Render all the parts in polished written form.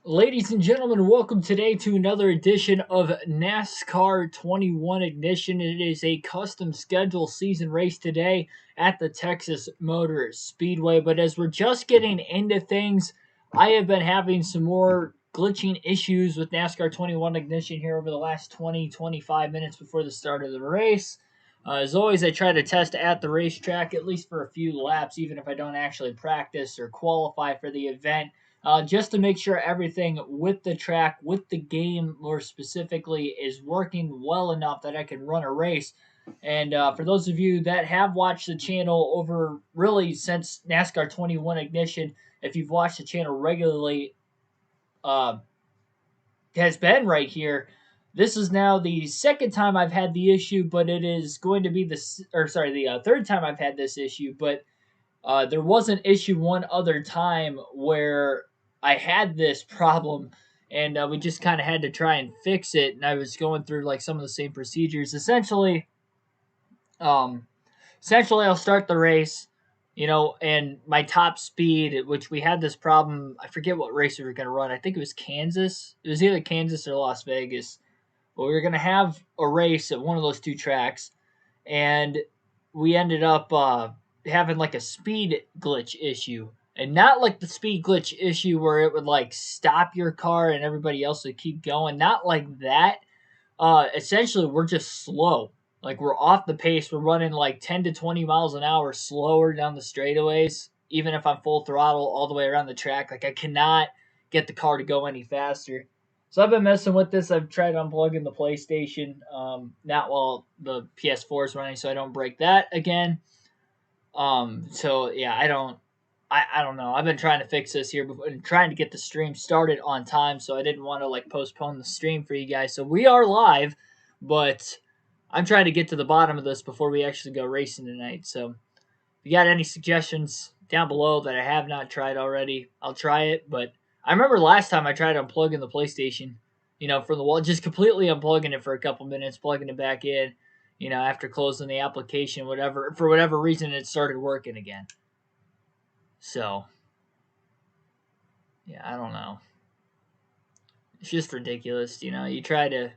Ladies and gentlemen, welcome today to another edition of NASCAR 21 Ignition. It is a custom schedule season race today at the Texas Motor Speedway. But as we're just getting into things, I have been having some more glitching issues with NASCAR 21 Ignition here over the last 25 minutes before the start of the race. As always, I try to test at the racetrack at least for a few laps, even if I don't actually practice or qualify for the event, just to make sure everything with the track, with the game more specifically, is working well enough that I can run a race. And for those of you that have watched the channel over really since NASCAR 21 Ignition, if you've watched the channel regularly, uh, has been right here. This is now the second time I've had the issue, but it is going to be the third time I've had this issue. But there was an issue one other time where I had this problem, and we just kind of had to try and fix it. And I was going through like some of the same procedures. Um, essentially, I'll start the race, and my top speed, which we had this problem. I forget what race we were going to run. I think it was Kansas. It was either Kansas or Las Vegas. But we were going to have a race at one of those two tracks, and we ended up having like a speed glitch issue, and not like the speed glitch issue where it would like stop your car and everybody else would keep going. Not like that. Essentially, we're just slow. Like we're off the pace. We're running like 10 to 20 miles an hour slower down the straightaways, even if I'm full throttle all the way around the track. Like I cannot get the car to go any faster. So I've been messing with this. I've tried unplugging the PlayStation, not while the PS4 is running, so I don't break that again. So yeah, I don't know. I've been trying to fix this here before and trying to get the stream started on time, so I didn't want to like postpone the stream for you guys. So we are live, but I'm trying to get to the bottom of this before we actually go racing tonight. So if you got any suggestions down below that I have not tried already, I'll try it. But I remember last time I tried unplugging the PlayStation, from the wall, just completely unplugging it for a couple minutes, plugging it back in, after closing the application, whatever, for whatever reason, it started working again. So, yeah, I don't know. It's just ridiculous, you try to.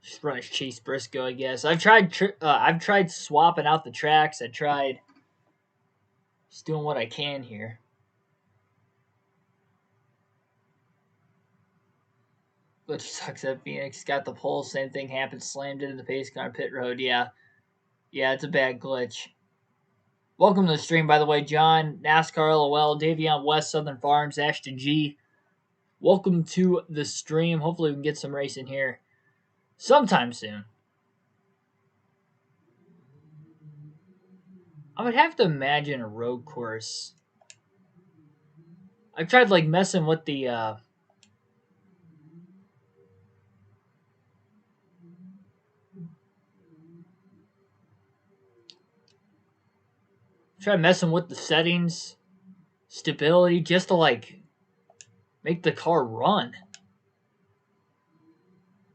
Just run as Chase Briscoe, I guess. I've tried swapping out the tracks. I tried just doing what I can here. Which sucks at Phoenix. Got the pole. Same thing happened. Slammed into the pace car pit road. Yeah. Yeah, it's a bad glitch. Welcome to the stream, by the way, John, NASCAR LOL, Davion West, Southern Farms, Ashton G. Welcome to the stream. Hopefully we can get some racing here sometime soon. I would have to imagine a road course. I've tried like messing with the settings, stability, just to like make the car run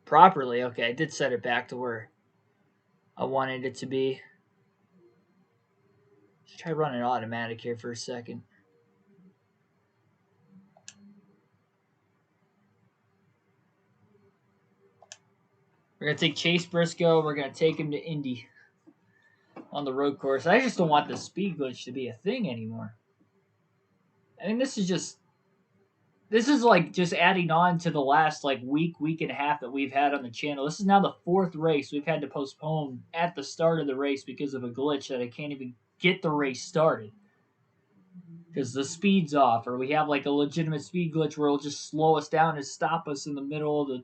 properly. Okay, I did set it back to where I wanted it to be. Let's try running automatic here for a second. We're going to take Chase Briscoe. We're going to take him to Indy on the road course. I just don't want the speed glitch to be a thing anymore. I mean, this is like just adding on to the last like week and a half that we've had on the channel. This is now the fourth race we've had to postpone at the start of the race because of a glitch that I can't even get the race started because the speed's off, or we have like a legitimate speed glitch where it'll just slow us down and stop us in the middle of the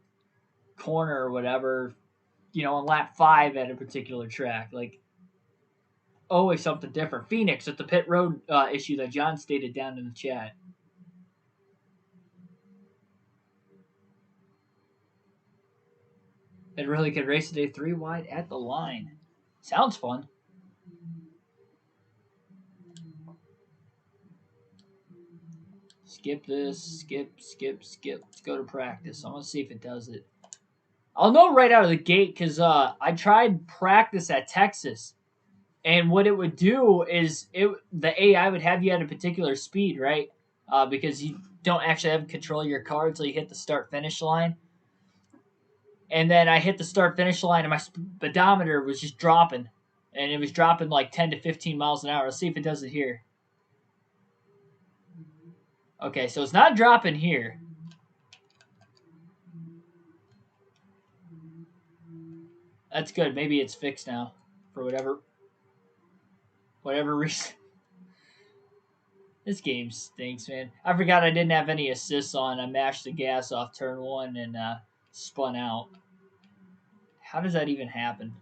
corner or whatever, on lap 5 at a particular track. Like, always something different. Phoenix at the pit road issue that John stated down in the chat. It really could race today 3 wide at the line. Sounds fun. Skip this. Skip. Let's go to practice. I want to see if it does it. I'll know right out of the gate because I tried practice at Texas, And what it would do is the AI would have you at a particular speed, right? Because you don't actually have control of your car until you hit the start finish line. And then I hit the start finish line, and my speedometer was just dropping, and it was dropping like 10 to 15 miles an hour. Let's see if it does it here. Okay, so it's not dropping here. That's good. Maybe it's fixed now for whatever reason. This game stinks, man. I forgot I didn't have any assists on. I mashed the gas off turn one and spun out. How does that even happen?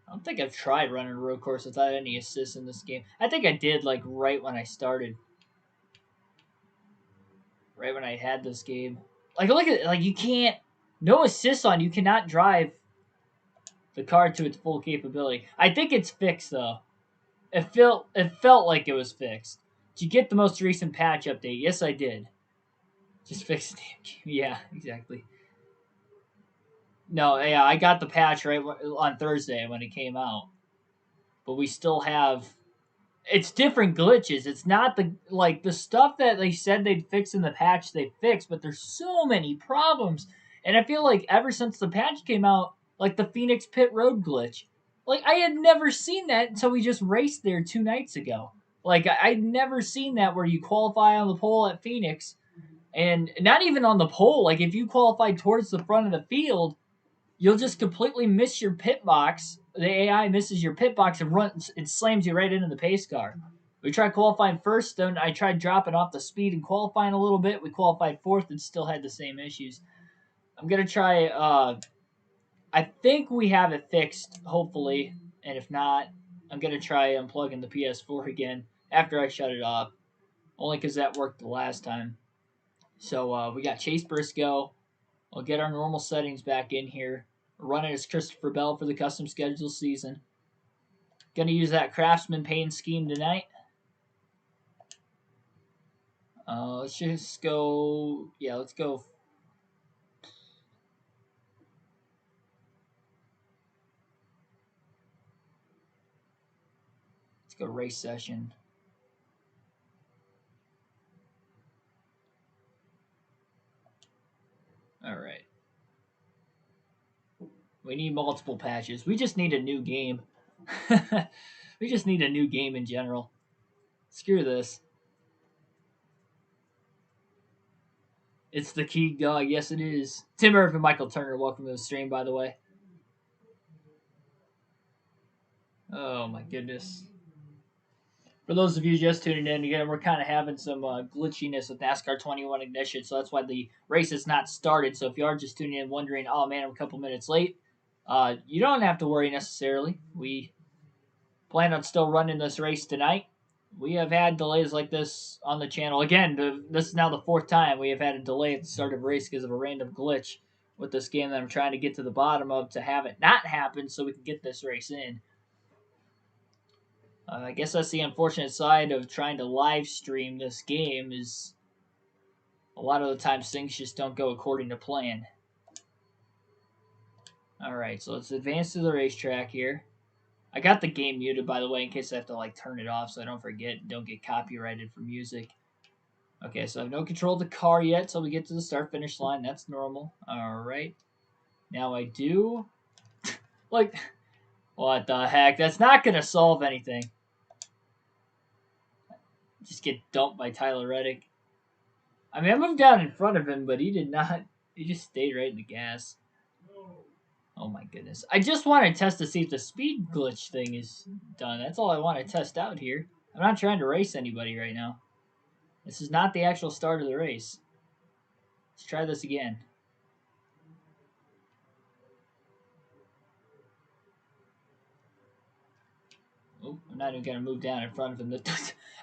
I don't think I've tried running a road course without any assists in this game. I think I did, like, right when I started. Right when I had this game. Like, look at it. Like, you can't... No assists on. You cannot drive the car to its full capability. I think it's fixed, though. It felt like it was fixed. Did you get the most recent patch update? Yes, I did. Just fix the damn game. Yeah, exactly. No, yeah, I got the patch right on Thursday when it came out. But we still have... It's different glitches. It's not the stuff that they said they'd fix in the patch they fixed, but there's so many problems. And I feel like ever since the patch came out, like the Phoenix Pit Road glitch, like I had never seen that until we just raced there 2 nights ago. Like I'd never seen that where you qualify on the pole at Phoenix, and not even on the pole. Like if you qualify towards the front of the field, you'll just completely miss your pit box. The AI misses your pit box and runs and slams you right into the pace car. We tried qualifying first, then I tried dropping off the speed and qualifying a little bit. We qualified fourth and still had the same issues. I'm gonna try. I think we have it fixed, hopefully, and if not, I'm gonna try unplugging the PS4 again after I shut it off, only because that worked the last time. So we got Chase Briscoe. We'll get our normal settings back in here. Running as Christopher Bell for the custom schedule season. Gonna use that Craftsman paint scheme tonight. Let's just go. Yeah, let's go. Let's go race session. All right. We need multiple patches. We just need a new game. We just need a new game in general. Screw this. It's the key dog. Yes, it is. Tim Irvin, Michael Turner, welcome to the stream, by the way. Oh, my goodness. For those of you just tuning in, again, we're kind of having some glitchiness with NASCAR 21 Ignition, so that's why the race has not started. So if you are just tuning in wondering, oh, man, I'm a couple minutes late, you don't have to worry necessarily. We plan on still running this race tonight. We have had delays like this on the channel. Again, this is now the fourth time we have had a delay at the start of a race because of a random glitch with this game that I'm trying to get to the bottom of to have it not happen so we can get this race in. I guess that's the unfortunate side of trying to live stream this game is a lot of the times things just don't go according to plan. Alright, so let's advance to the racetrack here. I got the game muted, by the way, in case I have to like turn it off so I don't forget, don't get copyrighted for music. Okay, so I have no control of the car yet till we get to the start-finish line. That's normal. Alright. Now I do. Like, what the heck? That's not going to solve anything. Just get dumped by Tyler Reddick. I mean, I moved down in front of him, but he did not. He just stayed right in the gas. Oh my goodness. I just want to test to see if the speed glitch thing is done. That's all I want to test out here. I'm not trying to race anybody right now. This is not the actual start of the race. Let's try this again. Oh, I'm not even going to move down in front of him.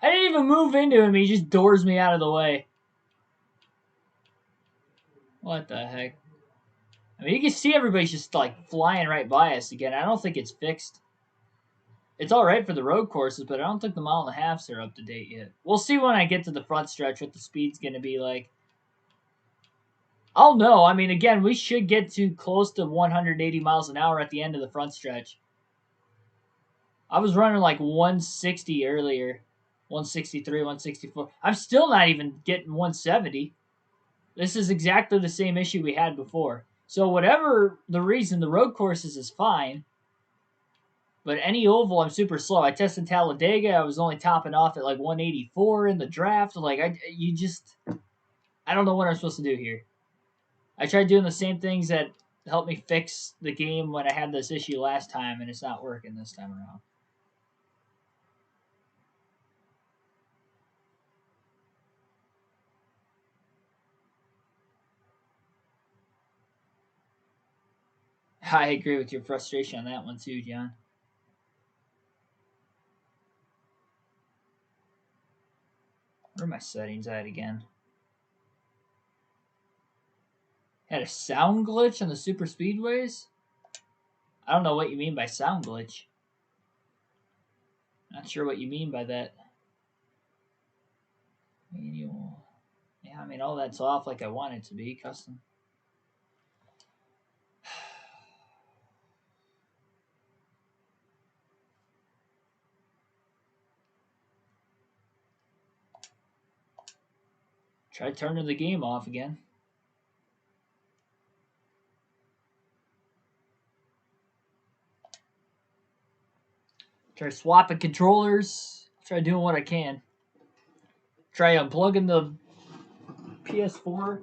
I didn't even move into him. He just doors me out of the way. What the heck? I mean, you can see everybody's just like flying right by us again. I don't think it's fixed. It's all right for the road courses, but I don't think the mile and a halves are up to date yet. We'll see when I get to the front stretch what the speed's going to be like. Oh no, I mean again, we should get to close to 180 miles an hour at the end of the front stretch. I was running like 160 earlier, 163, 164. I'm still not even getting 170. This is exactly the same issue we had before. So whatever the reason, the road courses is fine, but any oval, I'm super slow. I tested Talladega. I was only topping off at like 184 in the draft. Like I don't know what I'm supposed to do here. I tried doing the same things that helped me fix the game when I had this issue last time, and it's not working this time around. I agree with your frustration on that one too, John. Where are my settings at again? Had a sound glitch on the super speedways? I don't know what you mean by sound glitch. Not sure what you mean by that. Manual. Yeah, I mean, all that's off like I want it to be. Custom. Try turning the game off again. Try swapping controllers. Try doing what I can. Try unplugging the PS4.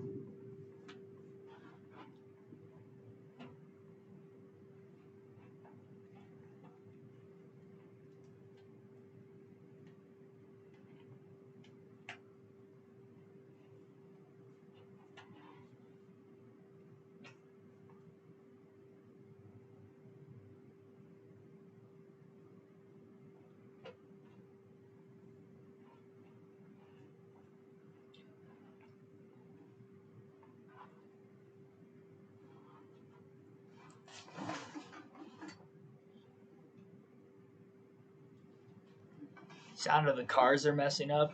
Sound of the cars are messing up.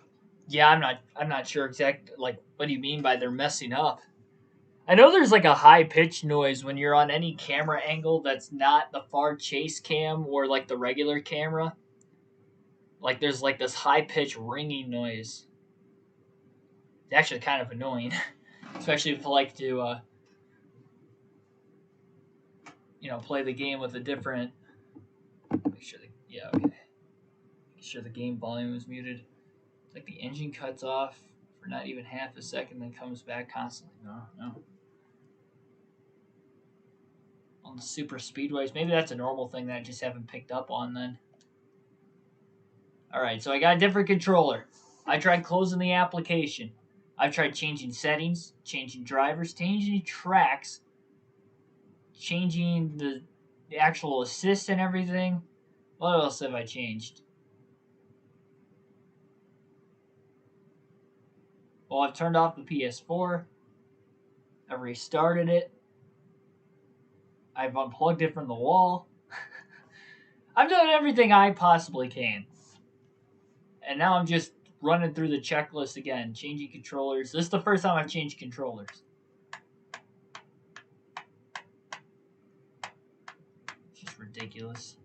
Yeah, I'm not sure exact like what do you mean by they're messing up? I know there's like a high pitch noise when you're on any camera angle that's not the far chase cam or like the regular camera. Like there's like this high pitch ringing noise. It's actually kind of annoying, especially if I like to play the game with a different. Make sure yeah, okay. Make sure the game volume is muted. It's like the engine cuts off for not even half a second, then comes back constantly. No. On the super speedways, maybe that's a normal thing that I just haven't picked up on then. All right, so I got a different controller. I tried closing the application. I've tried changing settings, changing drivers, changing tracks, changing the actual assist and everything. What else have I changed? Well, I've turned off the PS4. I've restarted it. I've unplugged it from the wall. I've done everything I possibly can. And now I'm just running through the checklist again, changing controllers. This is the first time I've changed controllers. It's just ridiculous.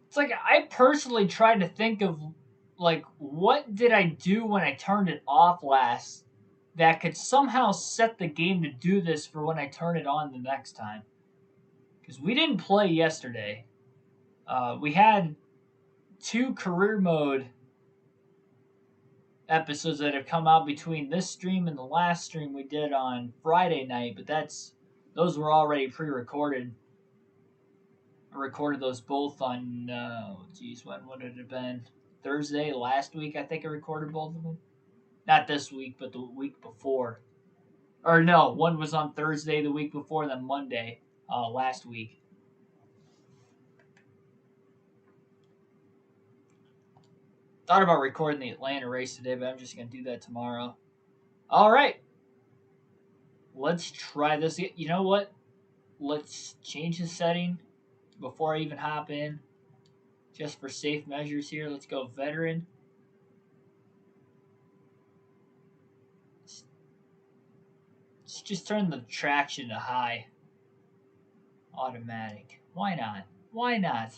It's like I personally tried to think of like what did I do when I turned it off last that could somehow set the game to do this for when I turn it on the next time. Because we didn't play yesterday. We had two career mode episodes that have come out between this stream and the last stream we did on Friday night, but those were already pre-recorded. I recorded those both on when would it have been? Thursday last week, I think I recorded both of them. Not this week, but the week before. Or no, one was on Thursday the week before, then Monday last week. Thought about recording the Atlanta race today, but I'm just gonna do that tomorrow. All right, let's try this. You know what? Let's change the setting. before I even hop in, just for safe measures here, let's go veteran. Let's just turn the traction to high. Automatic. Why not? Why not?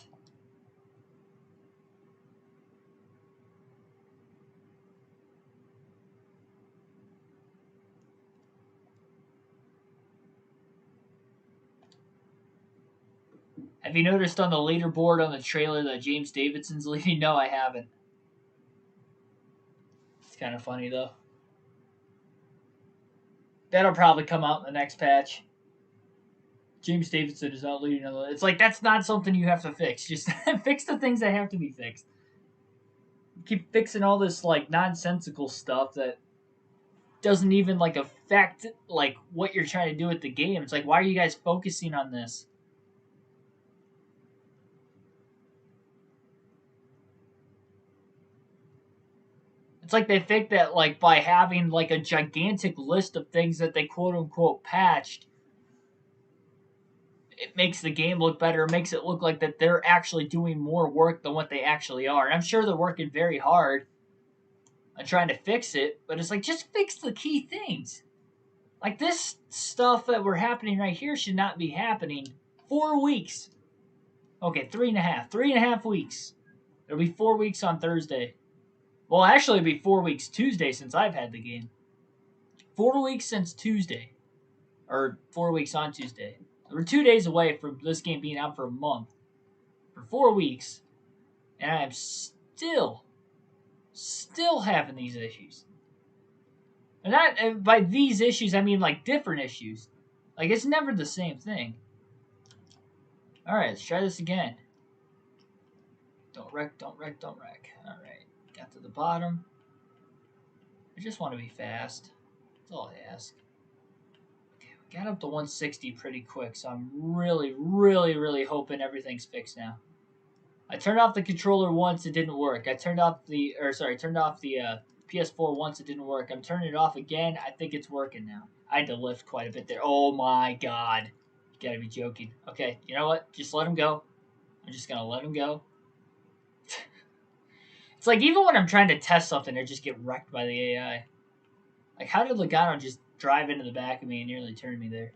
Have you noticed on the leaderboard on the trailer that James Davidson's leading? No, I haven't. It's kind of funny, though. That'll probably come out in the next patch. James Davidson is not leading on the... It's like, that's not something you have to fix. Just fix the things that have to be fixed. Keep fixing all this, like, nonsensical stuff that doesn't even, like, affect, like, what you're trying to do with the game. It's like, why are you guys focusing on this? It's like they think that, like, by having, like, a gigantic list of things that they quote-unquote patched, it makes the game look better. It makes it look like that they're actually doing more work than what they actually are. And I'm sure they're working very hard on trying to fix it, but it's like, just fix the key things. Like, this stuff that we're happening right here should not be happening. 4 weeks. Okay, 3.5. 3.5 weeks. It'll be 4 weeks on Thursday. Well, actually, it'll be 4 weeks Tuesday since I've had the game. 4 weeks since Tuesday. Or 4 weeks on Tuesday. We're 2 days away from this game being out for a month. For 4 weeks. And I am still having these issues. And not by these issues, I mean like different issues. Like, it's never the same thing. Alright, let's try this again. Don't wreck, don't wreck, don't wreck. Alright, got to the bottom. I just want to be fast. That's all I ask. Okay, we got up to 160 pretty quick, so I'm really, really, really hoping everything's fixed now. I turned off the controller once, it didn't work. I turned off the PS4 once, it didn't work. I'm turning it off again. I think it's working now. I had to lift quite a bit there. Oh my god. You gotta be joking. Okay, you know what? Just let him go. I'm just gonna let him go. It's like, even when I'm trying to test something, I just get wrecked by the AI. Like, how did Logano just drive into the back of me and nearly turn me there?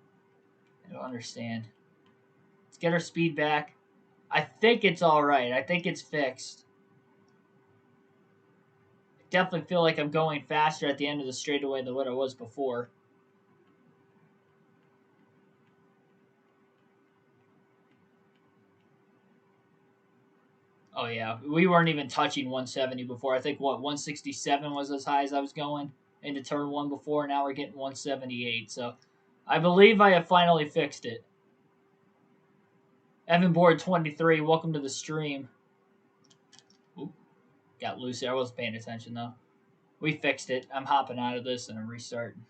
I don't understand. Let's get our speed back. I think it's alright. I think it's fixed. I definitely feel like I'm going faster at the end of the straightaway than what I was before. Oh, yeah. We weren't even touching 170 before. I think, 167 was as high as I was going into turn 1 before. Now we're getting 178. So I believe I have finally fixed it. Evan Board 23, welcome to the stream. Oop, got loose there. I wasn't paying attention, though. We fixed it. I'm hopping out of this and I'm restarting.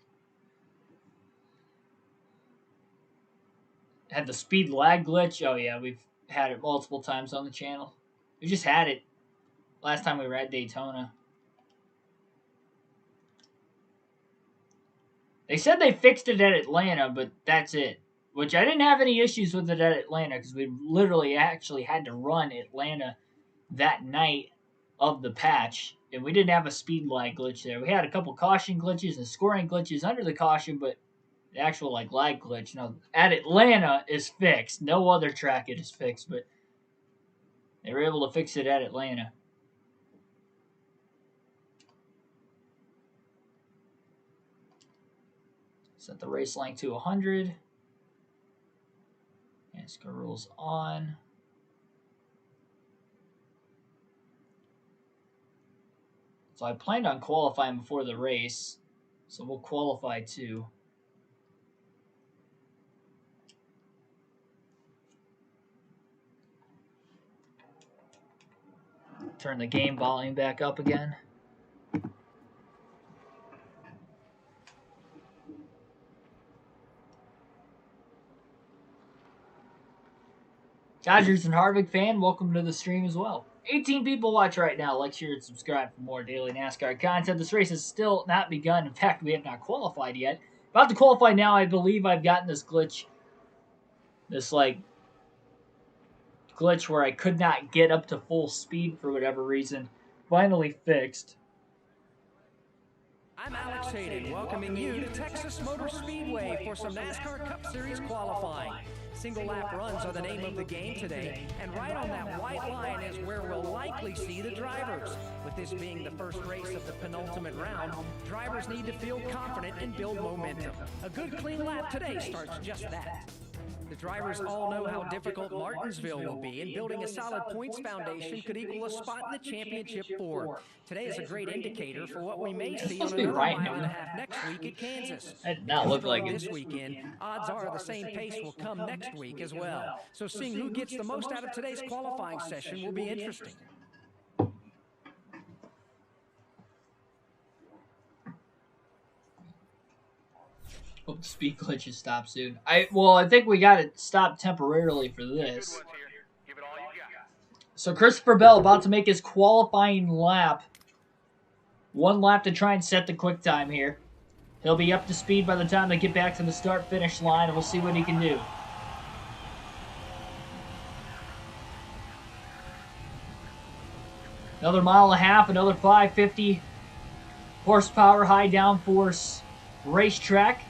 Had the speed lag glitch. Oh, yeah. We've had it multiple times on the channel. We just had it last time we were at Daytona. They said they fixed it at Atlanta, but that's it. Which I didn't have any issues with it at Atlanta because we literally actually had to run Atlanta that night of the patch. And we didn't have a speed lag glitch there. We had a couple caution glitches and scoring glitches under the caution, but the actual lag glitch, at Atlanta is fixed. No other track it is fixed, but they were able to fix it at Atlanta. Set the race length to 100. NASCAR rules on. So I planned on qualifying before the race, so we'll qualify too. Turn the game volume back up again. Dodgers and Harvick fan, welcome to the stream as well. 18 people watch right now. Like, share, and subscribe for more daily NASCAR content. This race has still not begun. In fact, we have not qualified yet. About to qualify now. I believe I've gotten this glitch. This, like, glitch where I could not get up to full speed for whatever reason. Finally fixed. I'm Alex Hayden, welcoming you to Texas Motor Speedway for some NASCAR Cup Series qualifying. Single lap runs are the name of the game today, and right on that white line is where we'll likely see the drivers. With this being the first race of the penultimate round, drivers need to feel confident and build momentum. A good clean lap today starts just that. The drivers all know how difficult Martinsville will be, and building a solid points foundation could equal a spot in the championship four. Today is a great indicator for what we may see on another mile and a half next week at Kansas. That did not look like it. This weekend, odds are the same pace will come next week as well. So seeing who gets the most out of today's qualifying session will be interesting. Hope the speed glitches stop soon. I think we got it stopped temporarily for this. So Christopher Bell about to make his qualifying lap. One lap to try and set the quick time here. He'll be up to speed by the time they get back to the start-finish line, and we'll see what he can do. Another mile and a half, another 550 horsepower, high downforce racetrack.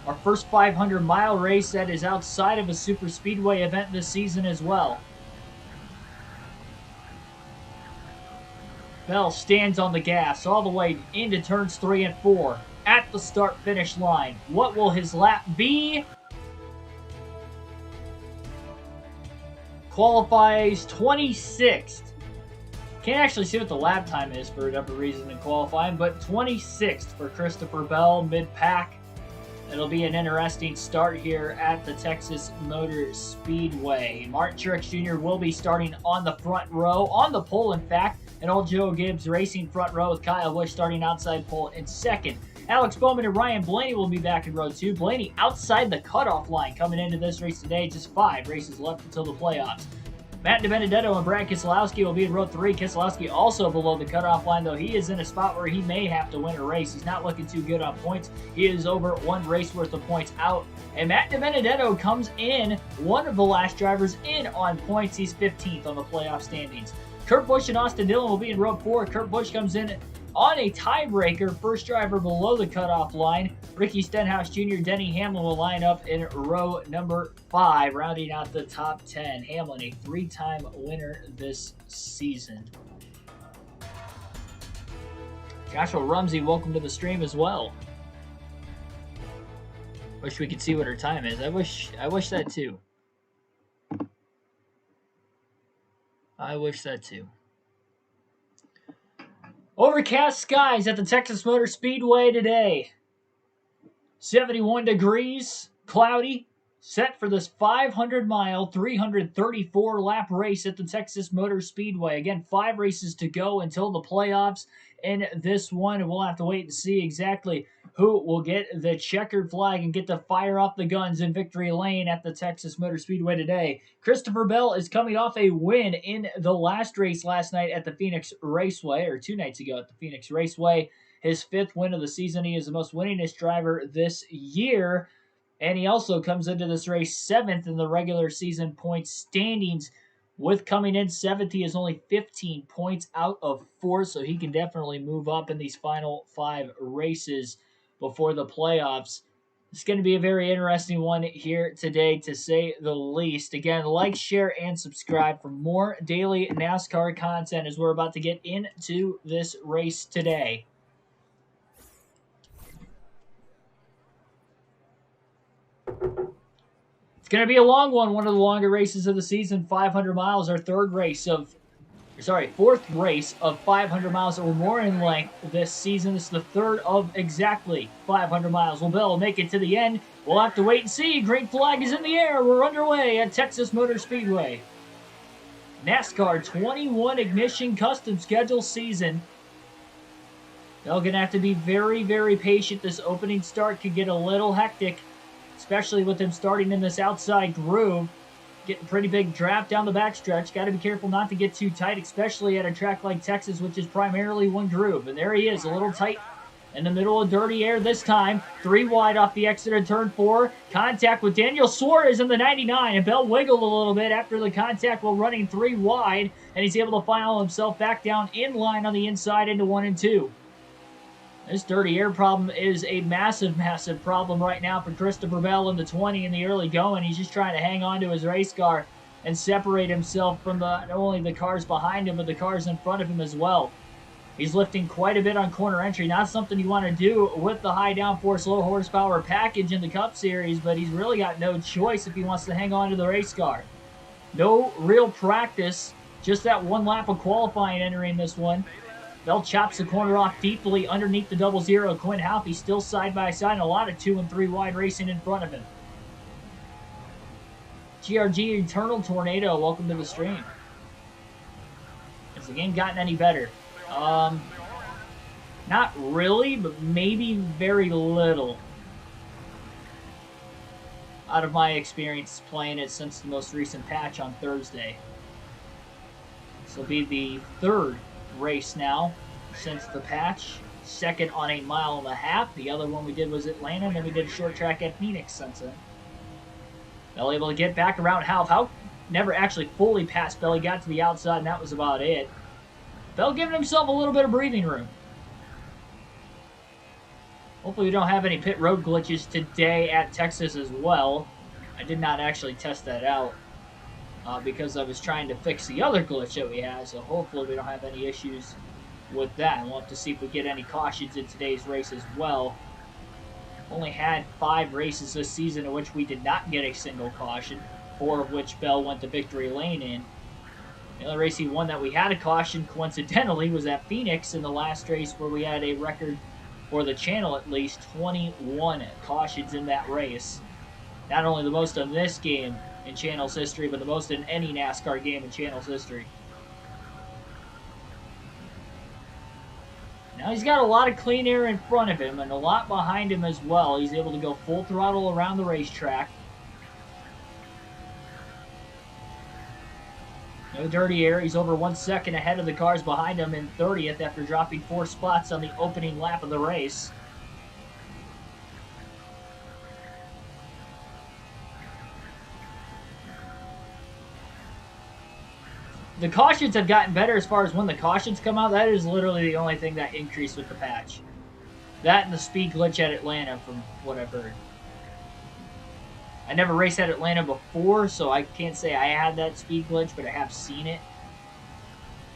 Our first 500-mile race that is outside of a super speedway event this season as well. Bell stands on the gas all the way into turns 3 and 4 at the start-finish line. What will his lap be? Qualifies 26th. Can't actually see what the lap time is for whatever reason in qualifying, but 26th for Christopher Bell, mid-pack. It'll be an interesting start here at the Texas Motor Speedway. Martin Truex Jr. will be starting on the front row, on the pole in fact, and old Joe Gibbs racing front row with Kyle Busch starting outside pole in second. Alex Bowman and Ryan Blaney will be back in row 2. Blaney outside the cutoff line coming into this race today. Just 5 races left until the playoffs. Matt DiBenedetto and Brad Keselowski will be in row 3. Keselowski also below the cutoff line, though he is in a spot where he may have to win a race. He's not looking too good on points. He is over 1 race worth of points out. And Matt DiBenedetto comes in, one of the last drivers in on points. He's 15th on the playoff standings. Kurt Busch and Austin Dillon will be in row 4. Kurt Busch comes in on a tiebreaker, first driver below the cutoff line. Ricky Stenhouse Jr., Denny Hamlin will line up in row number 5, rounding out the top 10. Hamlin, a 3-time winner this season. Joshua Rumsey, welcome to the stream as well. Wish we could see what her time is. I wish that too. I wish that too. Overcast skies at the Texas Motor Speedway today. 71 degrees, cloudy, set for this 500-mile, 334-lap race at the Texas Motor Speedway. Again, 5 races to go until the playoffs in this one, and we'll have to wait and see exactly who will get the checkered flag and get to fire off the guns in victory lane at the Texas Motor Speedway today. Christopher Bell is coming off a win in the last race last night at the Phoenix Raceway, or 2 nights ago at the Phoenix Raceway. His 5th win of the season. He is the most winningest driver this year, and he also comes into this race 7th in the regular season points standings. With coming in 7th, he is only 15 points out of 4th, so he can definitely move up in these final 5 races before the playoffs. It's going to be a very interesting one here today, to say the least. Again, like, share, and subscribe for more daily NASCAR content as we're about to get into this race today. It's going to be a long one of the longer races of the season, 500 miles, our 4th race of 500 miles or more in length this season. This is the 3rd of exactly 500 miles. Will Bell make it to the end? We'll have to wait and see. Green flag is in the air. We're underway at Texas Motor Speedway. NASCAR 21 Ignition Custom Schedule season. They're going to have to be very, very patient. This opening start could get a little hectic, especially with him starting in this outside groove. Getting pretty big draft down the backstretch. Got to be careful not to get too tight, especially at a track like Texas, which is primarily one groove. And there he is, a little tight In the middle of dirty air this time. 3 wide off the exit of turn 4. Contact with Daniel Suarez in the 99. And Bell wiggled a little bit after the contact while running 3 wide. And he's able to file himself back down in line on the inside into 1 and 2. This dirty air problem is a massive, massive problem right now for Christopher Bell in the 20 in the early going. He's just trying to hang on to his race car and separate himself from not only the cars behind him, but the cars in front of him as well. He's lifting quite a bit on corner entry. Not something you want to do with the high downforce, low horsepower package in the Cup Series, but he's really got no choice if he wants to hang on to the race car. No real practice, just that 1 lap of qualifying entering this one. Bell chops the corner off deeply underneath the 00. Quinn Halpy still side by side, and a lot of 2 and 3 wide racing in front of him. GRG Eternal Tornado, welcome to the stream. Has the game gotten any better? Not really, but maybe very little. Out of my experience playing it since the most recent patch on Thursday. This will be the 3rd race now since the patch. 2nd on 1.5 miles. The other one we did was Atlanta, and then we did a short track at Phoenix since then. Bell able to get back around Halp. Halp never actually fully passed Bell. He got to the outside, and that was about it. Bell giving himself a little bit of breathing room. Hopefully we don't have any pit road glitches today at Texas as well. I did not actually test that out because I was trying to fix the other glitch that we had, so hopefully we don't have any issues with that. And we'll have to see if we get any cautions in today's race as well. Only had 5 races this season in which we did not get a single caution, 4 of which Bell went to victory lane in. The only race he won that we had a caution, coincidentally, was at Phoenix in the last race where we had a record, for the channel at least, 21 cautions in that race. Not only the most in this game in channel's history, but the most in any NASCAR game in channel's history. Now he's got a lot of clean air in front of him and a lot behind him as well. He's able to go full throttle around the racetrack. No dirty air. He's over 1 second ahead of the cars behind him in 30th after dropping 4 spots on the opening lap of the race. The cautions have gotten better as far as when the cautions come out. That is literally the only thing that increased with the patch. That and the speed glitch at Atlanta, from what I've heard. I never raced at Atlanta before, so I can't say I had that speed glitch, but I have seen it.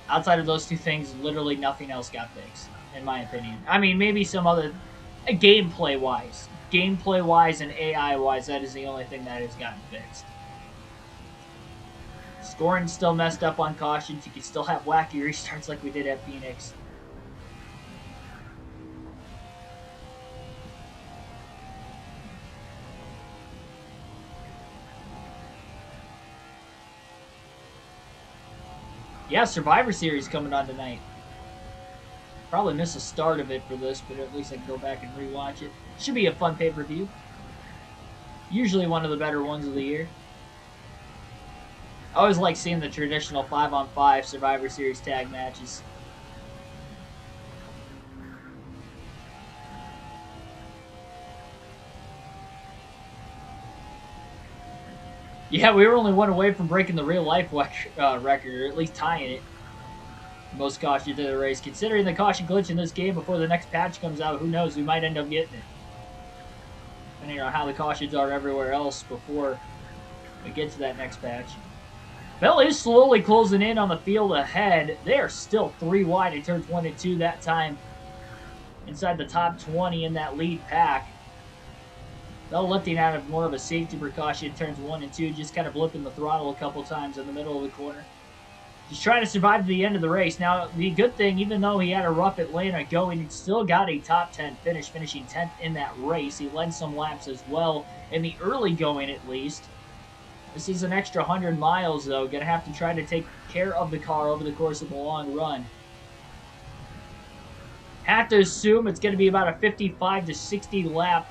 Outside of those 2 things, literally nothing else got fixed, in my opinion. I mean, maybe some other... gameplay-wise. Gameplay-wise and AI-wise, that is the only thing that has gotten fixed. Scoring's still messed up on cautions. You can still have wacky restarts like we did at Phoenix. Yeah, Survivor Series coming on tonight. Probably missed the start of it for this, but at least I can go back and rewatch it. Should be a fun pay-per-view. Usually one of the better ones of the year. I always like seeing the traditional 5-on-5 Survivor Series tag matches. Yeah, we were only 1 away from breaking the real-life record, or at least tying it. Most caution to the race. Considering the caution glitch in this game before the next patch comes out, who knows, we might end up getting it. Depending on how the cautions are everywhere else before we get to that next patch. Bell is slowly closing in on the field ahead. They are still 3 wide in turns 1 and 2 that time. Inside the top 20 in that lead pack. Bell lifting out of more of a safety precaution in turns 1 and 2, just kind of blipping the throttle a couple times in the middle of the corner. Just trying to survive to the end of the race. Now, the good thing, even though he had a rough Atlanta going, he still got a top 10 finish, finishing 10th in that race. He led some laps as well, in the early going at least. This is an extra 100 miles, though. Going to have to try to take care of the car over the course of the long run. Have to assume it's going to be about a 55 to 60 lap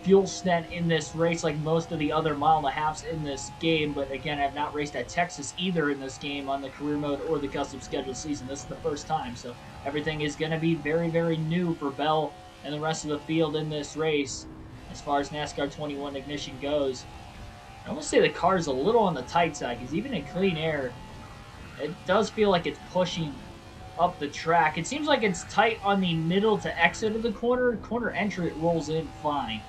fuel stint in this race like most of the other mile and a halves in this game. But again, I've not raced at Texas either in this game on the career mode or the custom scheduled season. This is the first time, so everything is going to be very, very new for Bell and the rest of the field in this race as far as NASCAR 21 ignition goes. I will say the car is a little on the tight side because even in clean air, it does feel like it's pushing up the track. It seems like it's tight on the middle to exit of the corner. Corner entry, it rolls in fine.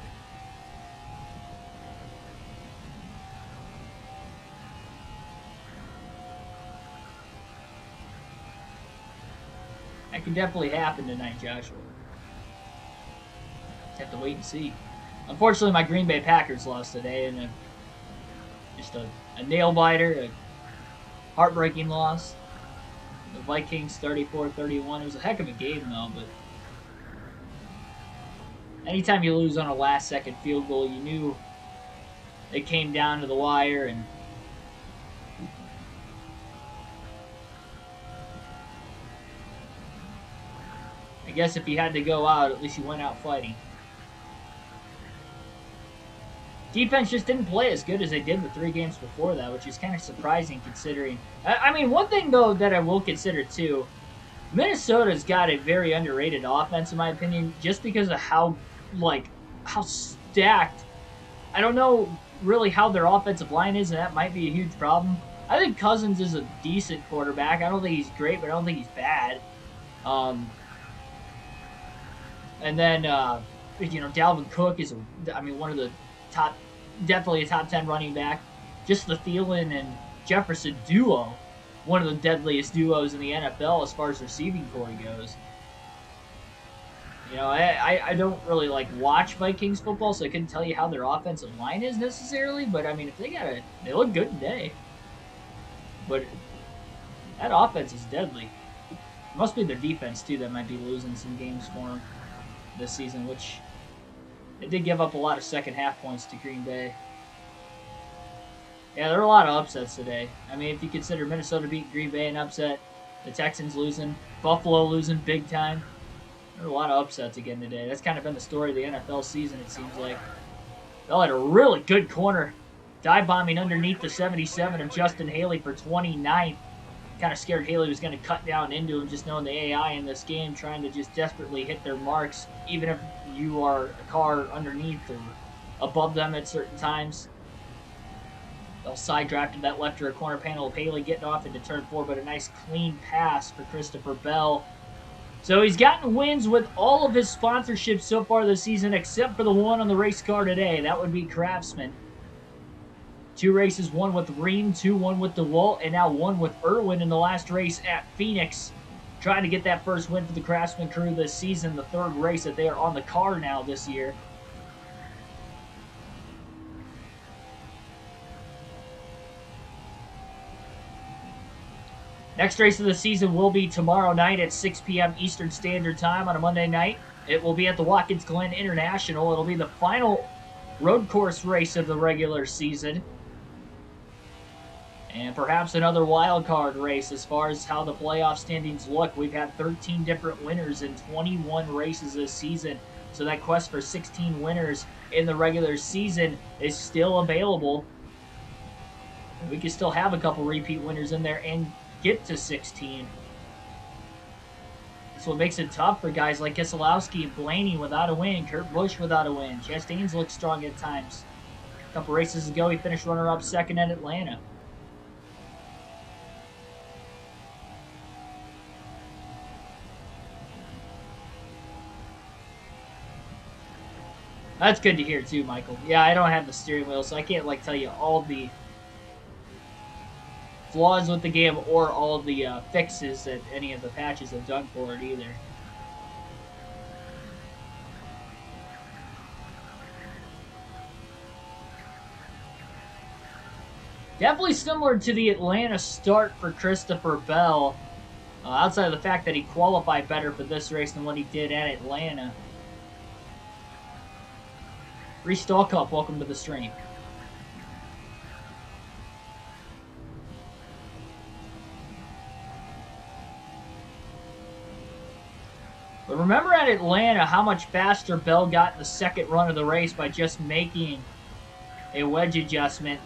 That can definitely happen tonight, Joshua. Just have to wait and see. Unfortunately, my Green Bay Packers lost today, and just a nail biter, a heartbreaking loss. The Vikings 34-31. It was a heck of a game, though, but anytime you lose on a last-second field goal, you knew it came down to the wire, and I guess if you had to go out, at least you went out fighting. Defense just didn't play as good as they did the 3 games before that, which is kind of surprising considering. I mean, one thing, though, that I will consider, too, Minnesota's got a very underrated offense, in my opinion, just because of how stacked. I don't know really how their offensive line is, and that might be a huge problem. I think Cousins is a decent quarterback. I don't think he's great, but I don't think he's bad. And then, Dalvin Cook is, one of the top, definitely a top 10 running back. Just the Thielen and Jefferson duo, one of the deadliest duos in the NFL as far as receiving corps goes. I don't really watch Vikings football, so I couldn't tell you how their offensive line is necessarily. But I mean, if they look good today. But that offense is deadly. It must be their defense too that might be losing some games for them this season, which they did give up a lot of second half points to Green Bay. Yeah, there are a lot of upsets today. I mean, if you consider Minnesota beating Green Bay an upset, the Texans losing, Buffalo losing big time, there are a lot of upsets again today. That's kind of been the story of the NFL season, it seems like. Bell had a really good corner. Dive bombing underneath the 77 of Justin Haley for 29th. Kind of scared Haley was going to cut down into him, just knowing the AI in this game, trying to just desperately hit their marks, even if you are a car underneath or above them at certain times. They'll side drafted that left rear corner panel of Haley getting off into turn 4, but a nice clean pass for Christopher Bell. So he's gotten wins with all of his sponsorships so far this season, except for the one on the race car today. That would be Craftsman. 2 races, one with Ream, 2, one with DeWalt, and now 1 with Irwin in the last race at Phoenix. Trying to get that first win for the Craftsman crew this season, the 3rd race that they are on the car now this year. Next race of the season will be tomorrow night at 6 p.m. Eastern Standard Time on a Monday night. It will be at the Watkins Glen International. It'll be the final road course race of the regular season. And perhaps another wild card race as far as how the playoff standings look. We've had 13 different winners in 21 races this season. So that quest for 16 winners in the regular season is still available. We can still have a couple repeat winners in there and get to 16. That's what makes it tough for guys like Keselowski and Blaney without a win, Kurt Busch without a win. Chastain's looks strong at times. A couple races ago, he finished runner-up 2nd at Atlanta. That's good to hear too, Michael. Yeah, I don't have the steering wheel, so I can't tell you all the flaws with the game or all the fixes that any of the patches have done for it either. Definitely similar to the Atlanta start for Christopher Bell, outside of the fact that he qualified better for this race than what he did at Atlanta. Reese Stallcup, welcome to the stream. But remember at Atlanta how much faster Bell got in the second run of the race by just making a wedge adjustment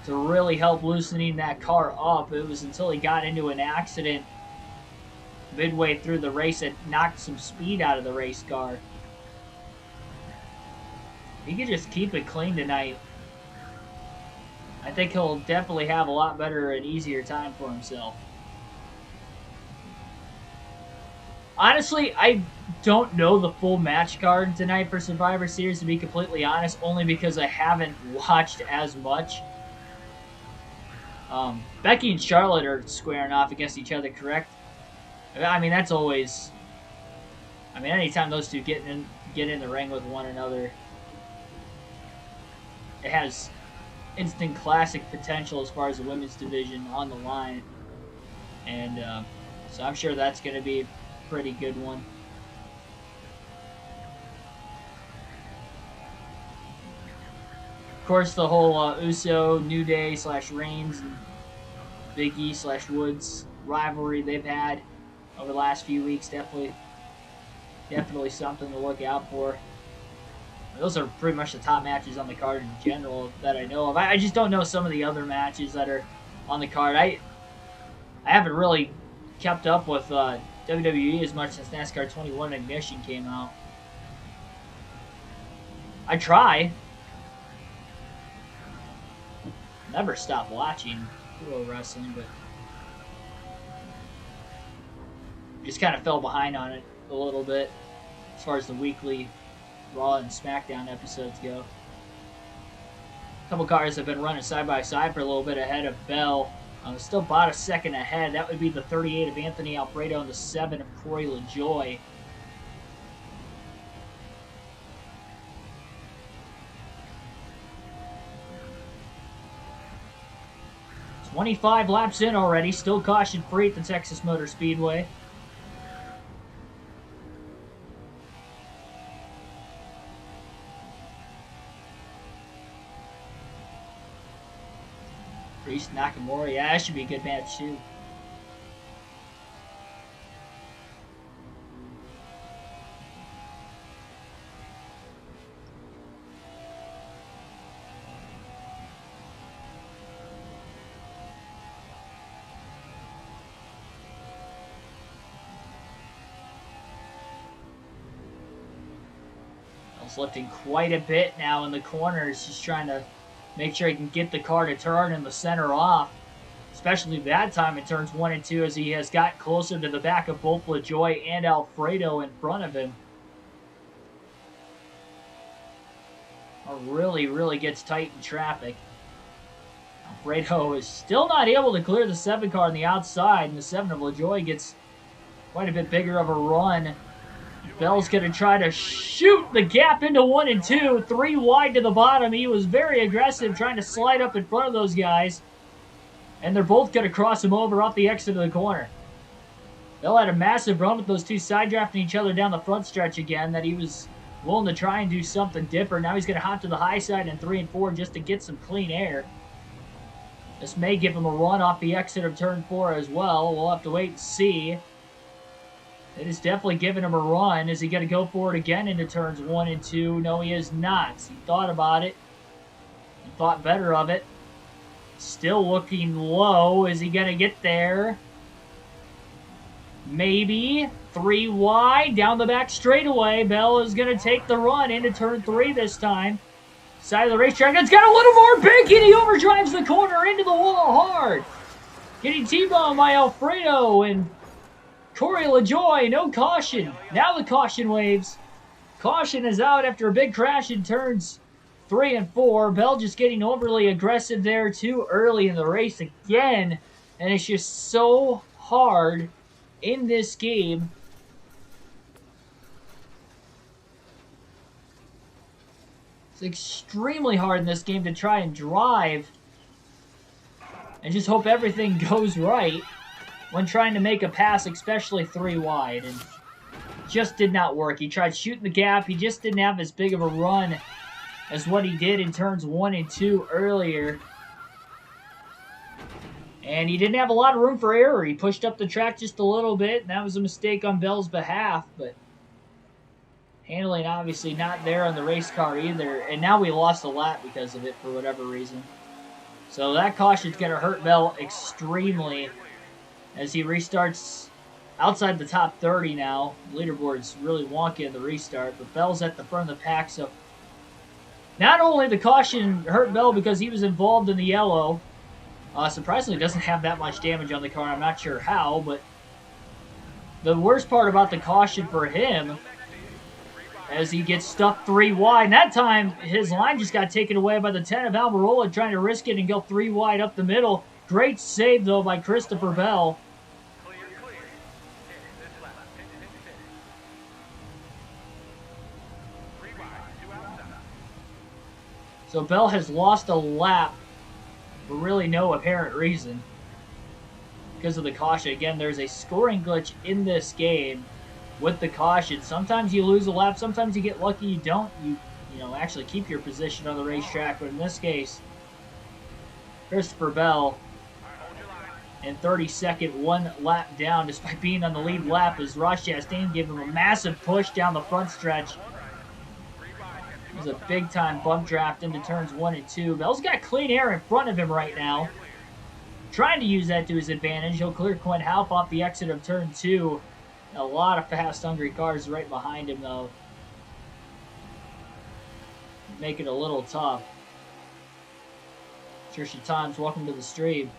to really help loosening that car up. It was until he got into an accident midway through the race that knocked some speed out of the race car. He could just keep it clean tonight. I think he'll definitely have a lot better and easier time for himself. Honestly, I don't know the full match card tonight for Survivor Series, to be completely honest, only because I haven't watched as much. Becky and Charlotte are squaring off against each other, correct? I mean, that's always... I mean, anytime those two get in the ring with one another, it has instant classic potential as far as the women's division on the line. And so I'm sure that's going to be a pretty good one. Of course, the whole Uso, New Day / Reigns, and Big E / Woods rivalry they've had over the last few weeks, definitely something to look out for. Those are pretty much the top matches on the card in general that I know of. I just don't know some of the other matches that are on the card. I haven't really kept up with WWE as much since NASCAR 21 Ignition came out. I try. Never stop watching pro wrestling, but just kind of fell behind on it a little bit as far as the weekly Raw and SmackDown episodes go. A couple cars have been running side by side for a little bit ahead of Bell. Still about a second ahead. That would be the 38 of Anthony Alfredo and the 7 of Corey LaJoy. It's 25 laps in already. Still caution-free at the Texas Motor Speedway. Priest Nakamura, yeah, that should be a good match too. Bell's lifting quite a bit now in the corners, just trying to make sure he can get the car to turn in the center off. Especially that time in turns 1 and 2 as he has got closer to the back of both LaJoy and Alfredo in front of him. Really gets tight in traffic. Alfredo is still not able to clear the 7 car on the outside, and the 7 of LaJoy gets quite a bit bigger of a run. Bell's going to try to shoot the gap into 1 and 2. 3 wide to the bottom. He was very aggressive trying to slide up in front of those guys. And they're both going to cross him over off the exit of the corner. Bell had a massive run with those two side drafting each other down the front stretch again that he was willing to try and do something different. Now he's going to hop to the high side in 3 and 4 just to get some clean air. This may give him a run off the exit of turn 4 as well. We'll have to wait and see. It is definitely giving him a run. Is he going to go for it again into turns 1 and 2? No, he is not. He thought about it. He thought better of it. Still looking low. Is he going to get there? Maybe. 3 wide. Down the back straightaway. Bell is going to take the run into turn 3 this time. Side of the racetrack. It's got a little more banking. He overdrives the corner into the wall hard. Getting T-boned by Alfredo and Corey LaJoy. No caution. Now the caution waves. Caution is out after a big crash in turns 3 and 4. Bell just getting overly aggressive there too early in the race again. And it's just so hard in this game. It's extremely hard in this game to try and drive and just hope everything goes right when trying to make a pass, especially 3 wide. And just did not work. He tried shooting the gap. He just didn't have as big of a run as what he did in turns 1 and 2 earlier. And he didn't have a lot of room for error. He pushed up the track just a little bit, and that was a mistake on Bell's behalf. But handling obviously not there on the race car either. And now we lost a lap because of it for whatever reason. So that caution's going to hurt Bell extremely as he restarts outside the top 30 now. Leaderboard's really wonky in the restart, but Bell's at the front of the pack. So not only the caution hurt Bell because he was involved in the yellow, surprisingly doesn't have that much damage on the car. I'm not sure how, but the worst part about the caution for him as he gets stuck 3 wide. And that time, his line just got taken away by the 10 of Almirola trying to risk it and go 3 wide up the middle. Great save, though, by Christopher Bell. So Bell has lost a lap for really no apparent reason because of the caution. Again, there's a scoring glitch in this game with the caution. Sometimes you lose a lap, sometimes you get lucky you don't. You actually keep your position on the racetrack, but in this case, Christopher Bell in 32nd, 1 lap down despite being on the lead lap as Ross Chastain gave him a massive push down the front stretch. It was a big-time bump draft into turns 1 and 2. Bell's got clean air in front of him right now. Trying to use that to his advantage. He'll clear Quinn Halp off the exit of turn 2. A lot of fast, hungry cars right behind him, though. Make it a little tough. Trisha Times, welcome to the stream.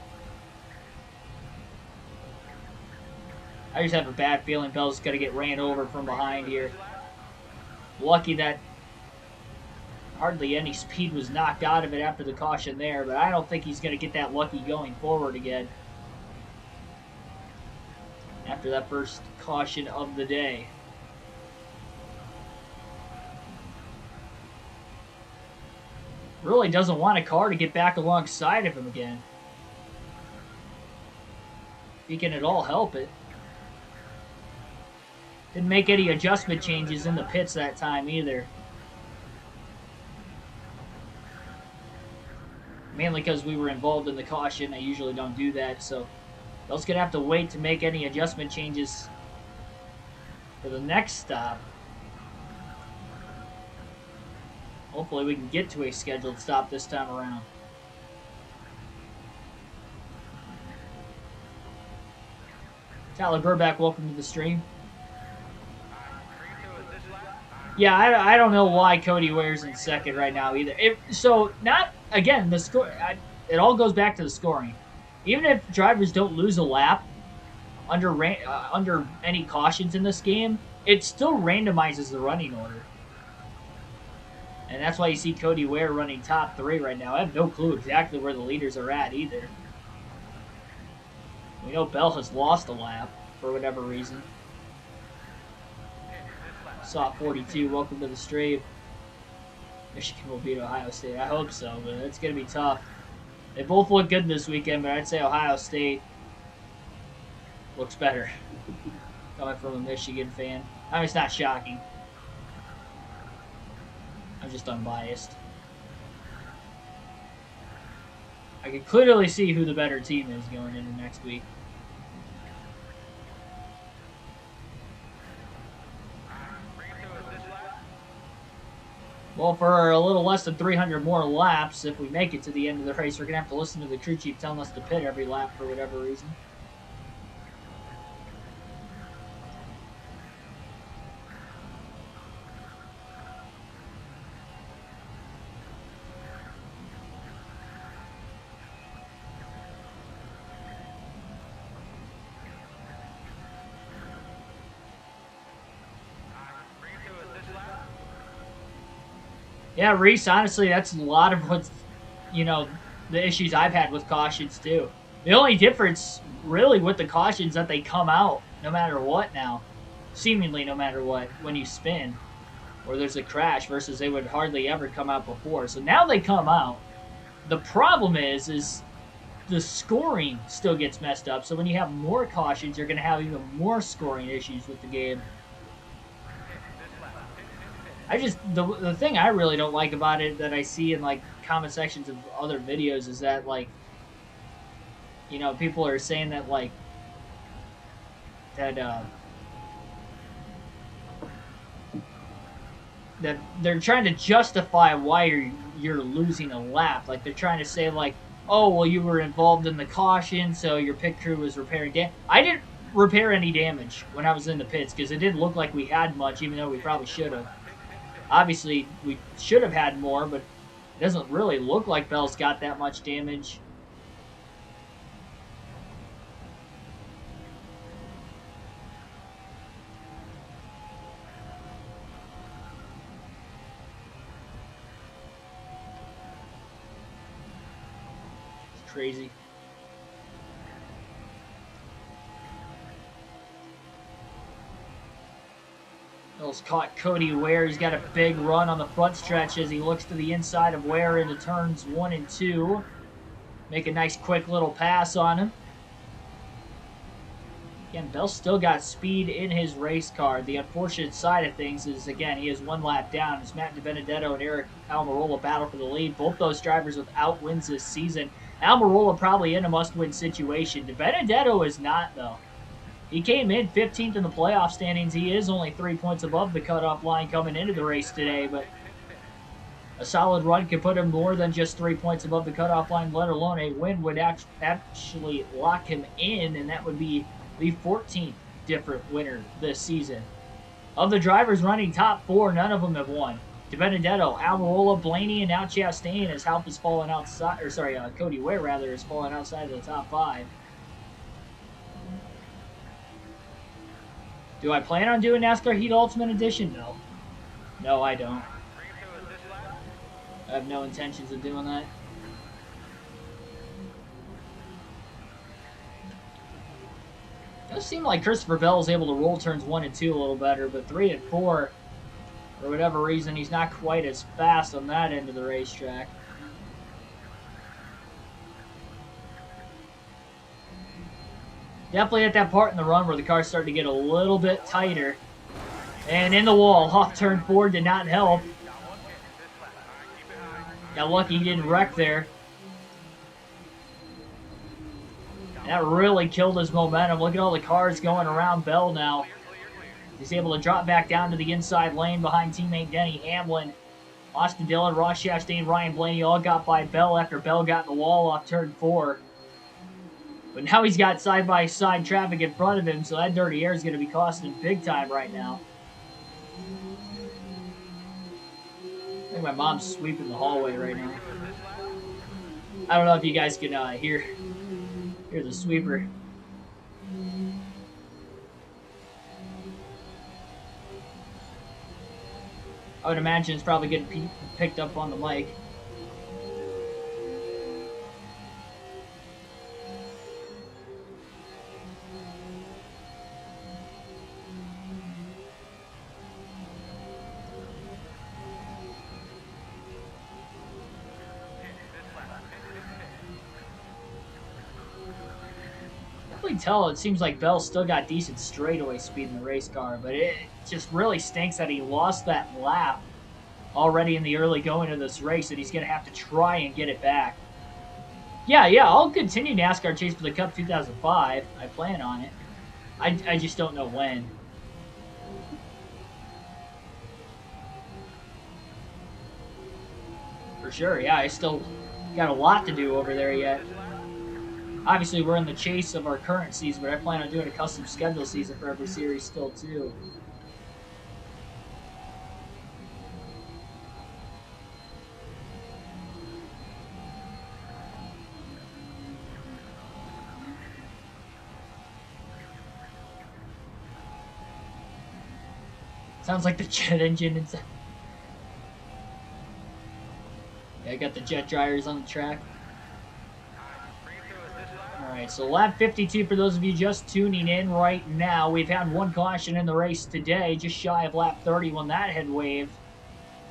I just have a bad feeling Bell's going to get ran over from behind here. Lucky that hardly any speed was knocked out of it after the caution there, but I don't think he's going to get that lucky going forward again after that first caution of the day. Really doesn't want a car to get back alongside of him again. If he can at all help it. Didn't make any adjustment changes in the pits that time either. Mainly because we were involved in the caution. I usually don't do that, so Bell's going to have to wait to make any adjustment changes for the next stop. Hopefully we can get to a scheduled stop this time around. Tyler Burback, welcome to the stream. Yeah, I don't know why Cody Ware's in second right now either. Again, the score. It all goes back to the scoring. Even if drivers don't lose a lap under any cautions in this game, it still randomizes the running order. And that's why you see Cody Ware running top 3 right now. I have no clue exactly where the leaders are at either. We know Bell has lost a lap for whatever reason. Soft 42, welcome to the stream. Michigan will beat Ohio State. I hope so, but it's going to be tough. They both look good this weekend, but I'd say Ohio State looks better. Coming from a Michigan fan. I mean, it's not shocking. I'm just unbiased. I can clearly see who the better team is going into next week. Well, for a little less than 300 more laps, if we make it to the end of the race, we're going to have to listen to the crew chief telling us to pit every lap for whatever reason. Yeah, Reese, honestly, that's a lot of what's, the issues I've had with cautions, too. The only difference, really, with the cautions that they come out no matter what now. Seemingly no matter what, when you spin. Or there's a crash versus they would hardly ever come out before. So now they come out. The problem is the scoring still gets messed up. So when you have more cautions, you're going to have even more scoring issues with the game. The thing I really don't like about it that I see in, comment sections of other videos is that, you know, people are saying that like that that they're trying to justify why you're losing a lap. Like they're trying to say like, oh well, you were involved in the caution, so your pit crew was repairing damage. I didn't repair any damage when I was in the pits because it didn't look like we had much, even though we probably should have. Obviously, we should have had more, but it doesn't really look like Bell's got that much damage. It's crazy. Bell's caught Cody Ware. He's got a big run on the front stretch as he looks to the inside of Ware into turns 1 and 2. Make a nice quick little pass on him. Again, Bell's still got speed in his race car. The unfortunate side of things is, again, he is 1 lap down as Matt DiBenedetto and Eric Almirola battle for the lead. Both those drivers without wins this season. Almirola probably in a must-win situation. DiBenedetto is not, though. He came in 15th in the playoff standings. He is only 3 points above the cutoff line coming into the race today, but a solid run could put him more than just 3 points above the cutoff line, let alone a win would actually lock him in, and that would be the 14th different winner this season. Of the drivers running top 4, none of them have won. DiBenedetto, Almirola, Blaney, and now Chastain has helped has fallen outside, or sorry, Cody Ware rather has fallen outside of the top 5. Do I plan on doing NASCAR Heat Ultimate Edition? No. No, I don't. I have no intentions of doing that. It does seem like Christopher Bell is able to roll turns 1 and 2 a little better, but 3 and 4, for whatever reason, he's not quite as fast on that end of the racetrack. Definitely at that part in the run where the car started to get a little bit tighter. And in the wall, off turn 4 did not help. Got lucky he didn't wreck there. That really killed his momentum. Look at all the cars going around Bell now. He's able to drop back down to the inside lane behind teammate Denny Hamlin. Austin Dillon, Ross Chastain, Ryan Blaney all got by Bell after Bell got in the wall off turn 4. But now he's got side-by-side traffic in front of him, so that dirty air is going to be costing him big time right now. I think my mom's sweeping the hallway right now. I don't know if you guys can hear the sweeper. I would imagine it's probably getting picked up on the mic. Tell it seems like Bell still got decent straightaway speed in the race car, but it just really stinks that he lost that lap already in the early going of this race, and he's going to have to try and get it back. Yeah, I'll continue NASCAR Chase for the Cup 2005. I plan on it. I just don't know when. For sure, yeah, I still got a lot to do over there yet. Obviously, we're in the chase of our current season, but I plan on doing a custom schedule season for every series still, too. Sounds like the jet engine inside. Yeah, I got the jet dryers on the track. Alright, so lap 52 for those of you just tuning in right now. We've had one caution in the race today, just shy of lap 30 when that had waved.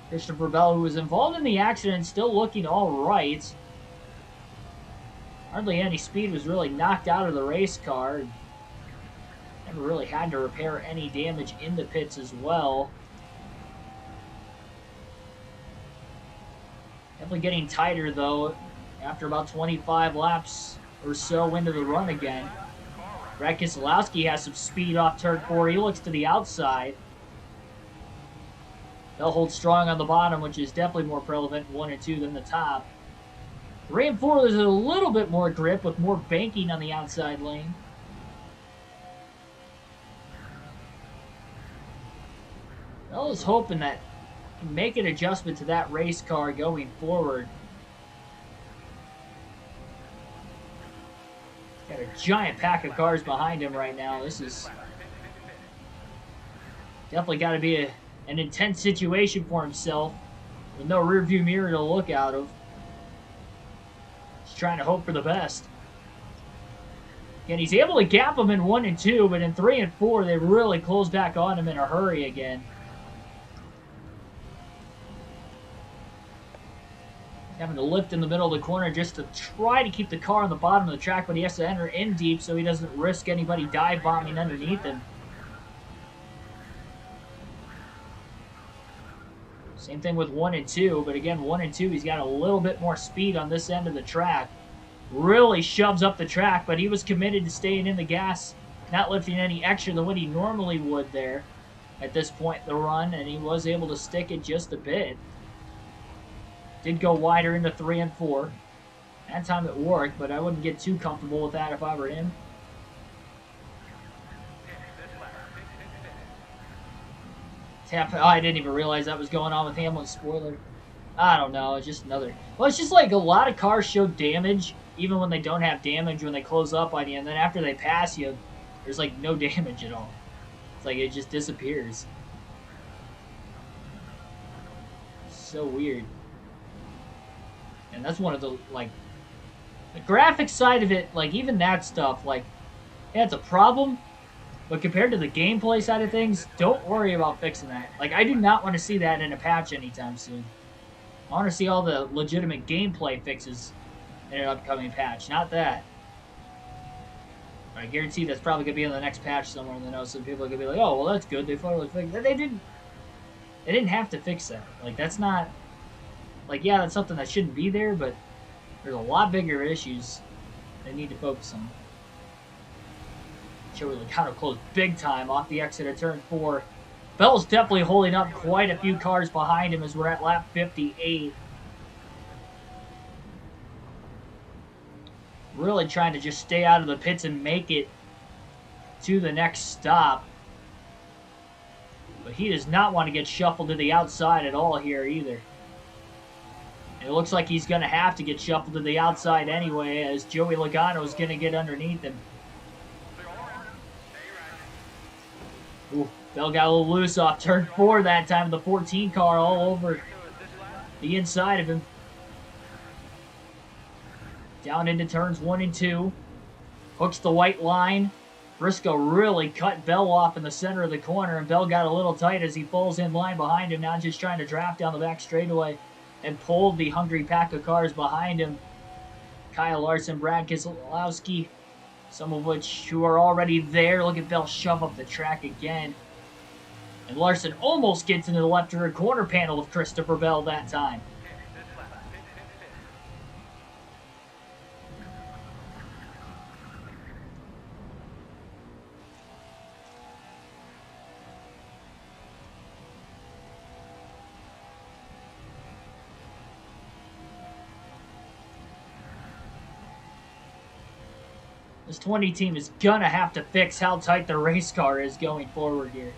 Christopher Bell, who was involved in the accident, still looking all right. Hardly any speed, was really knocked out of the race car. Never really had to repair any damage in the pits as well. Definitely getting tighter, though, after about 25 laps or so into the run again. Brad Keselowski has some speed off turn 4. He looks to the outside. They'll hold strong on the bottom, which is definitely more prevalent in 1 and 2 than the top. 3 and 4, there's a little bit more grip with more banking on the outside lane. I was hoping that make an adjustment to that race car going forward. Got a giant pack of cars behind him right now. This is definitely got to be an intense situation for himself with no rearview mirror to look out of. He's trying to hope for the best. And he's able to gap him in 1 and 2, but in 3 and 4, they really close back on him in a hurry again. Having to lift in the middle of the corner just to try to keep the car on the bottom of the track, but he has to enter in deep so he doesn't risk anybody dive bombing underneath him. Same thing with 1 and 2, but again, 1 and 2, he's got a little bit more speed on this end of the track. Really shoves up the track, but he was committed to staying in the gas, not lifting any extra than what he normally would there at this point in the run, and he was able to stick it just a bit. Did go wider into 3 and 4. That time it worked, but I wouldn't get too comfortable with that if I were him. Tap. Oh, I didn't even realize that was going on with Hamlin's spoiler. I don't know. It's just another. Well, it's just like a lot of cars show damage, even when they don't have damage when they close up on you, and then after they pass you, there's like no damage at all. It's like it just disappears. So weird. And that's one of the, like, the graphics side of it, like, even that stuff, like, yeah, it's a problem, but compared to the gameplay side of things, don't worry about fixing that. Like, I do not want to see that in a patch anytime soon. I want to see all the legitimate gameplay fixes in an upcoming patch, not that. But I guarantee that's probably going to be in the next patch somewhere in the notes, so people are going to be like, oh, well, that's good, they finally fixed it. They didn't have to fix that. Like, that's not... Like, yeah, that's something that shouldn't be there, but there's a lot bigger issues they need to focus on. Joey Logano closed big time off the exit of turn 4. Bell's definitely holding up quite a few cars behind him as we're at lap 58. Really trying to just stay out of the pits and make it to the next stop. But he does not want to get shuffled to the outside at all here either. And it looks like he's going to have to get shuffled to the outside anyway, as Joey Logano is going to get underneath him. Ooh, Bell got a little loose off turn 4 that time. The 14 car all over the inside of him. Down into turns 1 and 2. Hooks the white line. Briscoe really cut Bell off in the center of the corner, and Bell got a little tight as he falls in line behind him, now just trying to draft down the back straightaway and pulled the hungry pack of cars behind him. Kyle Larson, Brad Keselowski, some of which who are already there. Look at Bell shove up the track again. And Larson almost gets into the left rear corner panel of Christopher Bell that time. This 20 team is going to have to fix how tight the race car is going forward here.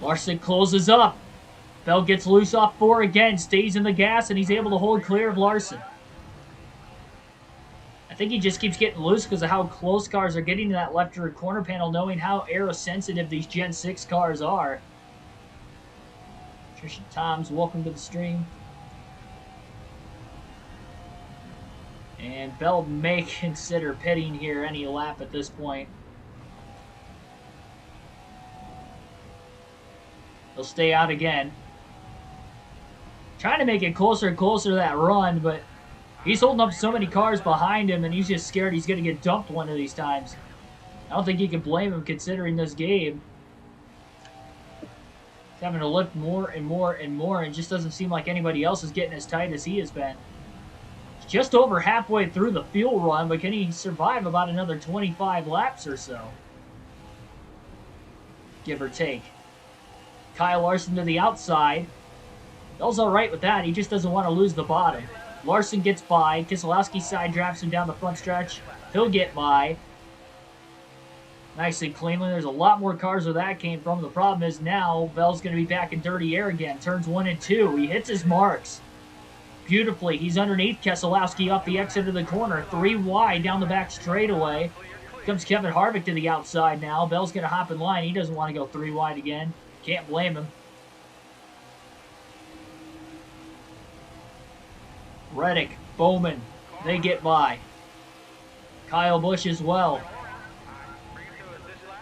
Larson closes up. Bell gets loose off 4 again, stays in the gas, and he's able to hold clear of Larson. I think he just keeps getting loose because of how close cars are getting to that left rear corner panel, knowing how aero-sensitive these Gen 6 cars are. Trisha Toms, welcome to the stream. And Bell may consider pitting here any lap at this point. He'll stay out again. Trying to make it closer and closer to that run, but he's holding up so many cars behind him, and he's just scared he's going to get dumped one of these times. I don't think you can blame him considering this game. He's having to lift more and more and more, and it just doesn't seem like anybody else is getting as tight as he has been. Just over halfway through the fuel run, but can he survive about another 25 laps or so? Give or take. Kyle Larson to the outside. Bell's all right with that. He just doesn't want to lose the bottom. Larson gets by. Keselowski side drafts him down the front stretch. He'll get by. Nice and cleanly. There's a lot more cars where that came from. The problem is now Bell's going to be back in dirty air again. Turns 1 and 2. He hits his marks beautifully. He's underneath Keselowski off the exit of the corner. 3 wide down the back straightaway. Comes Kevin Harvick to the outside now. Bell's going to hop in line. He doesn't want to go 3 wide again. Can't blame him. Reddick, Bowman, they get by. Kyle Busch as well.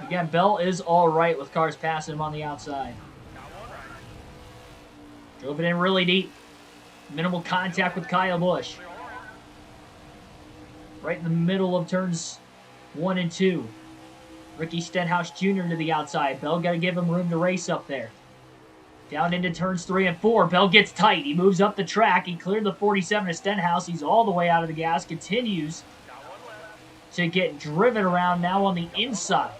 Again, Bell is all right with cars passing him on the outside. Drove it in really deep. Minimal contact with Kyle Busch. Right in the middle of turns 1 and 2. Ricky Stenhouse Jr. to the outside. Bell got to give him room to race up there. Down into turns 3 and 4. Bell gets tight. He moves up the track. He cleared the 47 to Stenhouse. He's all the way out of the gas. Continues to get driven around now on the inside.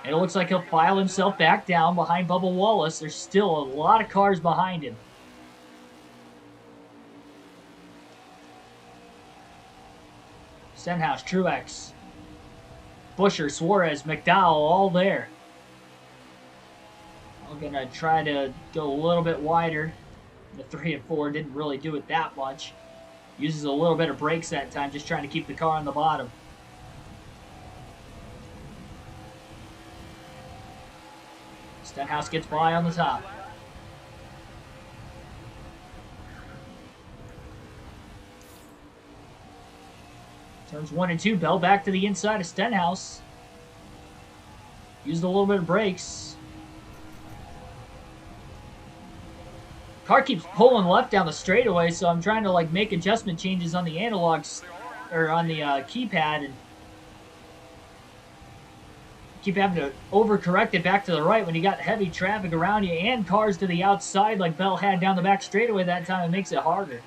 And it looks like he'll file himself back down behind Bubba Wallace. There's still a lot of cars behind him. Stenhouse, Truex, Buescher, Suarez, McDowell, all there. I'm going to try to go a little bit wider. The 3 and 4 didn't really do it that much. Uses a little bit of brakes that time, just trying to keep the car on the bottom. Stenhouse gets by on the top. Turns 1 and 2. Bell back to the inside of Stenhouse. Used a little bit of brakes. Car keeps pulling left down the straightaway, so I'm trying to make adjustment changes on the analogs or on the keypad and keep having to overcorrect it back to the right when you got heavy traffic around you and cars to the outside like Bell had down the back straightaway that time. It makes it harder.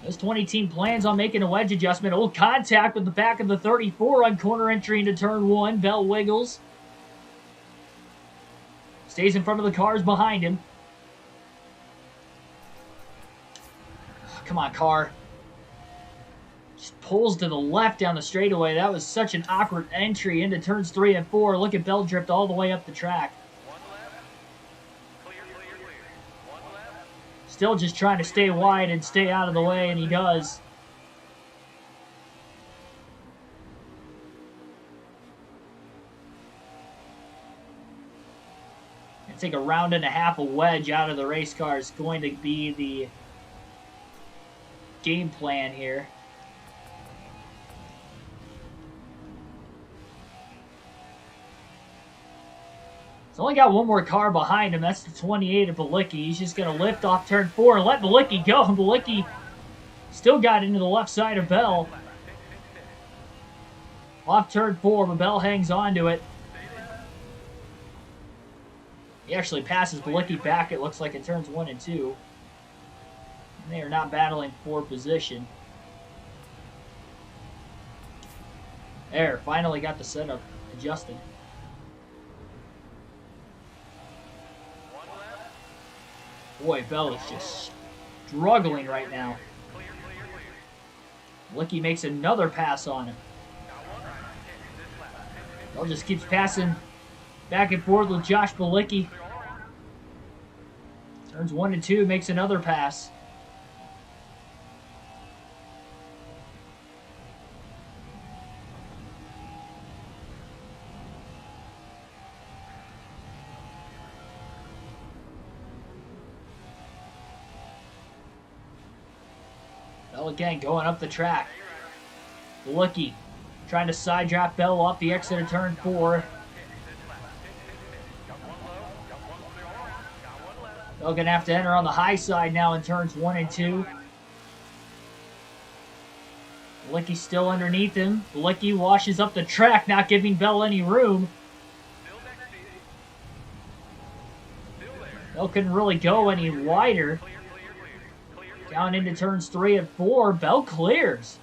This 20 team plans on making a wedge adjustment. Old contact with the back of the 34 on corner entry into turn 1. Bell wiggles. Stays in front of the cars behind him. Come on, car. Just pulls to the left down the straightaway. That was such an awkward entry into turns 3 and 4. Look at Bell drift all the way up the track. Still just trying to stay wide and stay out of the way, and he does. And take a round and a half a wedge out of the race car is going to be the game plan here. He's only got one more car behind him. That's the 28 of Bilicki. He's just going to lift off turn 4 and let Bilicki go. Bilicki still got into the left side of Bell. Off turn 4, but Bell hangs on to it. He actually passes Bilicki back, it looks like, at turns 1 and 2. And they are not battling for position. There, finally got the setup adjusted. Boy, Bell is just struggling right now. Bilicki makes another pass on him. Bell just keeps passing back and forth with Josh Bilicki. Turns 1 and 2, makes another pass. Bell again going up the track. Bilicki trying to side draft Bell off the exit of turn 4. Bell going to have to enter on the high side now in turns 1 and 2. Bilicki still underneath him. Bilicki washes up the track, not giving Bell any room. Bell couldn't really go any wider. Down into turns 3 and 4. Bell clears.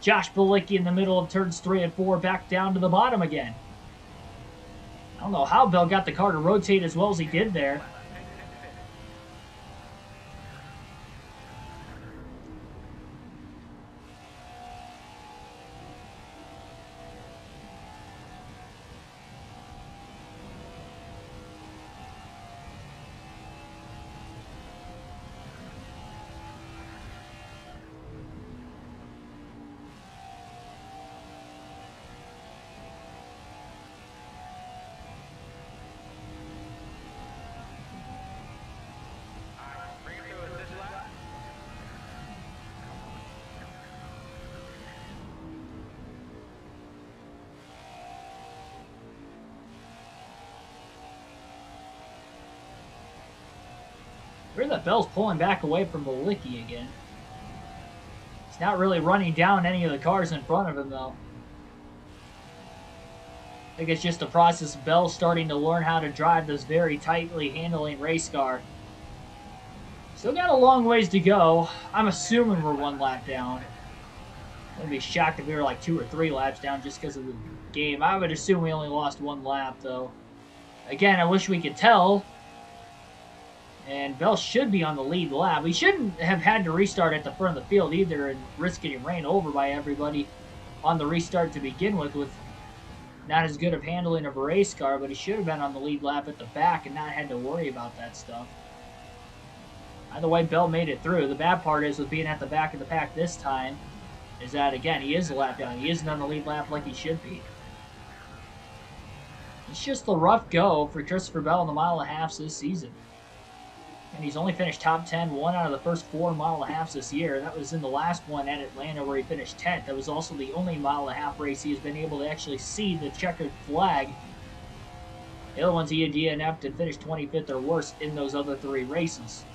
Josh Bilicki in the middle of turns 3 and 4, back down to the bottom again. I don't know how Bell got the car to rotate as well as he did there. Weird that Bell's pulling back away from Bilicki again. He's not really running down any of the cars in front of him, though. I think it's just the process of Bell starting to learn how to drive this very tightly handling race car. Still got a long ways to go. I'm assuming we're 1 lap down. I'd be shocked if we were like 2 or 3 laps down just because of the game. I would assume we only lost 1 lap, though. Again, I wish we could tell. And Bell should be on the lead lap. We shouldn't have had to restart at the front of the field either and risk getting ran over by everybody on the restart to begin with not as good of handling of a race car, but he should have been on the lead lap at the back and not had to worry about that stuff. Either way, Bell made it through. The bad part is with being at the back of the pack this time is that, again, he is a lap down. He isn't on the lead lap like he should be. It's just the rough go for Christopher Bell in the 1.5 miles this season. And he's only finished top 10 1 out of the first 4 1.5 this year. That was in the last one at Atlanta where he finished 10th. That was also the only 1.5 race he has been able to actually see the checkered flag. The other ones he had DNF'd and finished 25th or worse in those other 3 races.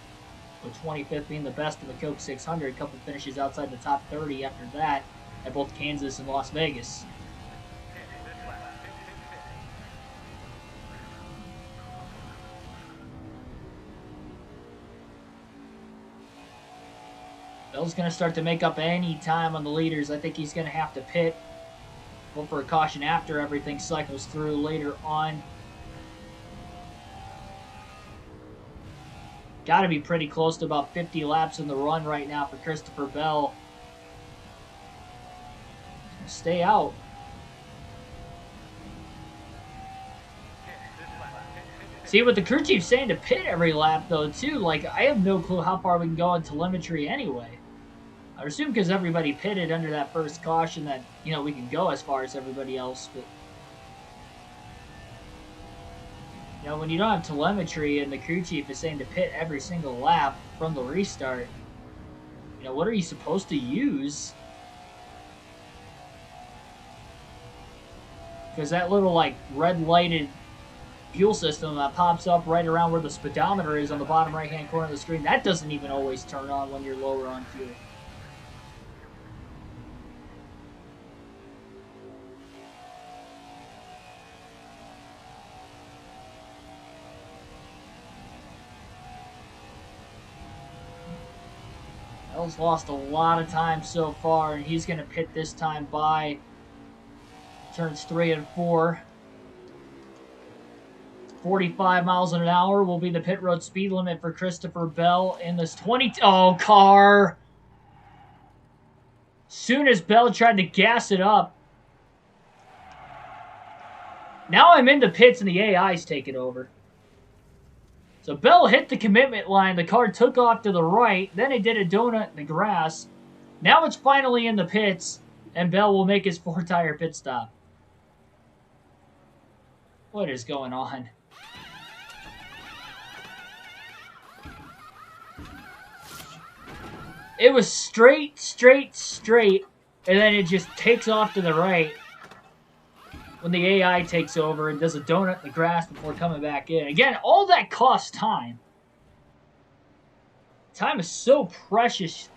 With 25th being the best in the Coke 600. A couple finishes outside the top 30 after that at both Kansas and Las Vegas. Bell's going to start to make up any time on the leaders. I think he's going to have to pit. Go for a caution after everything cycles through later on. Got to be pretty close to about 50 laps in the run right now for Christopher Bell. Stay out. See, what the crew chief's saying to pit every lap, though, too, like, I have no clue how far we can go in telemetry anyway. I assume because everybody pitted under that first caution that, you know, we can go as far as everybody else, but... You know, when you don't have telemetry and the crew chief is saying to pit every single lap from the restart, you know, what are you supposed to use? Because that little, like, red-lighted fuel system that pops up right around where the speedometer is on the bottom right-hand corner of the screen, that doesn't even always turn on when you're lower on fuel. Bell's lost a lot of time so far, and he's going to pit this time by turns 3 and 4. 45 miles an hour will be the pit road speed limit for Christopher Bell in this 20... Oh, car! Soon as Bell tried to gas it up. Now I'm in the pits and the AI's taking over. So Bell hit the commitment line. The car took off to the right. Then it did a donut in the grass. Now it's finally in the pits, and Bell will make his 4-tire pit stop. What is going on? It was straight, and then it just takes off to the right when the AI takes over and does a donut in the grass before coming back in. Again, all that costs time. Time is so precious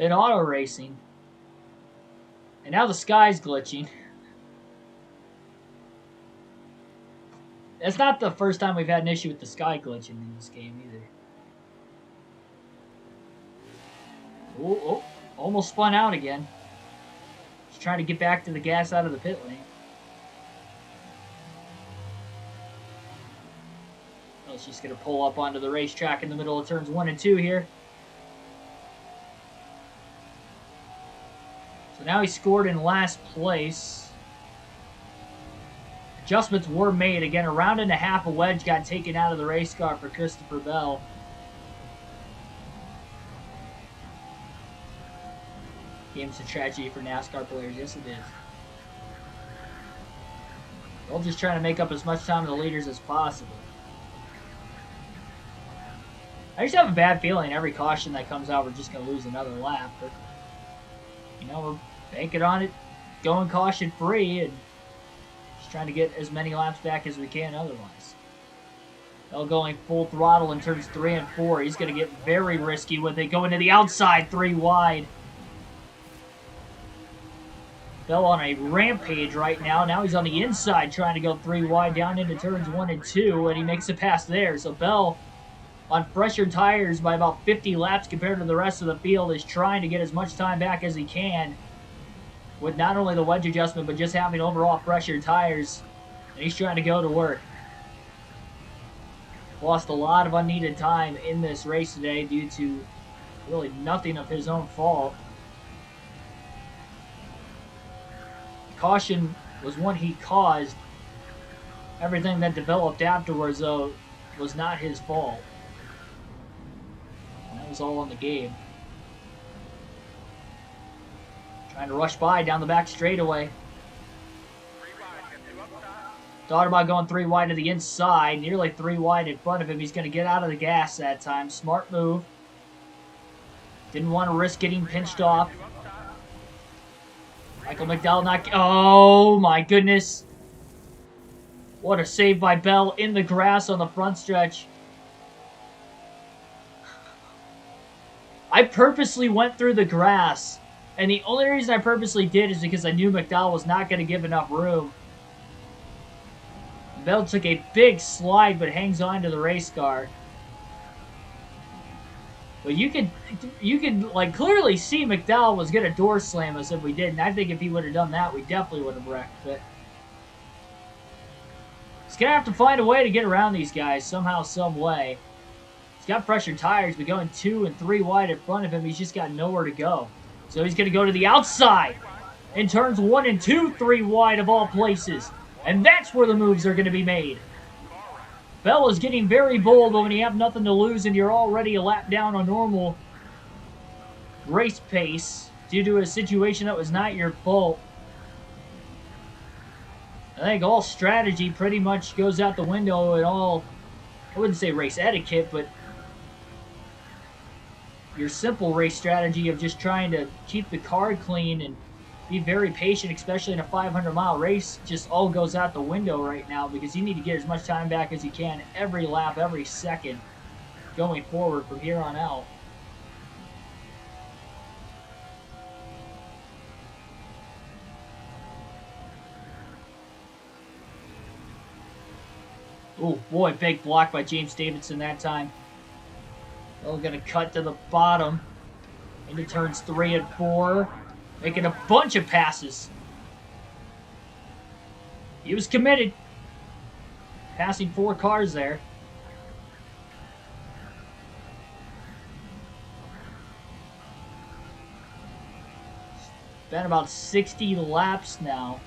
in auto racing. And now the sky's glitching. That's not the first time we've had an issue with the sky glitching in this game either. Oh, almost spun out again. He's trying to get back to the gas out of the pit lane. Bell's just going to pull up onto the racetrack in the middle of turns 1 and 2 here. So now he scored in last place. Adjustments were made. Again, a round and a half of wedge got taken out of the race car for Christopher Bell. Game's a tragedy for NASCAR players. Yes, it is. They'll just try to make up as much time to the leaders as possible. I just have a bad feeling every caution that comes out, we're just going to lose another lap. But, you know, we're banking on it, going caution free, and just trying to get as many laps back as we can otherwise. Bell going full throttle in turns 3 and 4. He's going to get very risky with it, going to the outside 3 wide. Bell on a rampage right now. Now he's on the inside trying to go 3 wide down into turns 1 and 2, and he makes a pass there. So Bell, on fresher tires by about 50 laps compared to the rest of the field, is trying to get as much time back as he can with not only the wedge adjustment, but just having overall fresher tires. And he's trying to go to work. Lost a lot of unneeded time in this race today due to really nothing of his own fault. Caution was one he caused. Everything that developed afterwards, though, was not his fault. And that was all on the game. Trying to rush by down the back straightaway. Thought about going 3 wide to the inside, nearly 3 wide in front of him. He's going to get out of the gas that time. Smart move. Didn't want to risk getting pinched off. Michael McDowell oh my goodness. What a save by Bell in the grass on the front stretch. I purposely went through the grass. And the only reason I purposely did is because I knew McDowell was not going to give enough room. Bell took a big slide but hangs on to the race car. But you could like clearly see McDowell was gonna door slam us if we didn't. I think if he would have done that, we definitely would have wrecked. But he's gonna have to find a way to get around these guys somehow, some way. He's got fresher tires, but going 2 and 3 wide in front of him, he's just got nowhere to go. So he's gonna go to the outside in turns 1 and 2, 3 wide of all places, and that's where the moves are gonna be made. Bell is getting very bold, but when you have nothing to lose and you're already a lap down on normal race pace due to a situation that was not your fault, I think all strategy pretty much goes out the window and all, I wouldn't say race etiquette, but your simple race strategy of just trying to keep the car clean and be very patient, especially in a 500-mile race, just all goes out the window right now because you need to get as much time back as you can every lap, every second going forward from here on out. Oh boy, big block by James Davidson that time. We're going to cut to the bottom into turns 3 and 4. Making a bunch of passes. He was committed. Passing 4 cars there. It's been about 60 laps now.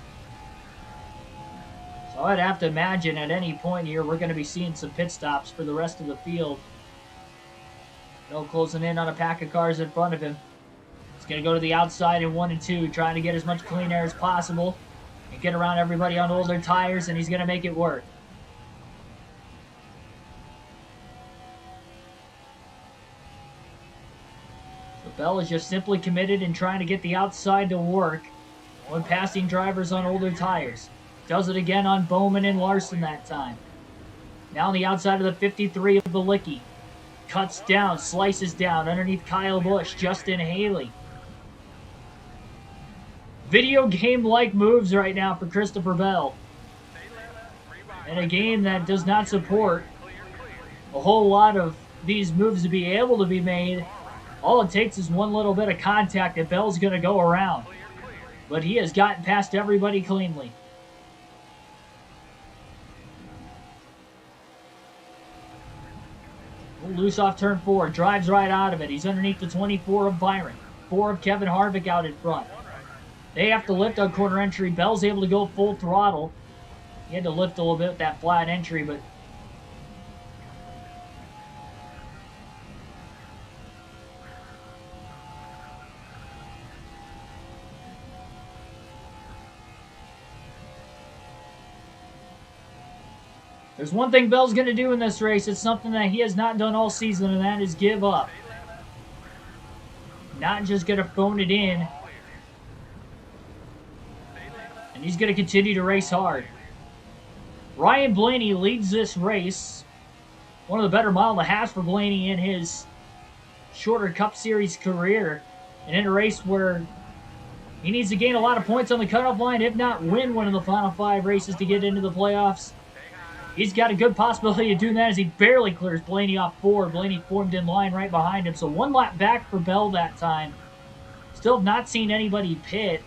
So I'd have to imagine at any point here we're going to be seeing some pit stops for the rest of the field. Bell closing in on a pack of cars in front of him. He's going to go to the outside in 1 and 2, trying to get as much clean air as possible and get around everybody on older tires, and he's going to make it work. So Bell is just simply committed and trying to get the outside to work when passing drivers on older tires. Does it again on Bowman and Larson that time. Now on the outside of the 53 of the Licky. Cuts down, slices down underneath Kyle Busch, Justin Haley. Video game-like moves right now for Christopher Bell. In a game that does not support a whole lot of these moves to be able to be made, All it takes is one little bit of contact and Bell's going to go around. But he has gotten past everybody cleanly. Loose off turn 4. Drives right out of it. He's underneath the 24 of Byron. 4 of Kevin Harvick out in front. They have to lift on corner entry. Bell's able to go full throttle. He had to lift a little bit with that flat entry, but there's one thing Bell's going to do in this race. It's something that he has not done all season, and that is give up. Not just going to phone it in. And he's going to continue to race hard. Ryan Blaney leads this race. One of the better mile and a half for Blaney in his shorter Cup Series career. And in a race where he needs to gain a lot of points on the cutoff line, if not win one of the final 5 races to get into the playoffs. He's got a good possibility of doing that as he barely clears Blaney off 4. Blaney formed in line right behind him. So 1 lap back for Bell that time. Still have not seen anybody pit.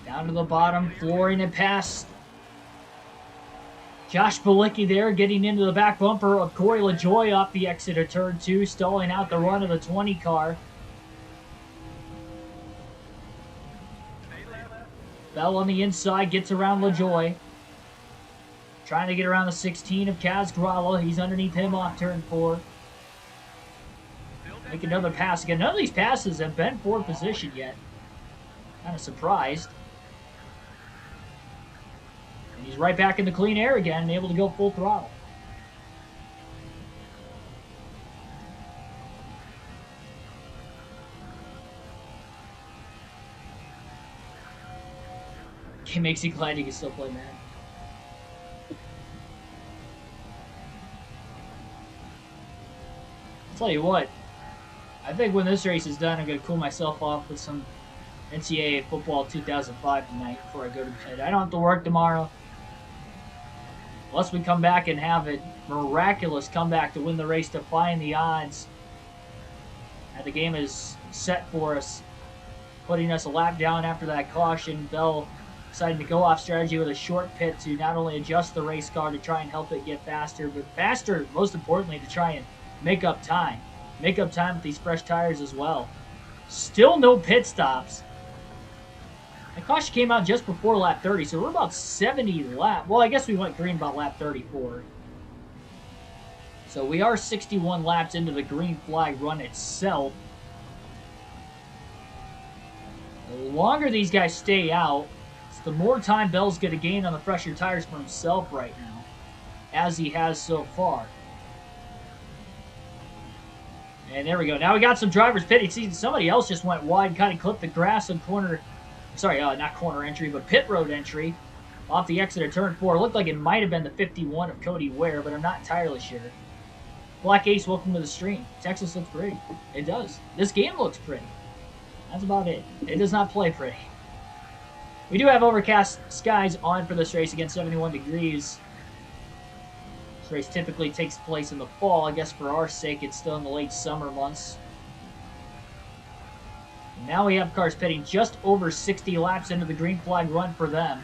Down to the bottom, flooring it past Josh Bilicki there, getting into the back bumper of Corey LaJoie off the exit of turn 2, stalling out the run of the 20 car. Bell on the inside, gets around LaJoie. Trying to get around the 16 of Kaz Gralla. He's underneath him off turn 4. Make another pass again. None of these passes have been for position yet. Kind of surprised. And he's right back in the clean air again and able to go full throttle. It makes you glad you can still play, man. I'll tell you what, I think when this race is done, I'm going to cool myself off with some NCAA football 2005 tonight before I go to bed. I don't have to work tomorrow. Unless we come back and have a miraculous comeback to win the race, defying the odds. And the game is set for us, putting us a lap down after that caution. Bell deciding to go off strategy with a short pit to not only adjust the race car to try and help it get faster, but faster, most importantly, to try and make up time. Make up time with these fresh tires as well. Still no pit stops. The caution came out just before lap 30, so we're about 70 laps. Well, I guess we went green about lap 34. So we are 61 laps into the green flag run itself. The longer these guys stay out, the more time Bell's going to gain on the fresher tires for himself right now, as he has so far. And there we go. Now we got some drivers pitting. See, somebody else just went wide, kind of clipped the grass on corner. Sorry, not corner entry, but pit road entry off the exit of turn 4. It looked like it might have been the 51 of Cody Ware, but I'm not entirely sure. Black Ace, welcome to the stream. Texas looks pretty. It does. This game looks pretty. That's about it. It does not play pretty. We do have overcast skies on for this race, again, 71 degrees. This race typically takes place in the fall. I guess for our sake, it's still in the late summer months. Now we have cars pitting just over 60 laps into the green flag run for them.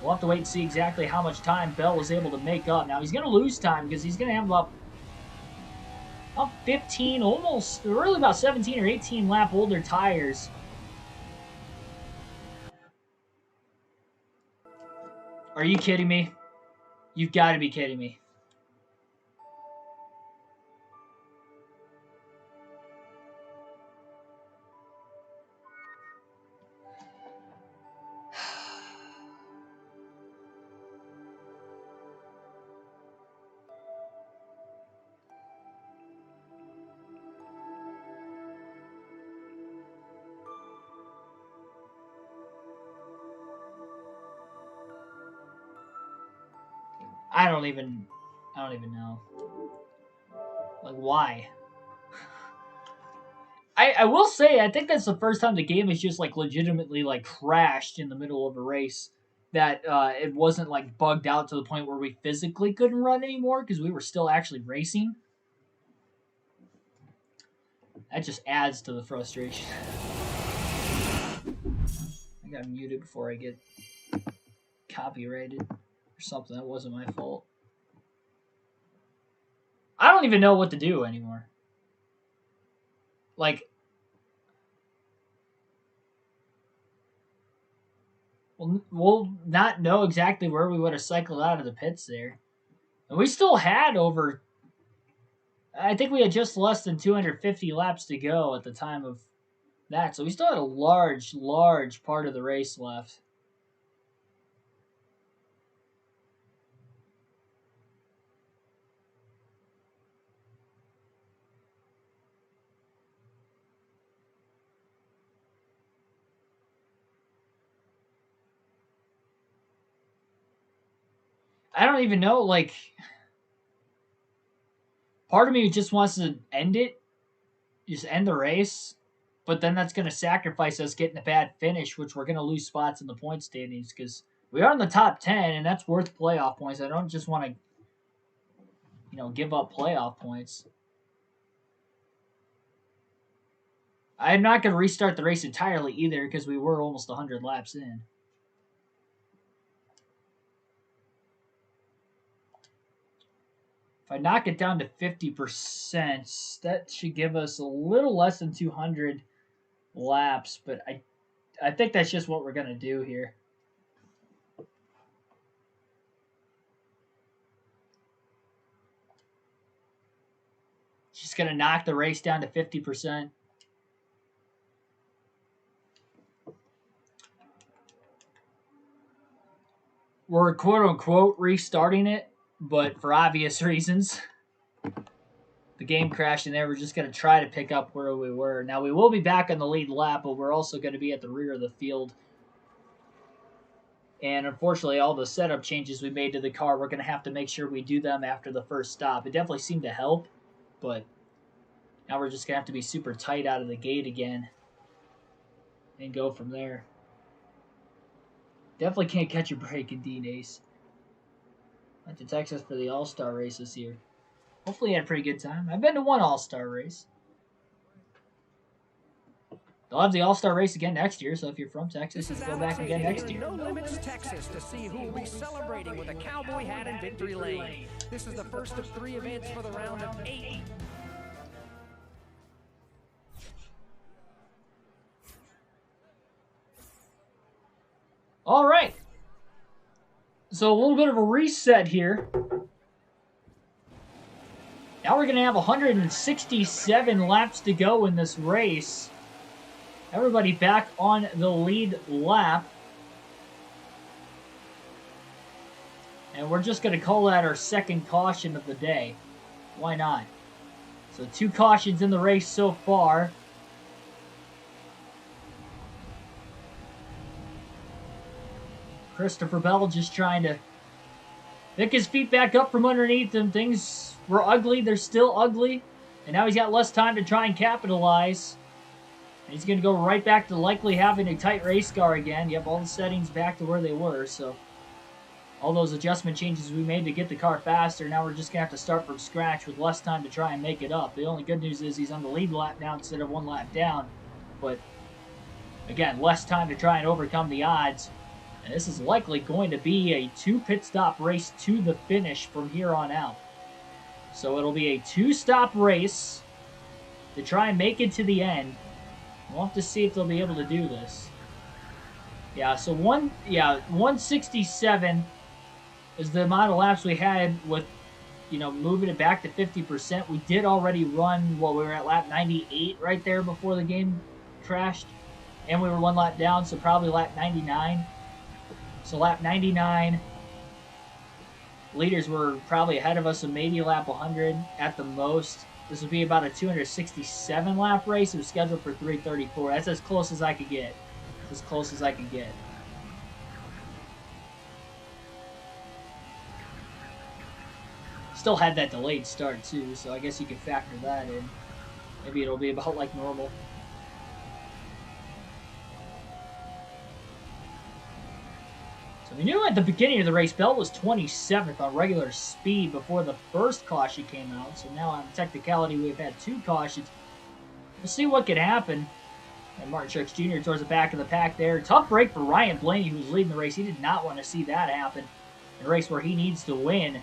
We'll have to wait and see exactly how much time Bell was able to make up. Now, he's going to lose time because he's going to have about 15, almost, really about 17 or 18 lap older tires. Are you kidding me? You've got to be kidding me. I don't even know. Like, why? I will say, I think that's the first time the game has just, like, legitimately, like, crashed in the middle of a race. That it wasn't, like, bugged out to the point where we physically couldn't run anymore because we were still actually racing. That just adds to the frustration. I got muted before I get copyrighted or something. That wasn't my fault. I don't even know what to do anymore. Like, we'll not know exactly where we would have cycled out of the pits there. And we still had over, I think we had just less than 250 laps to go at the time of that. So we still had a large part of the race left. I don't even know, like, part of me just wants to end it, just end the race, but then that's going to sacrifice us getting a bad finish, which we're going to lose spots in the point standings because we are in the top 10, and that's worth playoff points. I don't just want to, give up playoff points. I'm not going to restart the race entirely either because we were almost 100 laps in. If I knock it down to 50%, that should give us a little less than 200 laps, but I think that's just what we're going to do here. Just going to knock the race down to 50%. We're quote-unquote restarting it, but for obvious reasons. The game crashed and we're just going to try to pick up where we were. Now, we will be back on the lead lap, but we're also going to be at the rear of the field. And unfortunately, all the setup changes we made to the car, we're going to have to make sure we do them after the first stop. It definitely seemed to help, but now we're just going to have to be super tight out of the gate again and go from there. Definitely can't catch a break in Dean Ace. Went to Texas for the All-Star race this year. Hopefully he had a pretty good time. I've been to one All-Star race. They'll have the All-Star race again next year, so if you're from Texas, you can go back again next year. No Limits Texas to see who will be celebrating with a cowboy hat in Victory Lane. This is the first of 3 events for the round of 8. All right. So a little bit of a reset here. Now we're going to have 167 laps to go in this race. Everybody back on the lead lap. And we're just going to call that our second caution of the day. Why not? So 2 cautions in the race so far. Christopher Bell just trying to pick his feet back up from underneath him. Things were ugly. They're still ugly. And now he's got less time to try and capitalize. And he's going to go right back to likely having a tight race car again. Yep, all the settings back to where they were. So all those adjustment changes we made to get the car faster, now we're just going to have to start from scratch with less time to try and make it up. The only good news is he's on the lead lap now instead of 1 lap down. But again, less time to try and overcome the odds. And this is likely going to be a 2 pit stop race to the finish from here on out. So it'll be a 2-stop race to try and make it to the end. We'll have to see if they'll be able to do this. Yeah, so 167 is the amount of laps we had with, moving it back to 50%. We did already run, we were at lap 98 right there before the game crashed. And we were 1 lap down, so probably lap 99. So lap 99, leaders were probably ahead of us, so maybe lap 100 at the most. This would be about a 267 lap race. It was scheduled for 334. That's as close as I could get. As close as I could get. Still had that delayed start too, so I guess you could factor that in. Maybe it'll be about like normal. So we knew at the beginning of the race, Bell was 27th on regular speed before the first caution came out. So now on technicality, we've had 2 cautions. We'll see what can happen. And Martin Truex Jr. towards the back of the pack there. Tough break for Ryan Blaney, who was leading the race. He did not want to see that happen in a race where he needs to win.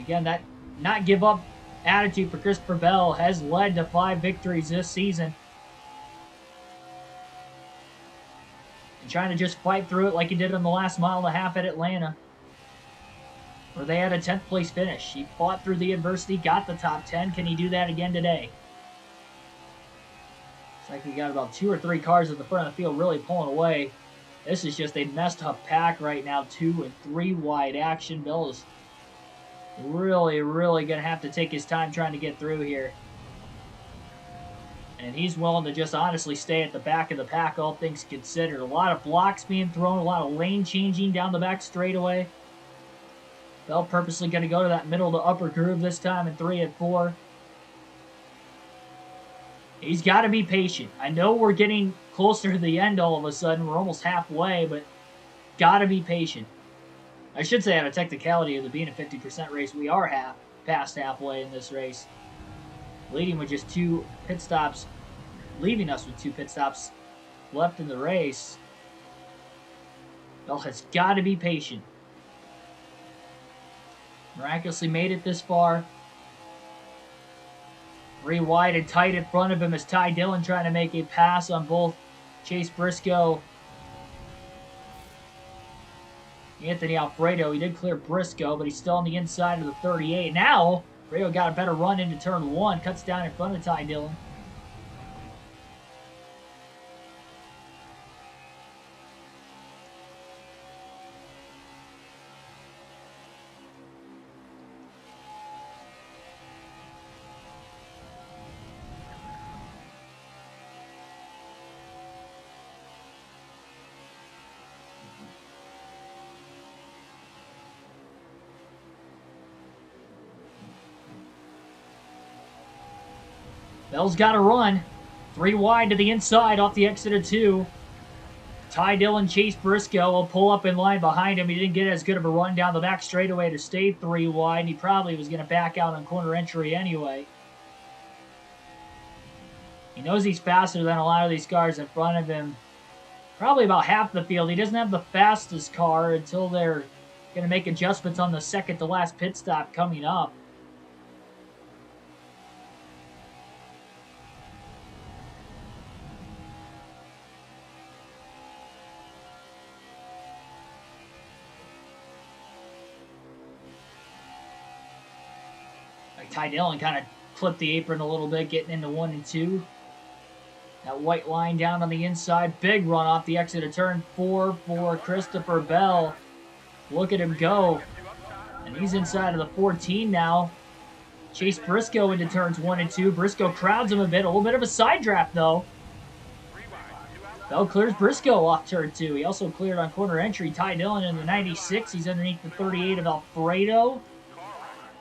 Again, that not give up attitude for Christopher Bell has led to 5 victories this season. And trying to just fight through it like he did in the last mile and a half at Atlanta, where they had a 10th place finish. He fought through the adversity, got the top 10. Can he do that again today? It's like we got about 2 or 3 cars at the front of the field really pulling away. This is just a messed up pack right now. 2 and 3 wide action. Bell is really going to have to take his time trying to get through here. And he's willing to just honestly stay at the back of the pack, all things considered. A lot of blocks being thrown, a lot of lane changing down the back straightaway. Bell purposely going to go to that middle to upper groove this time in 3 and 4. He's got to be patient. I know we're getting closer to the end all of a sudden. We're almost halfway, but got to be patient. I should say, out of technicality of it being a 50% race, we are past halfway in this race. Leading with just 2 pit stops, leaving us with 2 pit stops left in the race. Bell has got to be patient. Miraculously made it this far. 3 wide and tight in front of him is Ty Dillon trying to make a pass on both Chase Briscoe, Anthony Alfredo. He did clear Briscoe, but he's still on the inside of the 38. Now, Alfredo got a better run into turn 1, cuts down in front of Ty Dillon. Bell's got to run. 3 wide to the inside off the exit of 2. Ty Dillon, Chase Briscoe will pull up in line behind him. He didn't get as good of a run down the back straightaway to stay 3 wide. And he probably was going to back out on corner entry anyway. He knows he's faster than a lot of these cars in front of him. Probably about half the field. He doesn't have the fastest car until they're going to make adjustments on the second to last pit stop coming up. Ty Dillon kind of clipped the apron a little bit, getting into 1 and 2. That white line down on the inside. Big run off the exit of turn 4 for Christopher Bell. Look at him go. And he's inside of the 14 now. Chase Briscoe into turns 1 and 2. Briscoe crowds him a bit. A little bit of a side draft, though. Bell clears Briscoe off turn 2. He also cleared on corner entry. Ty Dillon in the 96. He's underneath the 38 of Alfredo.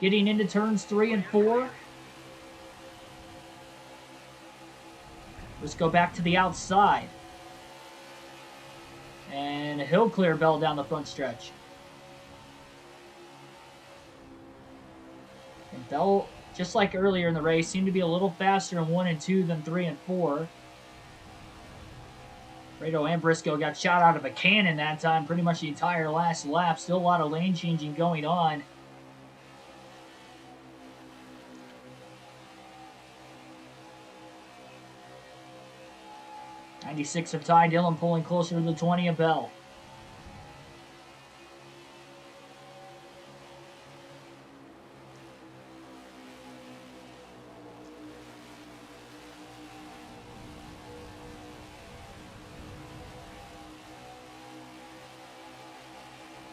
Getting into turns 3 and 4. Let's go back to the outside. And he'll clear Bell down the front stretch. And Bell, just like earlier in the race, seemed to be a little faster in 1 and 2 than 3 and 4. Alfredo and Briscoe got shot out of a cannon that time, pretty much the entire last lap. Still a lot of lane changing going on. 96 of Ty Dillon pulling closer to the 20 of Bell.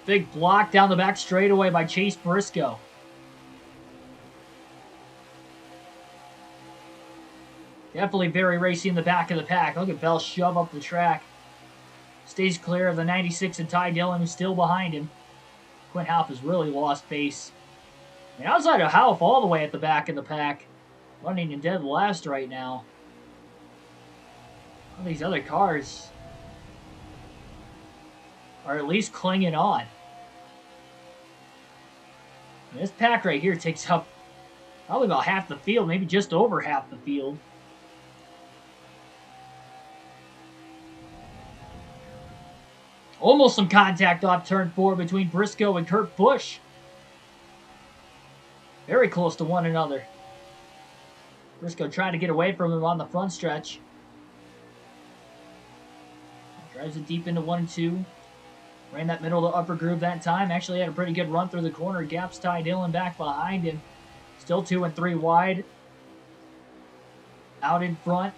Big block down the back straightaway by Chase Briscoe. Definitely very racy in the back of the pack. Look at Bell shove up the track. Stays clear of the 96 and Ty Dillon, who's still behind him. Quinn Houff has really lost pace. And outside of Houff, all the way at the back of the pack, running in dead last right now. All these other cars are at least clinging on. And this pack right here takes up probably about half the field, maybe just over half the field. Almost some contact off turn 4 between Briscoe and Kurt Busch. Very close to one another. Briscoe trying to get away from him on the front stretch. Drives it deep into 1 and 2. Ran that middle to upper groove that time. Actually had a pretty good run through the corner. Gaps Ty Dillon back behind him. Still 2 and 3 wide. Out in front.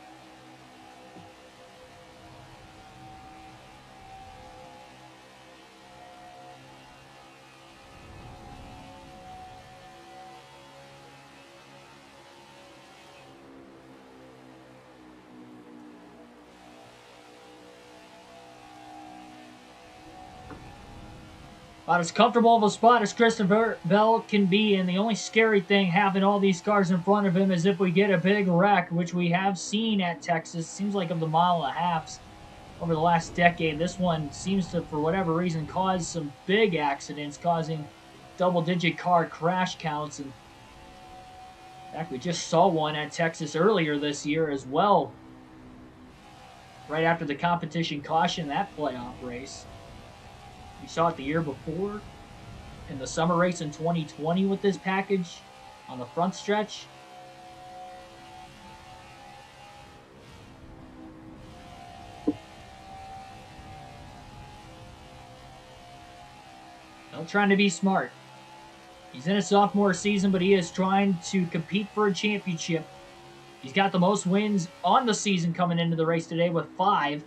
About as comfortable of a spot as Christopher Bell can be, and the only scary thing having all these cars in front of him is if we get a big wreck, which we have seen at Texas. Seems like of the mile and a halfs over the last decade, this one seems to, for whatever reason, cause some big accidents, causing double-digit car crash counts. And in fact, we just saw one at Texas earlier this year as well, right after the competition caution that playoff race. We saw it the year before in the summer race in 2020 with this package on the front stretch. Bell trying to be smart. He's in a sophomore season, but he is trying to compete for a championship. He's got the most wins on the season coming into the race today with 5.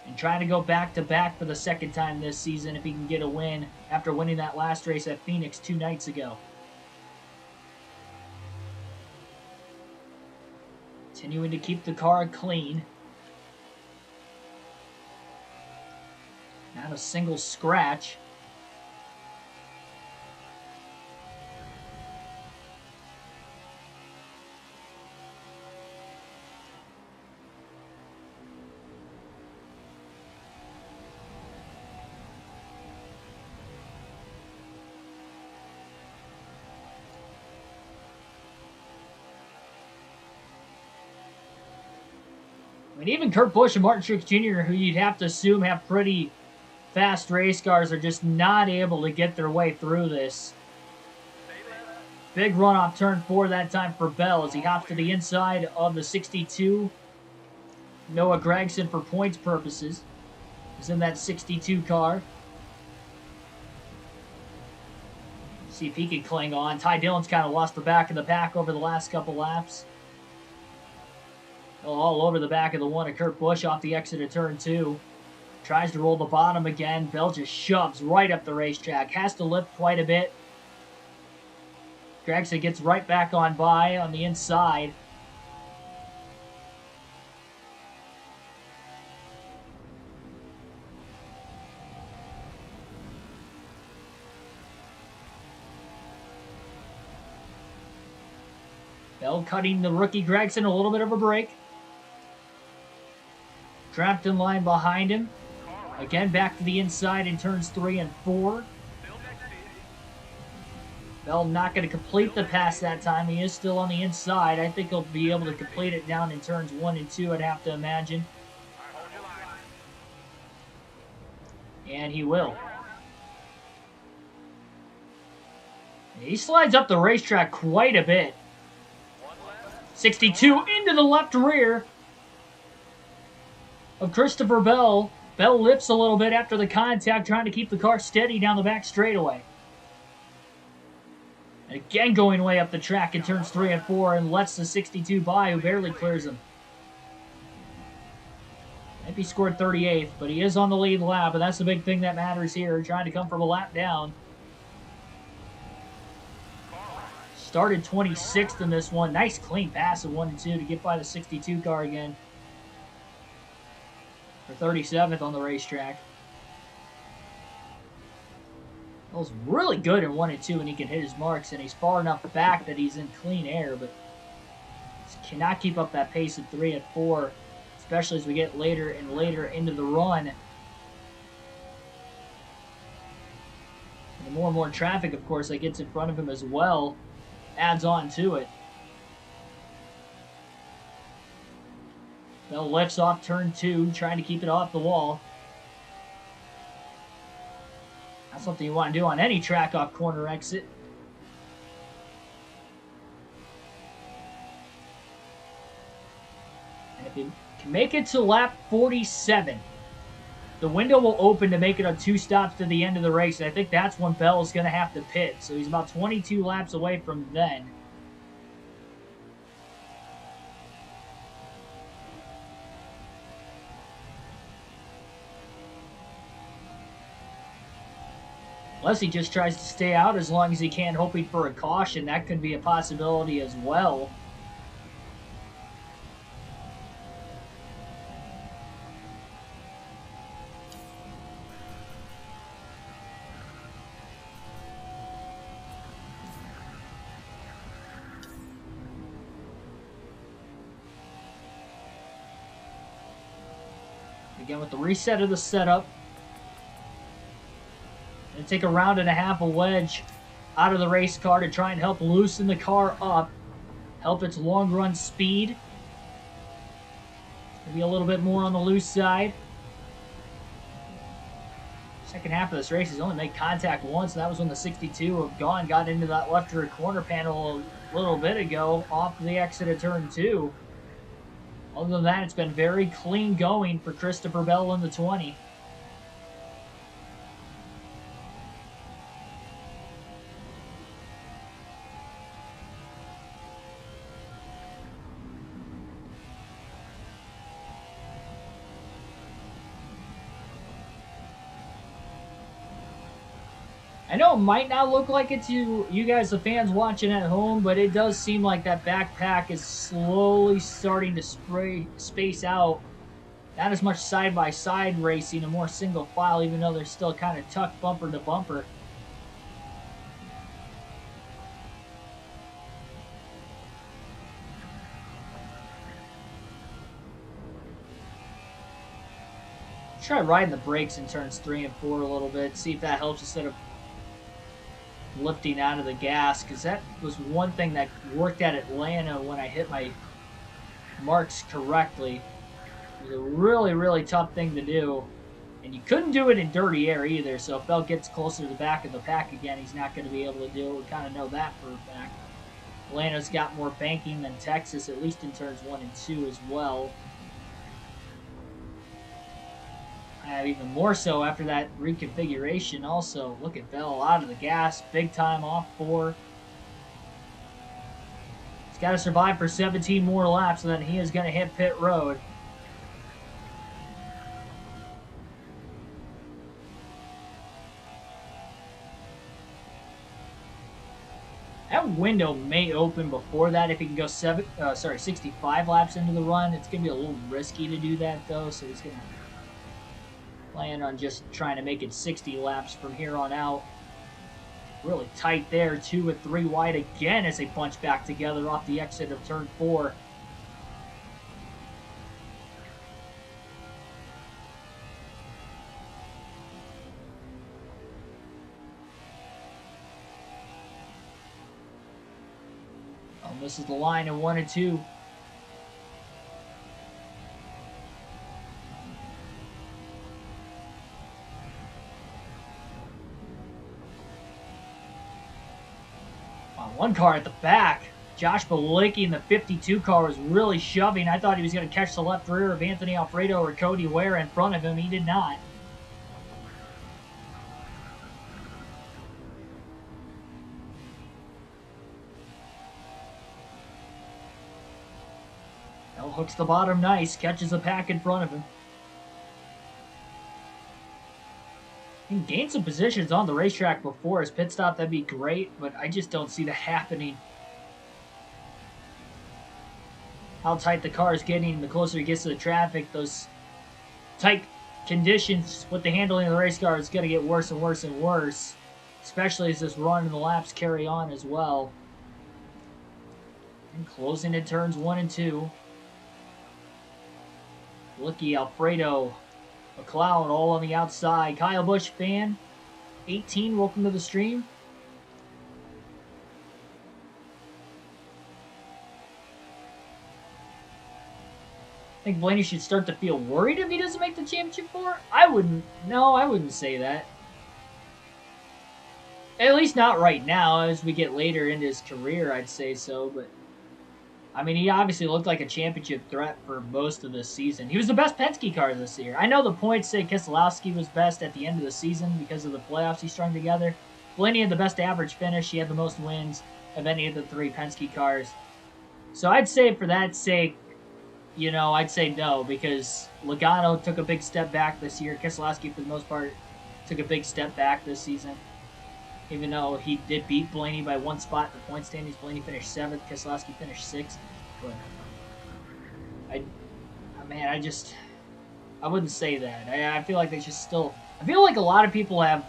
And trying to go back-to-back for the second time this season if he can get a win after winning that last race at Phoenix 2 nights ago. Continuing to keep the car clean. Not a single scratch. I mean, even Kurt Busch and Martin Truex Jr., who you'd have to assume have pretty fast race cars, are just not able to get their way through this. Big run off turn 4 that time for Bell as he hops to the inside of the 62. Noah Gragson, for points purposes, is in that 62 car. See if he can cling on. Ty Dillon's kind of lost the back of the pack over the last couple laps. All over the back of the one of Kurt Busch off the exit of turn 2. Tries to roll the bottom again. Bell just shoves right up the racetrack. Has to lift quite a bit. Gragson gets right back on by on the inside. Bell cutting the rookie Gragson a little bit of a break. Trapped in line behind him. Again, back to the inside in turns 3 and 4. Bell not going to complete the pass that time. He is still on the inside. I think he'll be able to complete it down in turns 1 and 2, I'd have to imagine. And he will. He slides up the racetrack quite a bit. 62 into the left rear of Christopher Bell. Bell lips a little bit after the contact, trying to keep the car steady down the back straightaway. And again going way up the track in turns 3 and 4 and lets the 62 by, who barely clears him. Might be scored 38th, but he is on the lead lap, and that's the big thing that matters here, trying to come from a lap down. Started 26th in this one. Nice clean pass of 1 and 2 to get by the 62 car again. or 37th on the racetrack. Bell's really good in 1 and 2 when he can hit his marks, and he's far enough back that he's in clean air, but just cannot keep up that pace of 3 and 4, especially as we get later and later into the run. And the more and more traffic, of course, that gets in front of him as well adds on to it. Bell lifts off turn 2, trying to keep it off the wall. That's something you want to do on any track off corner exit. And if you can make it to lap 47, the window will open to make it on 2 stops to the end of the race. And I think that's when Bell is going to have to pit. So he's about 22 laps away from then. Unless he just tries to stay out as long as he can, hoping for a caution. That could be a possibility as well. Again, with the reset of the setup. And take a round and a half of wedge out of the race car to try and help loosen the car up. Help its long run speed. Maybe a little bit more on the loose side. Second half of this race, he's only made contact once. And that was when the 62 of Gone got into that left rear corner panel a little bit ago off the exit of turn 2. Other than that, it's been very clean going for Christopher Bell in the 20. I know it might not look like it to you guys, the fans watching at home, but it does seem like that backpack is slowly starting to space out. Not as much side-by-side racing and more single file, even though they're still kind of tucked bumper to bumper. Try riding the brakes in turns 3 and 4 a little bit, see if that helps instead of lifting out of the gas, because that was one thing that worked at Atlanta when I hit my marks correctly. It was a really, really tough thing to do, and you couldn't do it in dirty air either, so if Bell gets closer to the back of the pack again, he's not going to be able to do it. We kind of know that for a fact. Atlanta's got more banking than Texas, at least in turns 1 and 2 as well. Even more so after that reconfiguration also. Look at Bell out of the gas, big time off 4. He's got to survive for 17 more laps, and then he is going to hit pit road. That window may open before that if he can go 65 laps into the run. It's going to be a little risky to do that though, so he's going to plan on just trying to make it 60 laps from here on out. Really tight there, 2 and 3 wide again as they bunch back together off the exit of turn 4. Oh, misses the line in 1 and 2. One car at the back. Josh Blaney in the 52 car was really shoving. I thought he was going to catch the left rear of Anthony Alfredo or Cody Ware in front of him. He did not. Bell hooks the bottom nice. Catches the pack in front of him. He can gain some positions on the racetrack before his pit stop. That'd be great, but I just don't see that happening. How tight the car is getting, the closer he gets to the traffic, those tight conditions with the handling of the race car is going to get worse and worse and worse, especially as this run and the laps carry on as well. And closing in turns 1 and 2. Licky, Alfredo, McLeod all on the outside. Kyle Busch fan, 18, welcome to the stream. I think Blaney should start to feel worried if he doesn't make the championship 4. I wouldn't say that. At least not right now. As we get later into his career, I'd say so. But, I mean, he obviously looked like a championship threat for most of this season. He was the best Penske car this year. I know the points say Keselowski was best at the end of the season because of the playoffs he strung together. Blaney had the best average finish. He had the most wins of any of the 3 Penske cars. So I'd say for that sake, you know, I'd say no, because Logano took a big step back this year. Keselowski, for the most part, took a big step back this season. Even though he did beat Blaney by 1 spot in the point standings. Blaney finished 7th, Keselowski finished 6th. But I wouldn't say that. I feel like they should still... I feel like a lot of people have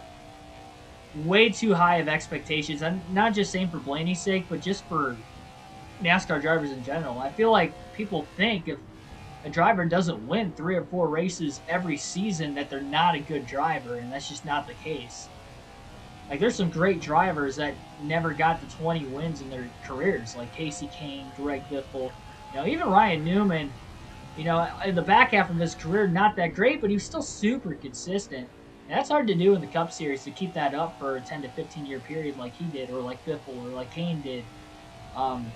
way too high of expectations. I'm not just saying for Blaney's sake, but just for NASCAR drivers in general. I feel like people think if a driver doesn't win 3 or 4 races every season that they're not a good driver, and that's just not the case. Like, there's some great drivers that never got to 20 wins in their careers, like Casey Kane, Greg Biffle, you know, even Ryan Newman. You know, in the back half of his career, not that great, but he was still super consistent. And that's hard to do in the Cup Series, to keep that up for a 10 to 15 year period like he did, or like Biffle, or like Kane did.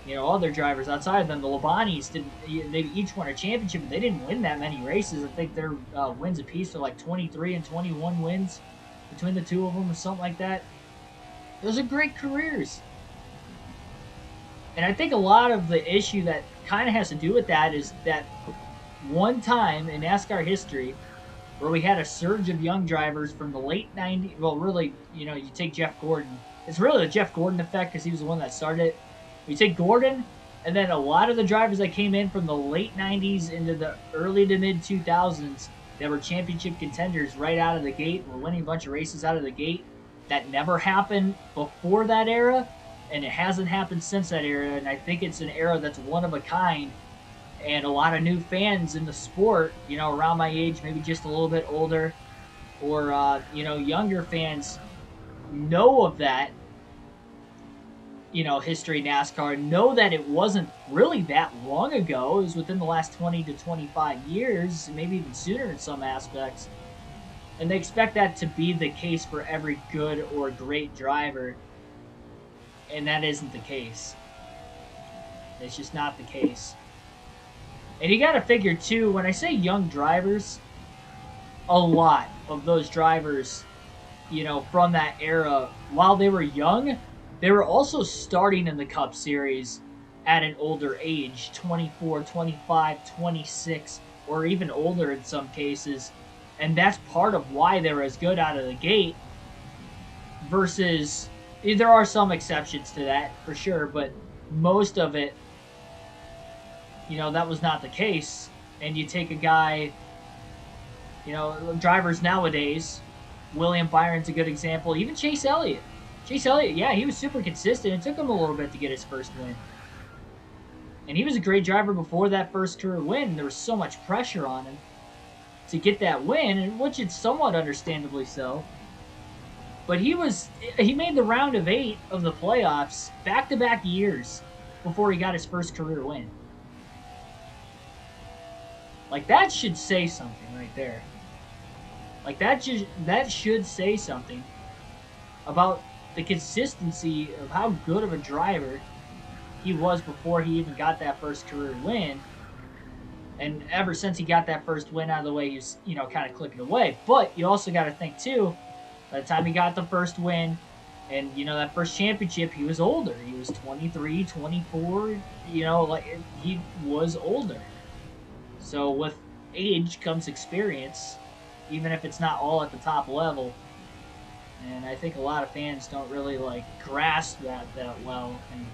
You know, other drivers outside of them, the Labanis they each won a championship, but they didn't win that many races. I think their wins apiece are like 23 and 21 wins between the 2 of them, or something like that. Those are great careers. And I think a lot of the issue that kind of has to do with that is that one time in NASCAR history where we had a surge of young drivers from the late 90s. Well, really, you know, you take Jeff Gordon. It's really the Jeff Gordon effect because he was the one that started it. You take Gordon, and then a lot of the drivers that came in from the late 90s into the early to mid 2000s that were championship contenders right out of the gate, were winning a bunch of races out of the gate. That never happened before that era, and it hasn't happened since that era. And I think it's an era that's one of a kind, and a lot of new fans in the sport, you know, around my age, maybe just a little bit older, or you know, younger fans know of that, you know, history NASCAR, know that it wasn't really that long ago. It was within the last 20 to 25 years, maybe even sooner in some aspects. And they expect that to be the case for every good or great driver. And that isn't the case. It's just not the case. And you got to figure, too, when I say young drivers, a lot of those drivers, you know, from that era, while they were young, they were also starting in the Cup Series at an older age, 24, 25, 26, or even older in some cases. And that's part of why they're as good out of the gate versus, there are some exceptions to that for sure, but most of it, you know, that was not the case. And you take a guy, you know, drivers nowadays, William Byron's a good example, even Chase Elliott. Chase Elliott, yeah, he was super consistent. It took him a little bit to get his first win. And he was a great driver before that first career win. There was so much pressure on him to get that win, and which is somewhat understandably so. But he made the round of 8 of the playoffs back-to-back years before he got his first career win. Like, that should say something right there. Like, that should say something about the consistency of how good of a driver he was before he even got that first career win. And ever since he got that first win out of the way, he's, you know, kind of clicking away. But you also got to think, too, by the time he got the first win and, you know, that first championship, he was older. He was 23, 24, you know, like, he was older. So with age comes experience, even if it's not all at the top level. And I think a lot of fans don't really, like, grasp that well. And,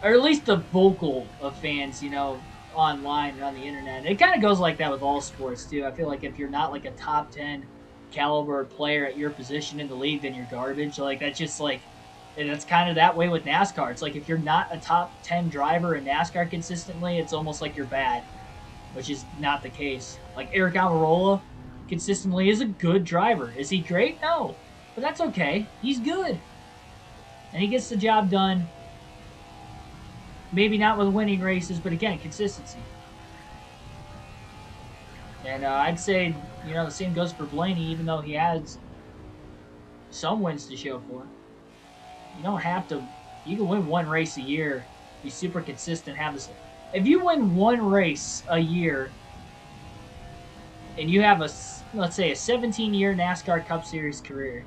or at least the vocal of fans, you know. online and on the internet. And it kind of goes like that with all sports too. I feel like if you're not like a top 10 caliber player at your position in the league, then you're garbage. Like that's just like, and it's kind of that way with NASCAR. It's like if you're not a top 10 driver in NASCAR consistently, it's almost like you're bad, which is not the case. Like Eric Almirola consistently is a good driver. Is he great? No, but that's okay. He's good, and he gets the job done. Maybe not with winning races, but again, consistency. And I'd say, you know, the same goes for Blaney, even though he has some wins to show for. You don't have to. You can win one race a year, be super consistent, have this. If you win one race a year, and you have a, let's say, a 17-year NASCAR Cup Series career,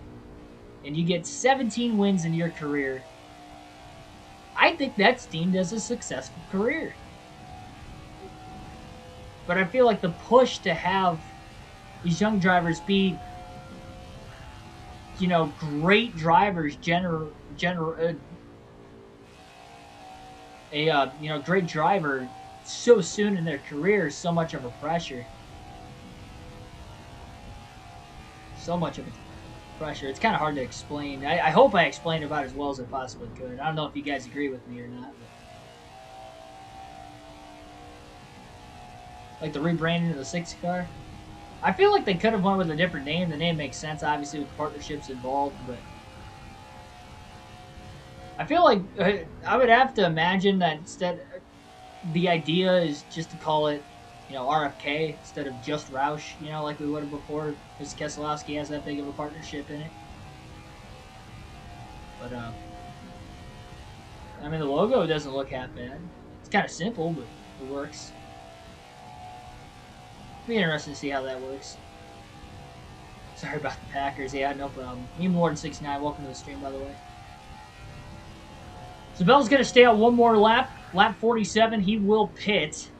and you get 17 wins in your career, I think that's deemed as a successful career. But I feel like the push to have these young drivers be, you know, great drivers, great driver so soon in their career is so much of a pressure. So much of a pressure. It's kind of hard to explain. I hope I explained it about as well as I possibly could. I don't know if you guys agree with me or not. But like the rebranding of the 60 car. I feel like they could have went with a different name. The name makes sense, obviously, with partnerships involved, but I feel like I would have to imagine that instead, the idea is just to call it, you know, RFK instead of just Roush, you know, like we would have before, because Keselowski has that big of a partnership in it. But, I mean, the logo doesn't look half bad. It's kind of simple, but it works. It'll be interesting to see how that works. Sorry about the Packers. Yeah, no problem. Meme Lord 69, welcome to the stream, by the way. So Bell's going to stay on one more lap. Lap 47, he will pit.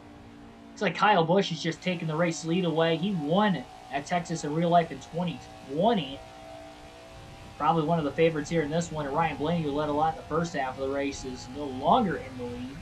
Looks like Kyle Busch is just taking the race lead away. He won at Texas in real life in 2020. Probably one of the favorites here in this one. And Ryan Blaney, who led a lot in the first half of the race, is no longer in the lead.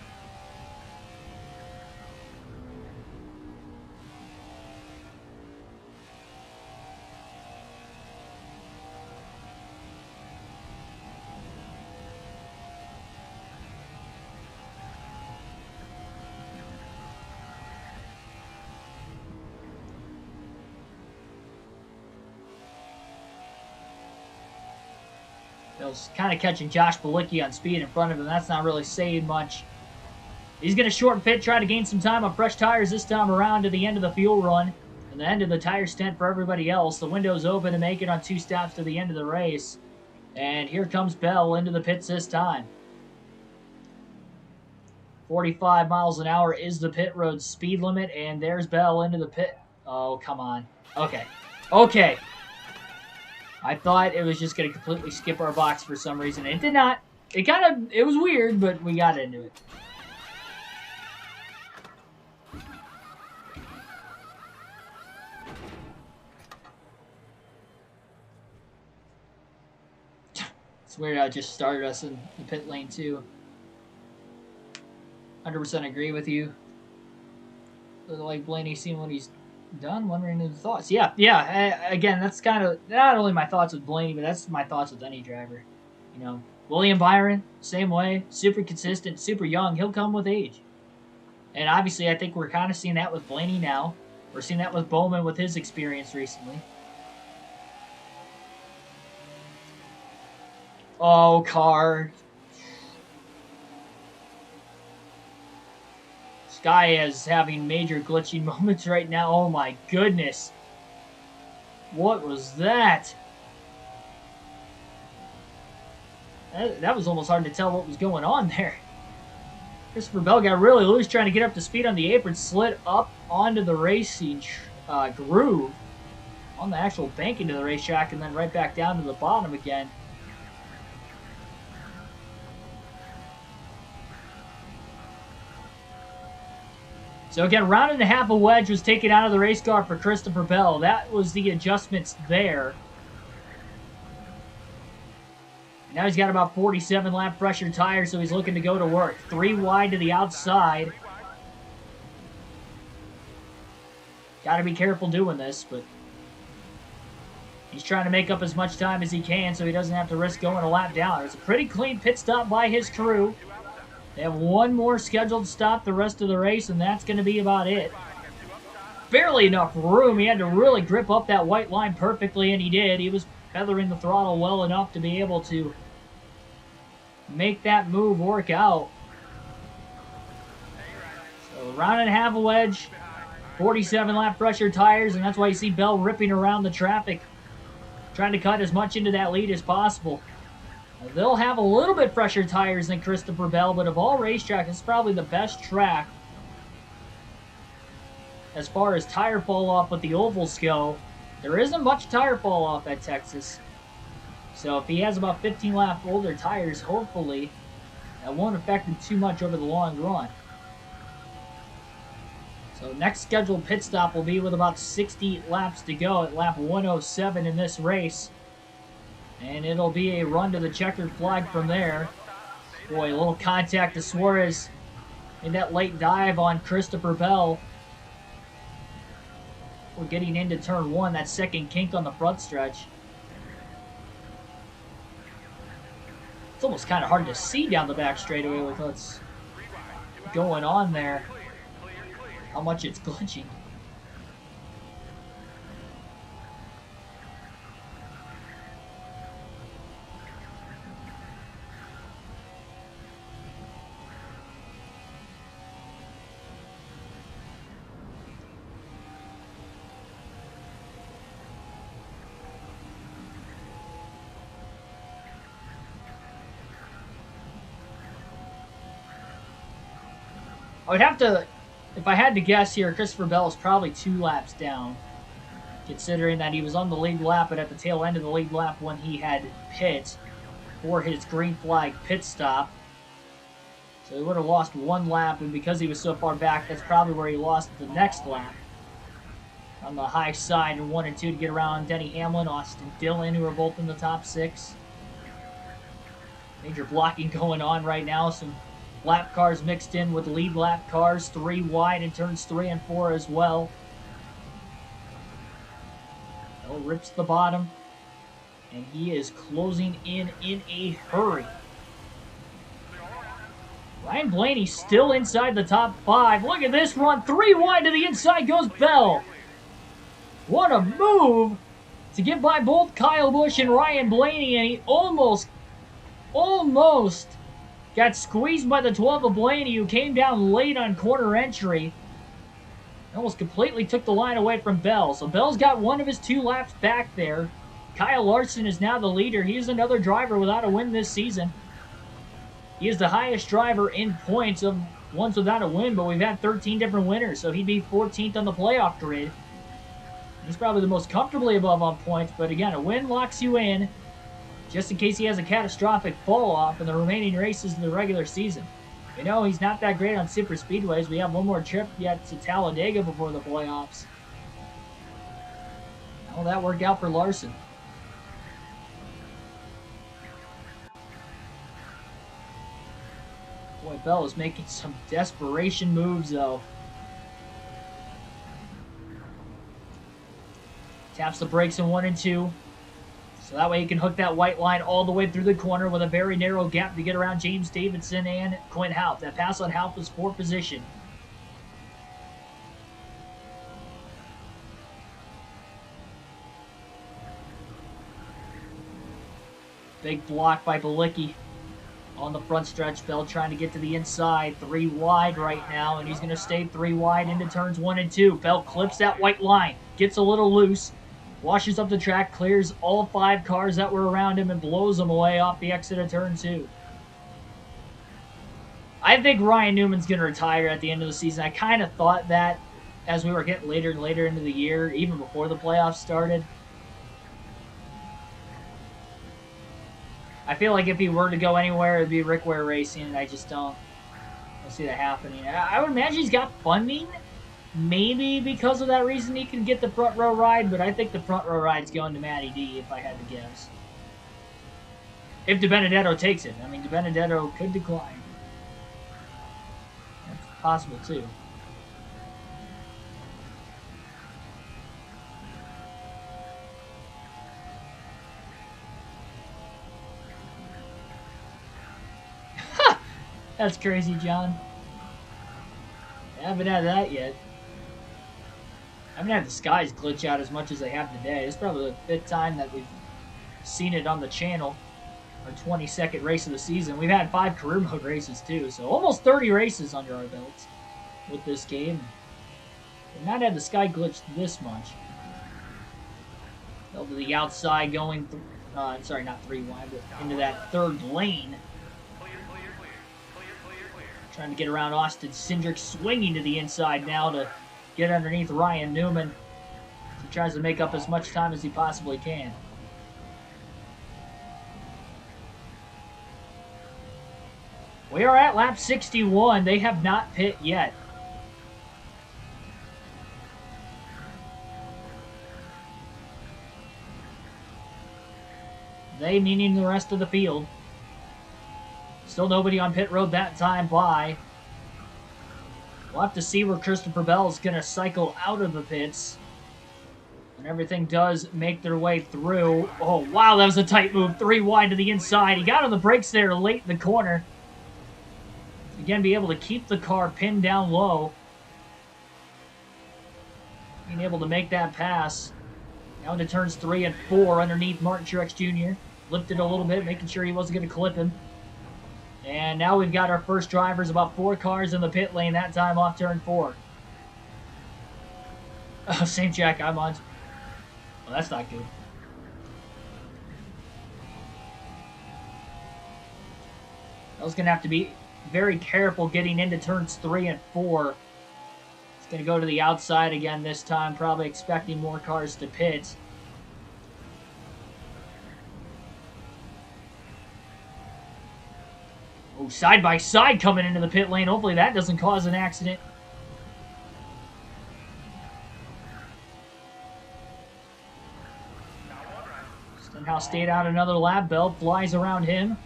Bill's kind of catching Josh Bilicki on speed in front of him. That's not really saying much. He's going to shorten pit, try to gain some time on fresh tires this time around to the end of the fuel run. And the end of the tire stint for everybody else. The window's open to make it on 2 stops to the end of the race. And here comes Bell into the pits this time. 45 miles an hour is the pit road speed limit. And there's Bell into the pit. Oh, come on. Okay. Okay. I thought it was just going to completely skip our box for some reason. It did not. It was weird, but we got into it. It's weird how it just started us in the pit lane too. 100% agree with you. Like Blaney seeing what he's done, wondering his thoughts. Yeah. Again, that's kind of not only my thoughts with Blaney, but that's my thoughts with any driver. You know, William Byron, same way, super consistent, super young. He'll come with age, and obviously, I think we're kind of seeing that with Blaney now. We're seeing that with Bowman with his experience recently. Oh, car. Guy is having major glitching moments right now. Oh my goodness. What was that? That was almost hard to tell what was going on there. Christopher Bell got really loose trying to get up to speed on the apron, slid up onto the racing groove on the actual bank into the racetrack, and then right back down to the bottom again. So again, round and a half of wedge was taken out of the race car for Christopher Bell. That was the adjustments there. Now he's got about 47 lap pressure tires, so he's looking to go to work. 3 wide to the outside. Got to be careful doing this, but he's trying to make up as much time as he can so he doesn't have to risk going a lap down. It's a pretty clean pit stop by his crew. They have one more scheduled stop the rest of the race, and that's going to be about it. Barely enough room. He had to really grip up that white line perfectly, and he did. He was feathering the throttle well enough to be able to make that move work out. So round and a half a wedge, 47 lap pressure tires, and that's why you see Bell ripping around the traffic, trying to cut as much into that lead as possible. They'll have a little bit fresher tires than Christopher Bell, but of all racetracks, it's probably the best track as far as tire fall off with the ovals go. There isn't much tire fall off at Texas. So if he has about 15 lap older tires, hopefully that won't affect him too much over the long run. So next scheduled pit stop will be with about 60 laps to go at lap 107 in this race. And it'll be a run to the checkered flag from there. Boy, a little contact to Suarez in that late dive on Christopher Bell. We're getting into turn 1, that second kink on the front stretch. It's almost kind of hard to see down the back straightaway with what's going on there. How much it's glitching. I would have to, if I had to guess here, Christopher Bell is probably 2 laps down, considering that he was on the lead lap, but at the tail end of the lead lap when he had pit for his green flag pit stop. So he would have lost 1 lap, and because he was so far back, that's probably where he lost the next lap. On the high side in 1 and 2 to get around Denny Hamlin, Austin Dillon, who are both in the top 6. Major blocking going on right now. Some lap cars mixed in with lead lap cars, 3 wide in turns 3 and 4 as well. Bell rips the bottom, and he is closing in a hurry. Ryan Blaney still inside the top 5. Look at this run, 3 wide to the inside goes Bell. What a move to get by both Kyle Busch and Ryan Blaney, and he almost got squeezed by the 12 of Blaney, who came down late on corner entry. Almost completely took the line away from Bell. So Bell's got 1 of his 2 laps back there. Kyle Larson is now the leader. He is another driver without a win this season. He is the highest driver in points of ones without a win, but we've had 13 different winners, so he'd be 14th on the playoff grid. He's probably the most comfortably above on points, but again, a win locks you in, just in case he has a catastrophic fall-off in the remaining races in the regular season. We know he's not that great on super speedways. We have 1 more trip yet to Talladega before the playoffs. How will that work out for Larson? Boy, Bell is making some desperation moves, though. Taps the brakes in 1 and 2. So that way he can hook that white line all the way through the corner with a very narrow gap to get around James Davidson and Quinn Houff. That pass on Houff was for position. Big block by Balicki on the front stretch. Bell trying to get to the inside. 3 wide right now, and he's going to stay 3 wide into turns 1 and 2. Bell clips that white line, gets a little loose, washes up the track, clears all 5 cars that were around him, and blows them away off the exit of turn 2. I think Ryan Newman's going to retire at the end of the season. I kind of thought that as we were getting later and later into the year, even before the playoffs started. I feel like if he were to go anywhere, it would be Rick Ware Racing, and I just don't see that happening. I would imagine he's got funding. Maybe because of that reason he can get the front row ride, but I think the front row ride's going to Matty D if I had to guess. If DiBenedetto takes it. I mean, DiBenedetto could decline. That's possible too. That's crazy, John. I haven't had that yet. I haven't had the skies glitch out as much as they have today. It's probably the 5th time that we've seen it on the channel. Our 22nd race of the season. We've had 5 career mode races too, so almost 30 races under our belts with this game. We've not had the sky glitch this much. Fell to the outside going, sorry, not 3 wide, but into that 3rd lane. Trying to get around Austin Cindric, swinging to the inside now to get underneath Ryan Newman. He tries to make up as much time as he possibly can. We are at lap 61. They have not pit yet. They meaning the rest of the field. Still nobody on pit road that time by. We'll have to see where Christopher Bell is going to cycle out of the pits. And everything does make their way through. Oh, wow, that was a tight move. 3 wide to the inside. He got on the brakes there late in the corner. Again, be able to keep the car pinned down low. Being able to make that pass. Now into turns 3 and 4 underneath Martin Truex Jr. Lifted a little bit, making sure he wasn't going to clip him. And now we've got our first drivers, about 4 cars in the pit lane, that time off turn 4. Oh, same Jack I'm on. Well, that's not good. I was going to have to be very careful getting into turns 3 and 4. It's going to go to the outside again this time, probably expecting more cars to pit. Oh, side by side coming into the pit lane. Hopefully that doesn't cause an accident. Stenhouse stayed out another lap. Bell flies around him.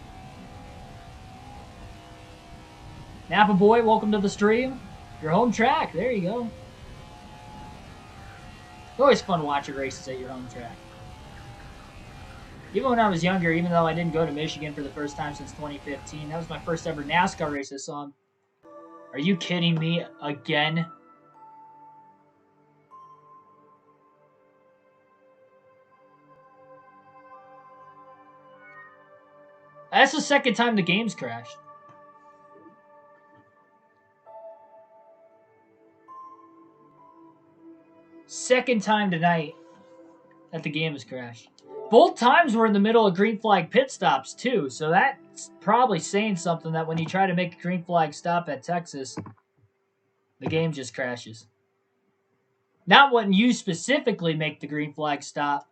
Napa Boy, welcome to the stream. Your home track. There you go. It's always fun watching races at your home track. Even when I was younger, even though I didn't go to Michigan for the first time since 2015, that was my first ever NASCAR race I saw. Are you kidding me again? That's the 2nd time the game's crashed. Second time tonight that the game has crashed. Both times were in the middle of green flag pit stops, too. So that's probably saying something that when you try to make a green flag stop at Texas, the game just crashes. Not when you specifically make the green flag stop,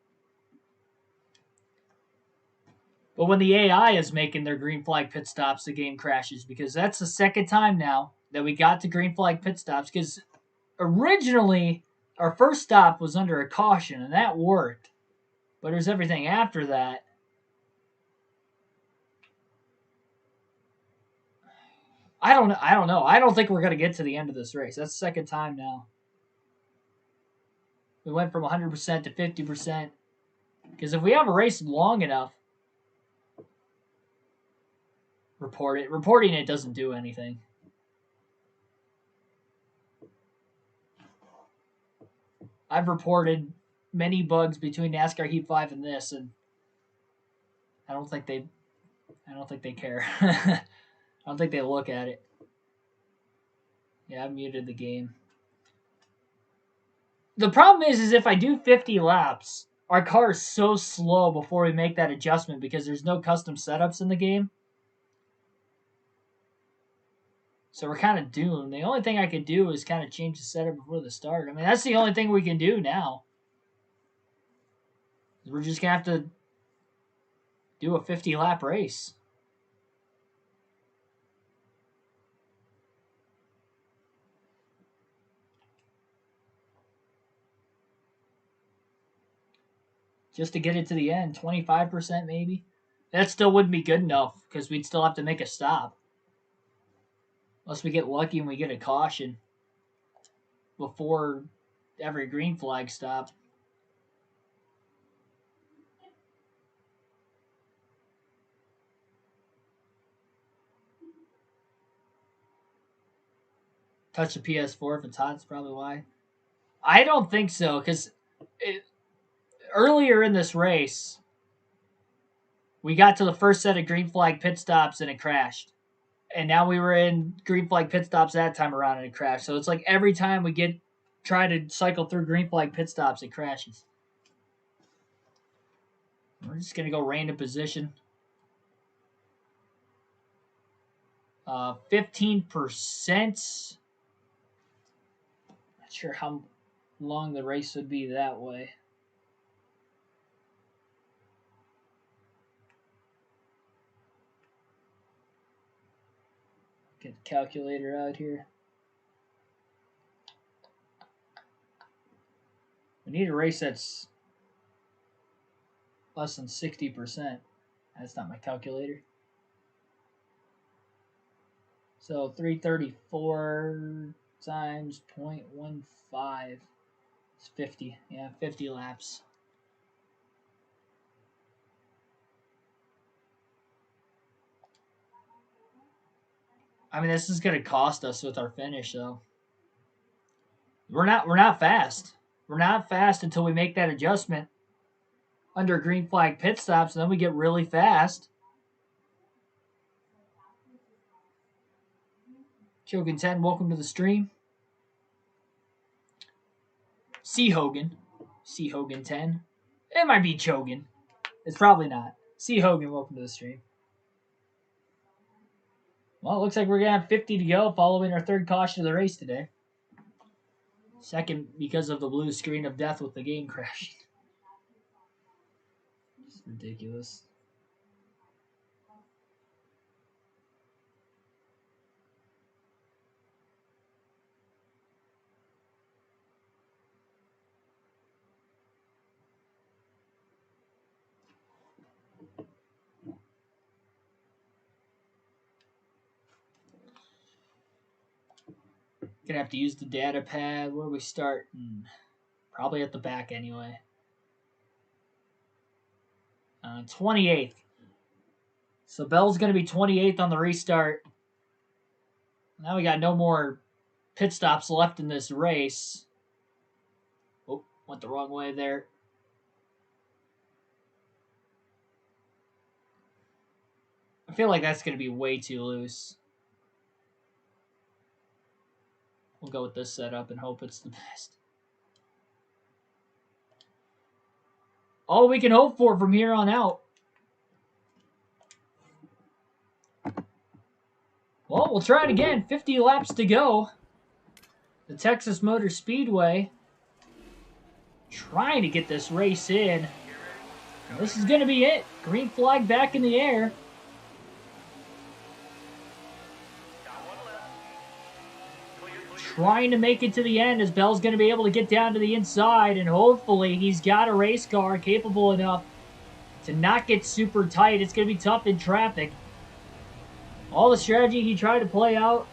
but when the AI is making their green flag pit stops, the game crashes. Because that's the 2nd time now that we got to green flag pit stops. Because originally, our first stop was under a caution, and that worked. But there's everything after that. I don't know. I don't think we're going to get to the end of this race. That's the 2nd time now. We went from 100% to 50%. Because if we have a race long enough, report it. Reporting it doesn't do anything. I've reported many bugs between NASCAR Heat 5 and this, and I don't think they care. I don't think they look at it. Yeah, I muted the game. The problem is if I do 50 laps, our car is so slow before we make that adjustment because there's no custom setups in the game. So we're kind of doomed. The only thing I could do is kind of change the setup before the start. I mean, that's the only thing we can do now. We're just going to have to do a 50-lap race. Just to get it to the end. 25% maybe. That still wouldn't be good enough because we'd still have to make a stop. Unless we get lucky and we get a caution before every green flag stop. touch the PS4 if it's hot. That's probably why. I don't think so, because earlier in this race, we got to the first set of green flag pit stops and it crashed. And now we were in green flag pit stops that time around and it crashed. So it's like every time we try to cycle through green flag pit stops, it crashes. We're just going to go random position. 15%. Not sure how long the race would be that way. Get the calculator out here. We need a race that's less than 60%. That's not my calculator. So 334 times 0.15 is 50. Yeah, 50 laps. I mean, this is going to cost us with our finish, though. We're not fast. We're not fast until we make that adjustment under green flag pit stops, and then we get really fast. Chogan 10, welcome to the stream. C Hogan 10. It might be Chogan. It's probably not. C Hogan, welcome to the stream. Well, it looks like we're going to have 50 to go following our third caution of the race today. Second, because of the blue screen of death with the game crashing. It's ridiculous. Gonna have to use the data pad. Where do we start? Probably at the back anyway. 28th. So Bell's gonna be 28th on the restart. Now we got no more pit stops left in this race. Oh, went the wrong way there. I feel like that's gonna be way too loose. We'll go with this setup and hope it's the best. All we can hope for from here on out. Well, we'll try it again. 50 laps to go. The Texas Motor Speedway. Trying to get this race in. This is going to be it. Green flag back in the air. Trying to make it to the end as Bell's going to be able to get down to the inside, and hopefully he's got a race car capable enough to not get super tight. It's going to be tough in traffic. All the strategy he tried to play out,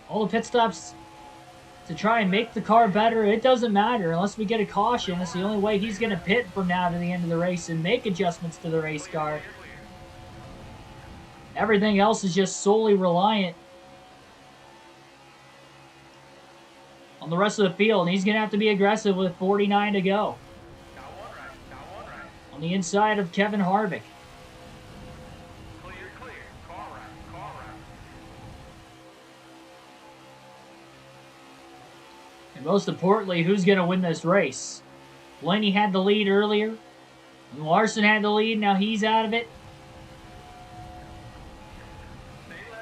all the pit stops to try and make the car better, it doesn't matter unless we get a caution. It's the only way he's going to pit from now to the end of the race and make adjustments to the race car. Everything else is just solely reliant on the rest of the field, and he's going to have to be aggressive with 49 to go. On the inside of Kevin Harvick. And most importantly, who's going to win this race? Blaney had the lead earlier. And Larson had the lead, now he's out of it.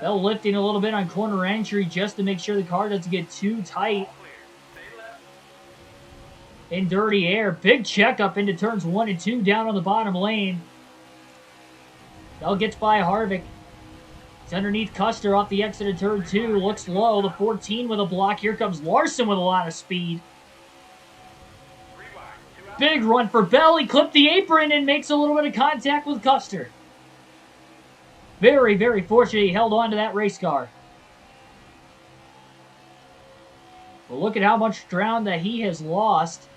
Bell lifting a little bit on corner entry just to make sure the car doesn't get too tight. In dirty air. Big checkup into turns 1 and 2 down on the bottom lane. Bell gets by Harvick. He's underneath Custer off the exit of turn 2. Looks low. The 14 with a block. Here comes Larson with a lot of speed. Big run for Bell. He clipped the apron and makes a little bit of contact with Custer. Very, very fortunate he held on to that race car. Well, look at how much ground that he has lost.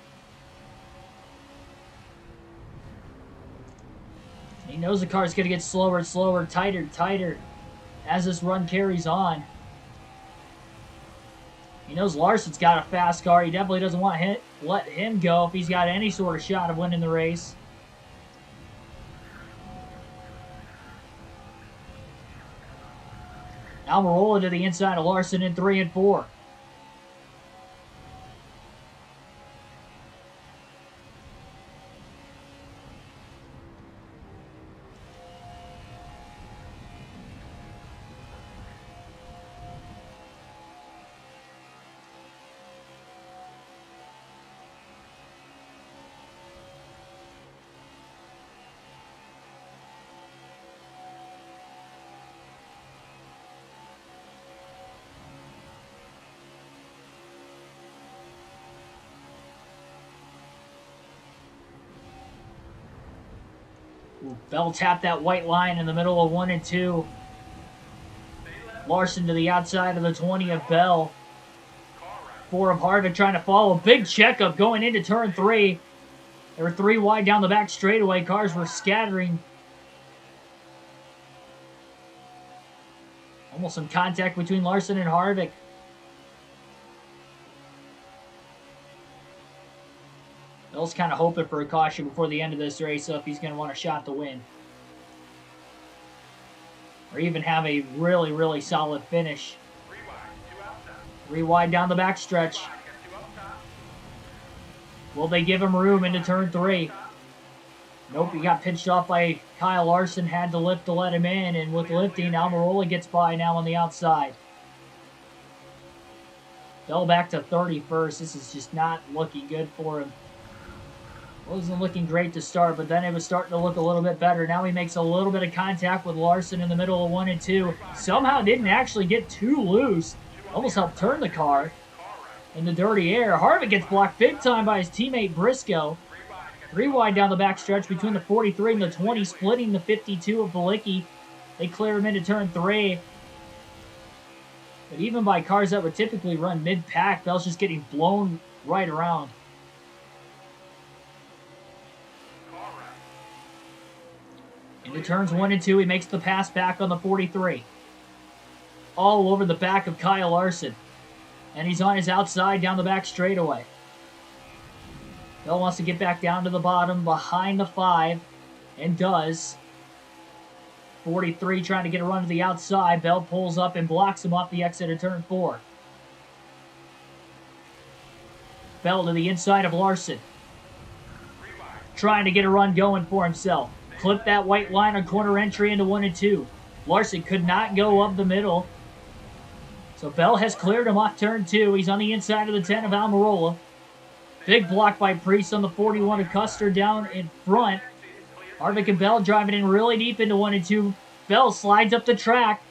He knows the car is going to get slower and slower, tighter and tighter as this run carries on. He knows Larson's got a fast car. He definitely doesn't want to let him go if he's got any sort of shot of winning the race. Almirola to the inside of Larson in 3 and 4. Bell tapped that white line in the middle of 1 and 2. Larson to the outside of the 20 of Bell. 4 of Harvick trying to follow. Big checkup going into turn 3. There were 3 wide down the back straightaway. Cars were scattering. Almost some contact between Larson and Harvick. Bell's kind of hoping for a caution before the end of this race if he's going to want a shot to win. Or even have a really, really solid finish. 3 wide down the backstretch. Will they give him room into turn 3? Nope, he got pitched off by Kyle Larson. Had to lift to let him in. And with lifting, Almirola gets by now on the outside. Bell back to 31st. This is just not looking good for him. Wasn't looking great to start, but then it was starting to look a little bit better. Now he makes a little bit of contact with Larson in the middle of 1 and 2. Somehow didn't actually get too loose. Almost helped turn the car in the dirty air. Harvick gets blocked big time by his teammate Briscoe. 3 wide down the backstretch between the 43 and the 20, splitting the 52 of Balicki. They clear him into turn 3. But even by cars that would typically run mid-pack, Bell's just getting blown right around. Into turns 1 and 2, he makes the pass back on the 43. All over the back of Kyle Larson. And he's on his outside down the back straightaway. Bell wants to get back down to the bottom behind the 5. And does. 43 trying to get a run to the outside. Bell pulls up and blocks him off the exit of turn 4. Bell to the inside of Larson. Trying to get a run going for himself. Clipped that white line on corner entry into 1 and 2. Larson could not go up the middle. So Bell has cleared him off turn 2. He's on the inside of the 10 of Almirola. Big block by Priest on the 41 of Custer down in front. Harvick and Bell driving in really deep into 1 and 2. Bell slides up the track.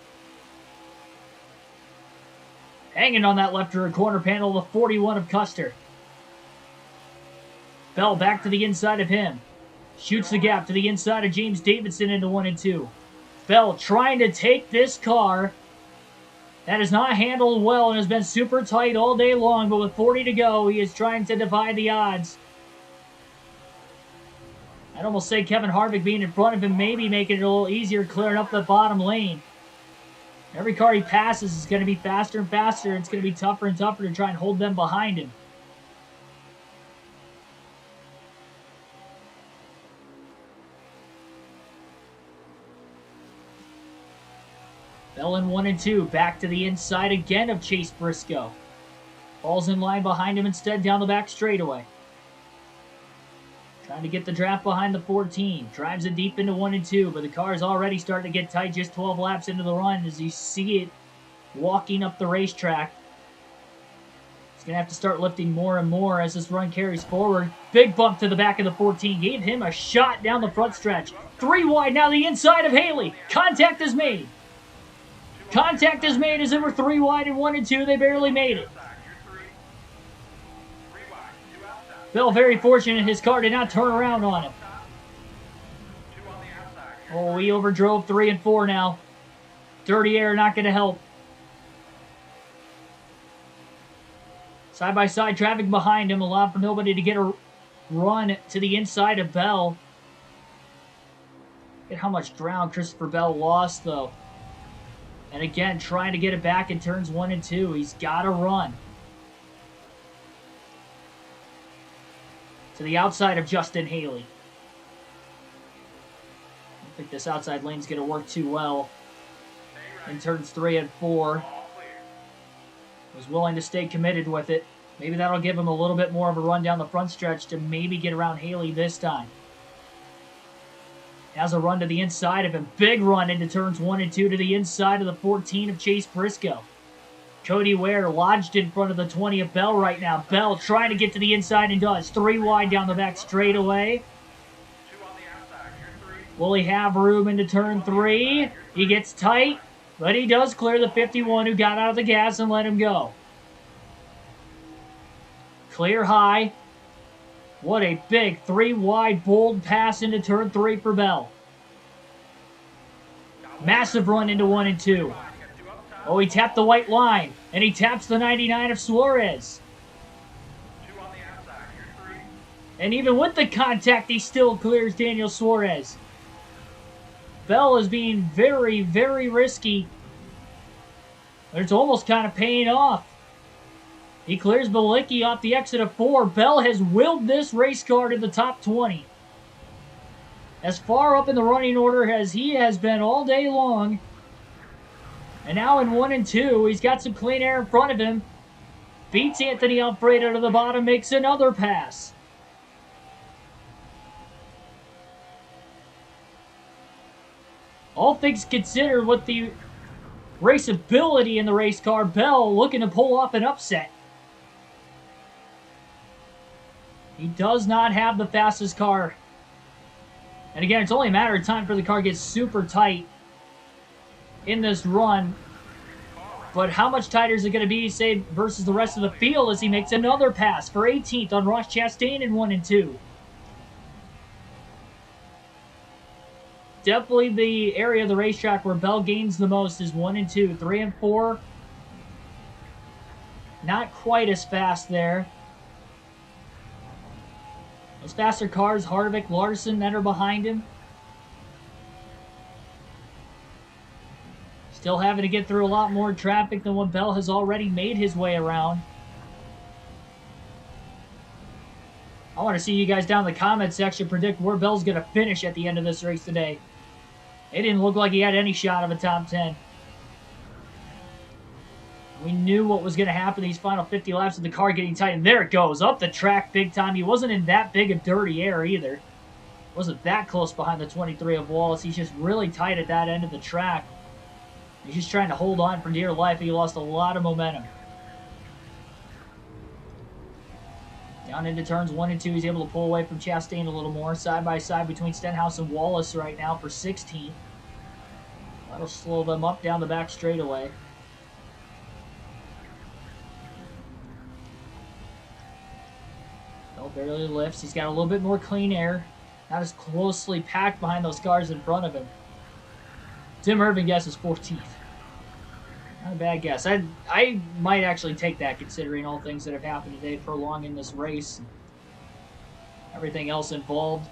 Hanging on that left rear corner panel, the 41 of Custer. Bell back to the inside of him. Shoots the gap to the inside of James Davidson into 1 and 2. Bell trying to take this car. That is not handled well and has been super tight all day long, but with 40 to go, he is trying to defy the odds. I'd almost say Kevin Harvick being in front of him maybe making it a little easier clearing up the bottom lane. Every car he passes is going to be faster and faster, and it's going to be tougher and tougher to try and hold them behind him. Bell in 1 and 2. Back to the inside again of Chase Briscoe. Falls in line behind him instead down the back straightaway. Trying to get the draft behind the 14. Drives it deep into 1 and 2, but the car is already starting to get tight just 12 laps into the run as you see it walking up the racetrack. He's going to have to start lifting more and more as this run carries forward. Big bump to the back of the 14. Gave him a shot down the front stretch. 3 wide now the inside of Haley. Contact is made. Contact is made as they were 3 wide and 1 and 2. They barely made it. Bell very fortunate his car did not turn around on him. Oh, he overdrove 3 and 4 now. Dirty air not going to help. Side-by-side traffic behind him allowed for nobody to get a run to the inside of Bell. Look at how much ground Christopher Bell lost, though. And again, trying to get it back in turns 1 and 2. He's got to run. to the outside of Justin Haley. I don't think this outside lane's going to work too well. In turns 3 and 4. Was willing to stay committed with it. Maybe that'll give him a little bit more of a run down the front stretch to maybe get around Haley this time. Has a run to the inside of him. Big run into turns 1 and 2 to the inside of the 14 of Chase Briscoe. Cody Ware lodged in front of the 20 of Bell right now. Bell trying to get to the inside and does. 3 wide down the back straightaway. Will he have room into turn 3? He gets tight, but he does clear the 51 who got out of the gas and let him go. Clear high. What a big 3 wide bold pass into turn 3 for Bell. Massive run into 1 and 2. Oh, he tapped the white line, and he taps the 99 of Suarez. And even with the contact, he still clears Daniel Suarez. Bell is being very, very risky. But it's almost kind of paying off. He clears Balicki off the exit of 4. Bell has willed this race car to the top 20. As far up in the running order as he has been all day long. And now in 1 and 2, he's got some clean air in front of him. Beats Anthony Alfredo to the bottom, makes another pass. All things considered, with the raceability in the race car, Bell looking to pull off an upset. He does not have the fastest car. And again, it's only a matter of time for the car gets super tight in this run. But how much tighter is it going to be, say, versus the rest of the field as he makes another pass for 18th on Ross Chastain in 1 and 2. Definitely the area of the racetrack where Bell gains the most is 1 and 2. 3 and 4. Not quite as fast there. Those faster cars, Harvick, Larson, that are behind him. Still having to get through a lot more traffic than what Bell has already made his way around. I want to see you guys down in the comment section predict where Bell's going to finish at the end of this race today. It didn't look like he had any shot of a top 10. We knew what was going to happen these final 50 laps with the car getting tight. And there it goes, up the track big time. He wasn't in that big of dirty air either. Wasn't that close behind the 23 of Wallace. He's just really tight at that end of the track. He's just trying to hold on for dear life. He lost a lot of momentum. Down into turns 1 and 2, he's able to pull away from Chastain a little more. Side by side between Stenhouse and Wallace right now for 16th. That'll slow them up down the back straightaway. Bell barely lifts. He's got a little bit more clean air. Not as closely packed behind those cars in front of him. Tim Irvin guesses 14th. Not a bad guess. I might actually take that considering all things that have happened today, prolonging this race. Everything else involved.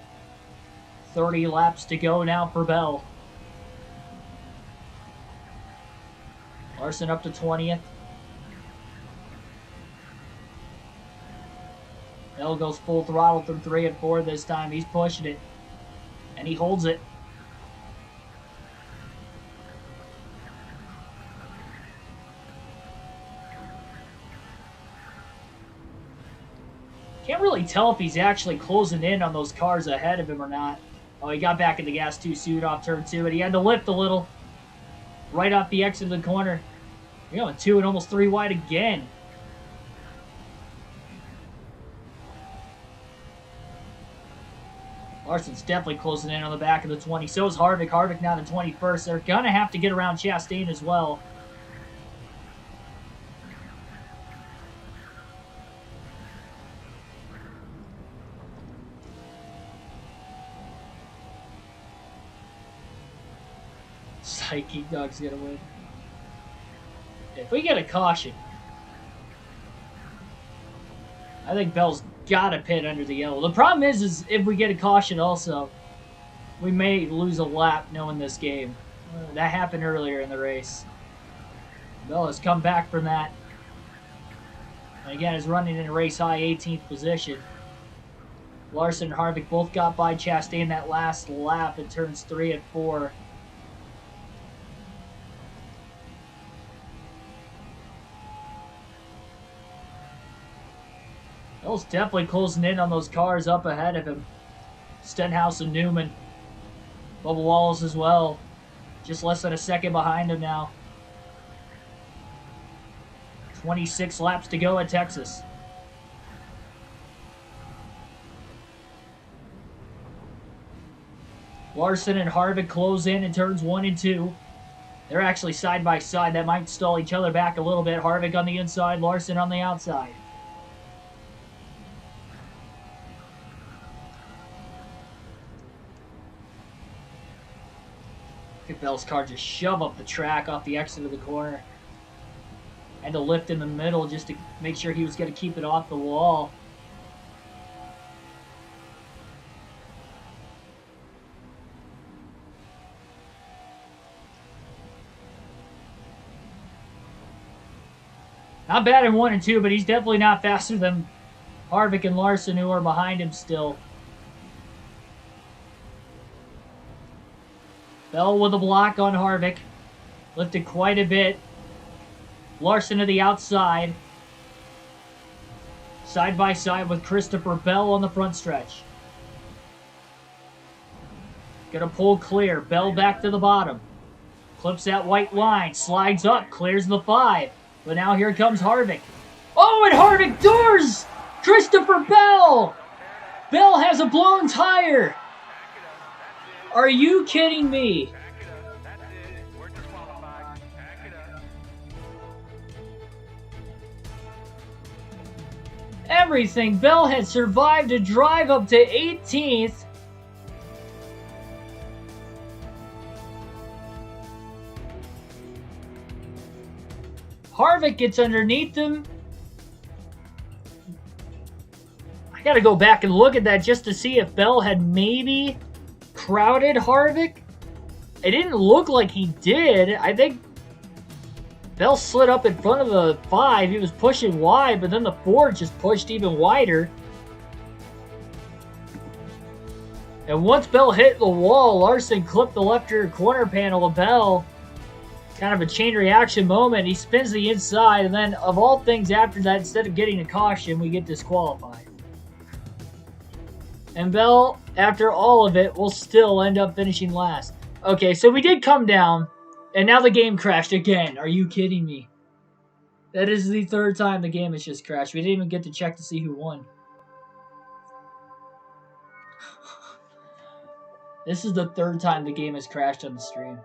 30 laps to go now for Bell. Larson up to 20th. Bell goes full throttle through 3 and 4 this time. He's pushing it. And he holds it. Can't really tell if he's actually closing in on those cars ahead of him or not. Oh, he got back in the gas too soon off turn 2, and he had to lift a little. Right off the exit of the corner. You're going 2 and almost 3 wide again. Larson's definitely closing in on the back of the 20. So is Harvick. Harvick now the 21st. They're going to have to get around Chastain as well. Psyche Dog's going to win. If we get a caution, I think Bell's got to pit under the yellow. The problem is if we get a caution also, we may lose a lap knowing this game. That happened earlier in the race. Bell has come back from that. And again, is running in a race high 18th position. Larson and Harvick both got by Chastain that last lap in turns 3 and 4. Bell's definitely closing in on those cars up ahead of him. Stenhouse and Newman. Bubba Wallace as well. Just less than a second behind him now. 26 laps to go at Texas. Larson and Harvick close in turns 1 and 2. They're actually side by side. That might stall each other back a little bit. Harvick on the inside, Larson on the outside. Look at Bell's car just shove up the track off the exit of the corner. Had to lift in the middle just to make sure he was going to keep it off the wall. Not bad in 1 and 2, but he's definitely not faster than Harvick and Larson, who are behind him still. Bell with a block on Harvick. Lifted quite a bit. Larson to the outside. Side by side with Christopher Bell on the front stretch. Gonna pull clear. Bell back to the bottom. Clips that white line. Slides up. Clears the 5. But now here comes Harvick. Oh, and Harvick doors Christopher Bell! Bell has a blown tire. Are you kidding me? Everything. Bell had survived a drive up to 18th. Harvick gets underneath him. I gotta go back and look at that just to see if Bell had maybe crowded Harvick. It didn't look like he did. I think Bell slid up in front of the 5. He was pushing wide, but then the 4 just pushed even wider. And once Bell hit the wall, Larson clipped the left rear corner panel of Bell. Kind of a chain reaction moment. He spins the inside, and then of all things after that, instead of getting a caution, we get disqualified. And Bell, after all of it, will still end up finishing last. Okay, so we did come down, and now the game crashed again. Are you kidding me? That is the 3rd time the game has just crashed. We didn't even get to check to see who won. This is the 3rd time the game has crashed on the stream.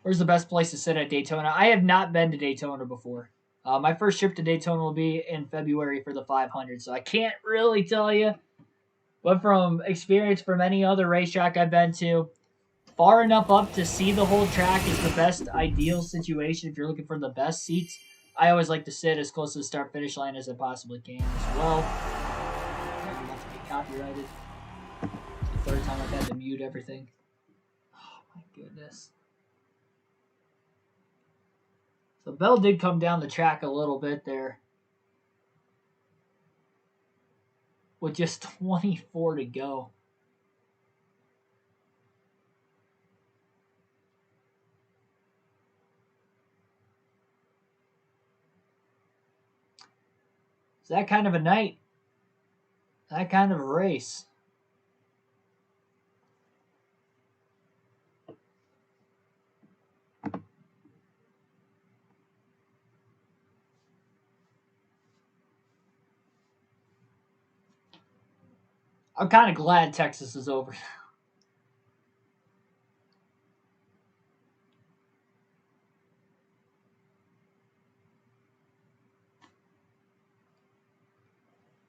Where's the best place to sit at Daytona? I have not been to Daytona before. My first trip to Daytona will be in February for the 500, so I can't really tell you. But from experience from any other racetrack I've been to, far enough up to see the whole track is the best ideal situation if you're looking for the best seats. I always like to sit as close to the start-finish line as I possibly can as well. Never want to get copyrighted. It's the 3rd time I've had to mute everything. Oh my goodness. So Bell did come down the track a little bit there. With just 24 to go. It's that kind of a night. That kind of a race. I'm kind of glad Texas is over.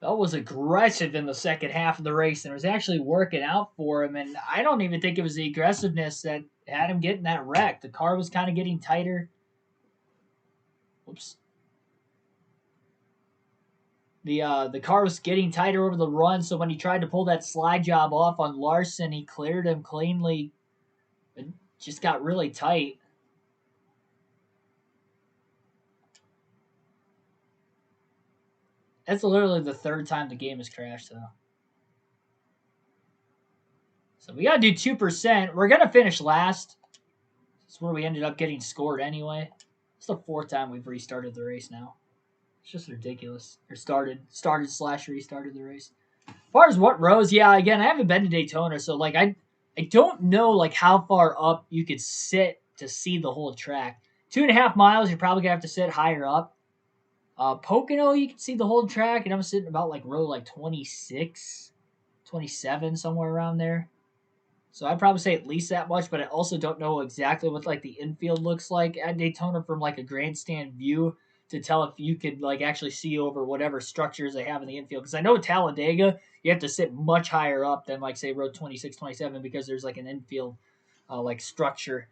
Bell was aggressive in the second half of the race and it was actually working out for him. And I don't even think it was the aggressiveness that had him getting that wreck. The car was kind of getting tighter. Whoops. The car was getting tighter over the run, so when he tried to pull that slide job off on Larson, he cleared him cleanly. It just got really tight. That's literally the third time the game has crashed, though. So we gotta do 2%. We're gonna finish last. That's where we ended up getting scored anyway. It's the fourth time we've restarted the race now. It's just ridiculous. Or started/restarted the race. As far as what rows, yeah, again, I haven't been to Daytona, so like I don't know like how far up you could sit to see the whole track. 2.5 miles, you're probably gonna have to sit higher up. Pocono, you can see the whole track, and I'm sitting about like row like 26, 27, somewhere around there. So I'd probably say at least that much, but I also don't know exactly what like the infield looks like at Daytona from like a grandstand view to tell if you could like actually see over whatever structures they have in the infield. Because I know at Talladega you have to sit much higher up than like say row 26, 27 because there's like an infield like structure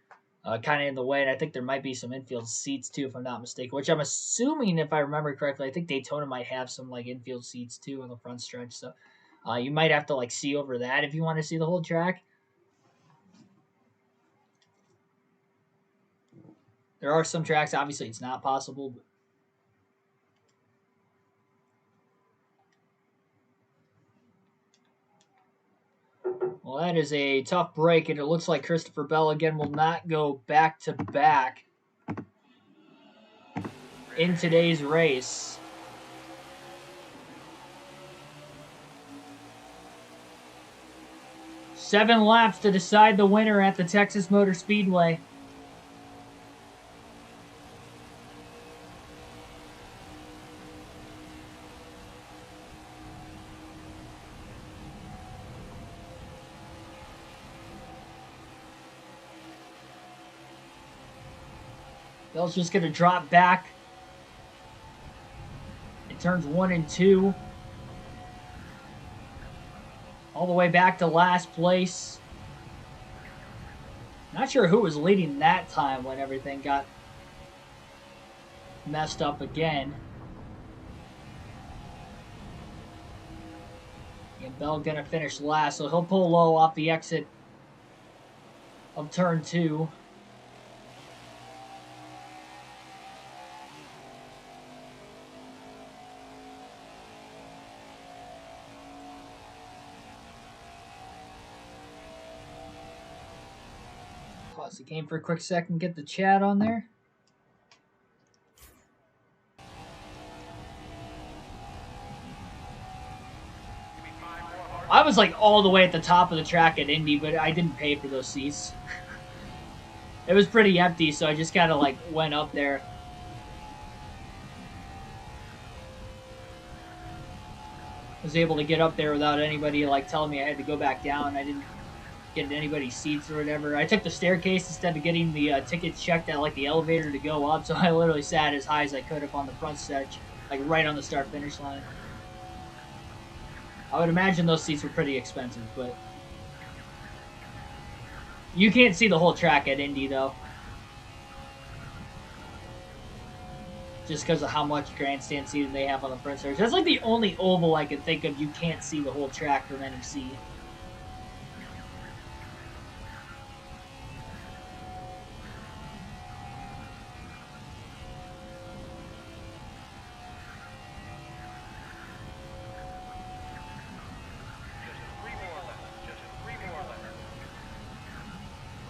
kind of in the way, and I think there might be some infield seats too if I'm not mistaken. Which I'm assuming, if I remember correctly, I think Daytona might have some like infield seats too on the front stretch. So you might have to like see over that if you want to see the whole track. There are some tracks, obviously, it's not possible. But well, that is a tough break, and it looks like Christopher Bell again will not go back to back in today's race. Seven laps to decide the winner at the Texas Motor Speedway. Bell's just going to drop back. It turns 1 and 2. All the way back to last place. Not sure who was leading that time when everything got messed up again. And Bell going to finish last, so he'll pull low off the exit of turn 2. Pause the game for a quick second, get the chat on there. I was like all the way at the top of the track at Indy, but I didn't pay for those seats. It was pretty empty, so I just kind of like went up there. Was able to get up there without anybody like telling me I had to go back down. I didn't get anybody's seats or whatever. I took the staircase instead of getting the tickets checked at like the elevator to go up, so I literally sat as high as I could up on the front stretch, like right on the start-finish line. I would imagine those seats were pretty expensive, but you can't see the whole track at Indy though, just because of how much grandstand seating they have on the front stretch. That's like the only oval I can think of you can't see the whole track from NBC.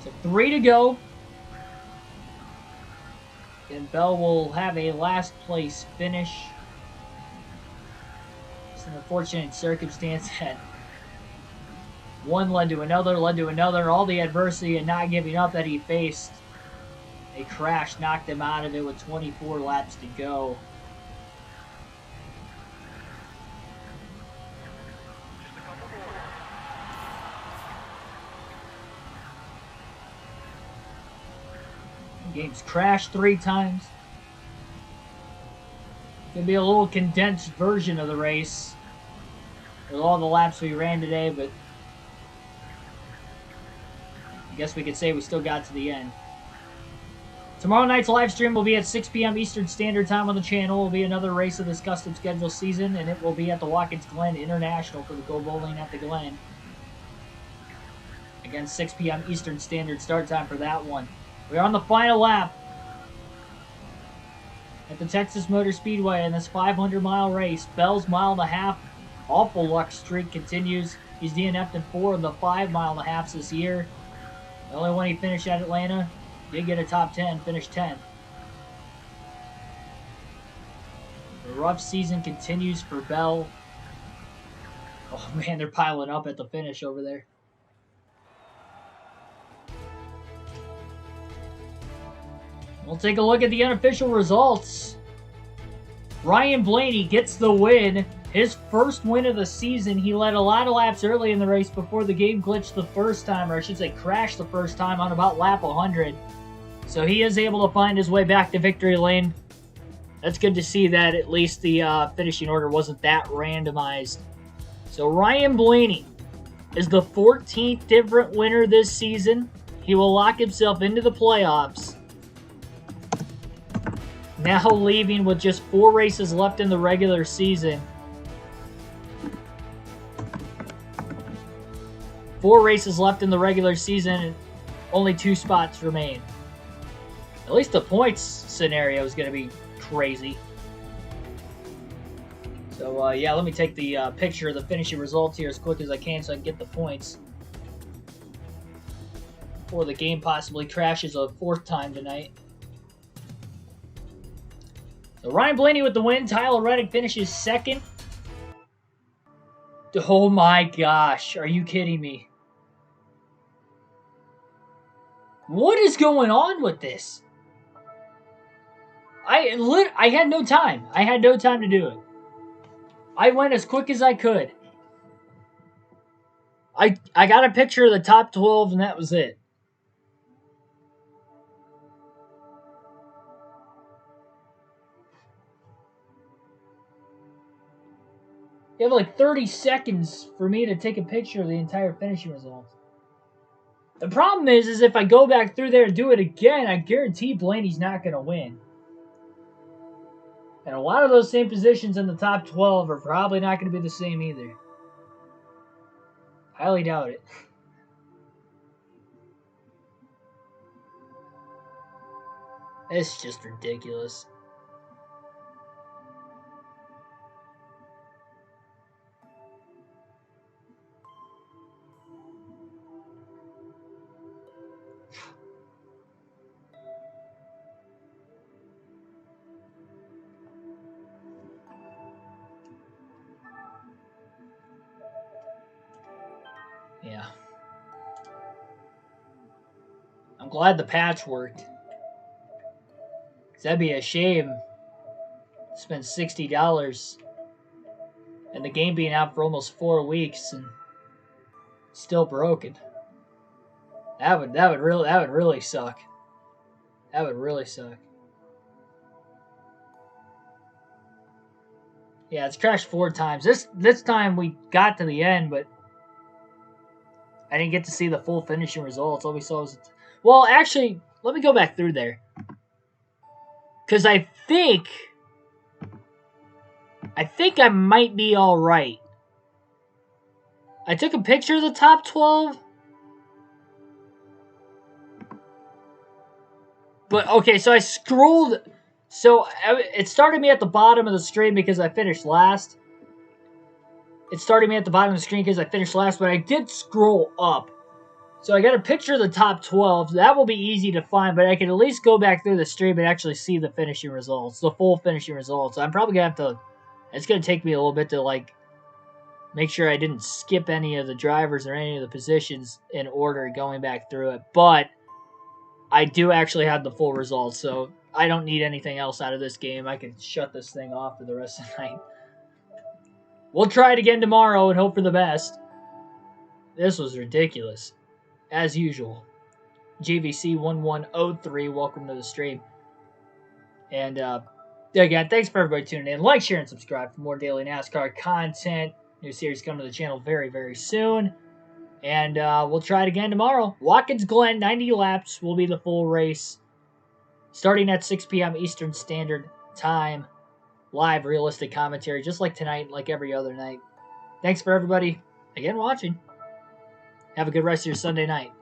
So 3 to go. And Bell will have a last place finish. It's an unfortunate circumstance that one led to another. All the adversity and not giving up that he faced. A crash knocked him out of it with 24 laps to go. Game's crashed 3 times. Gonna be a little condensed version of the race with all the laps we ran today, but I guess we could say we still got to the end. Tomorrow night's live stream will be at 6 p.m. Eastern Standard Time on the channel. It will be another race of this custom schedule season, and it will be at the Watkins Glen International for the Go Bowling at the Glen. Again, 6 p.m. Eastern Standard start time for that one. We're on the final lap. at the Texas Motor Speedway in this 500-mile race. Bell's mile-and-a-half awful luck streak continues. He's DNF'd in 4 of the 5-mile-and-a-halves this year. The only one he finished at Atlanta, did get a top 10, finished 10th. The rough season continues for Bell. Oh man, they're piling up at the finish over there. We'll take a look at the unofficial results. Ryan Blaney gets the win. His first win of the season. He led a lot of laps early in the race before the game glitched the first time, or I should say crashed the first time on about lap 100. So he is able to find his way back to victory lane. That's good to see that at least the finishing order wasn't that randomized. So Ryan Blaney is the 14th different winner this season. He will lock himself into the playoffs. Now leaving with just 4 races left in the regular season. 4 races left in the regular season and only 2 spots remain. At least the points scenario is going to be crazy. So, yeah, let me take the picture of the finishing results here as quick as I can so I can get the points. Before the game possibly crashes a 4th time tonight. So Ryan Blaney with the win. Tyler Reddick finishes 2nd. Oh my gosh. Are you kidding me? What is going on with this? I had no time. I had no time to do it. I went as quick as I could. I got a picture of the top 12 and that was it. You have like 30 seconds for me to take a picture of the entire finishing results. The problem is if I go back through there and do it again, I guarantee Blaney's not going to win. And a lot of those same positions in the top 12 are probably not going to be the same either. Highly doubt it. It's just ridiculous. Yeah. I'm glad the patch worked. 'Cause that'd be a shame to spend $60 and the game being out for almost 4 weeks and still broken. That would really suck. That would really suck. Yeah, it's crashed 4 times. This time we got to the end, but I didn't get to see the full finishing results. All we saw was... Well, actually, let me go back through there. Because I think I might be alright. I took a picture of the top 12. But, okay, so I scrolled... So, it started me at the bottom of the screen because I finished last. It started me at the bottom of the screen because I finished last, but I did scroll up. So I got a picture of the top 12. That will be easy to find, but I can at least go back through the stream and actually see the finishing results, the full finishing results. I'm probably going to have to... It's going to take me a little bit to, like, make sure I didn't skip any of the drivers or any of the positions in order going back through it. But I do actually have the full results, so I don't need anything else out of this game. I can shut this thing off for the rest of the night. We'll try it again tomorrow and hope for the best. This was ridiculous. As usual. JVC1103, welcome to the stream. And, again, thanks for everybody tuning in. Like, share, and subscribe for more daily NASCAR content. New series coming to the channel very, very soon. And we'll try it again tomorrow. Watkins Glen, 90 laps will be the full race. Starting at 6 p.m. Eastern Standard Time. Live, realistic commentary, just like tonight, like every other night. Thanks for everybody, again, watching. Have a good rest of your Sunday night.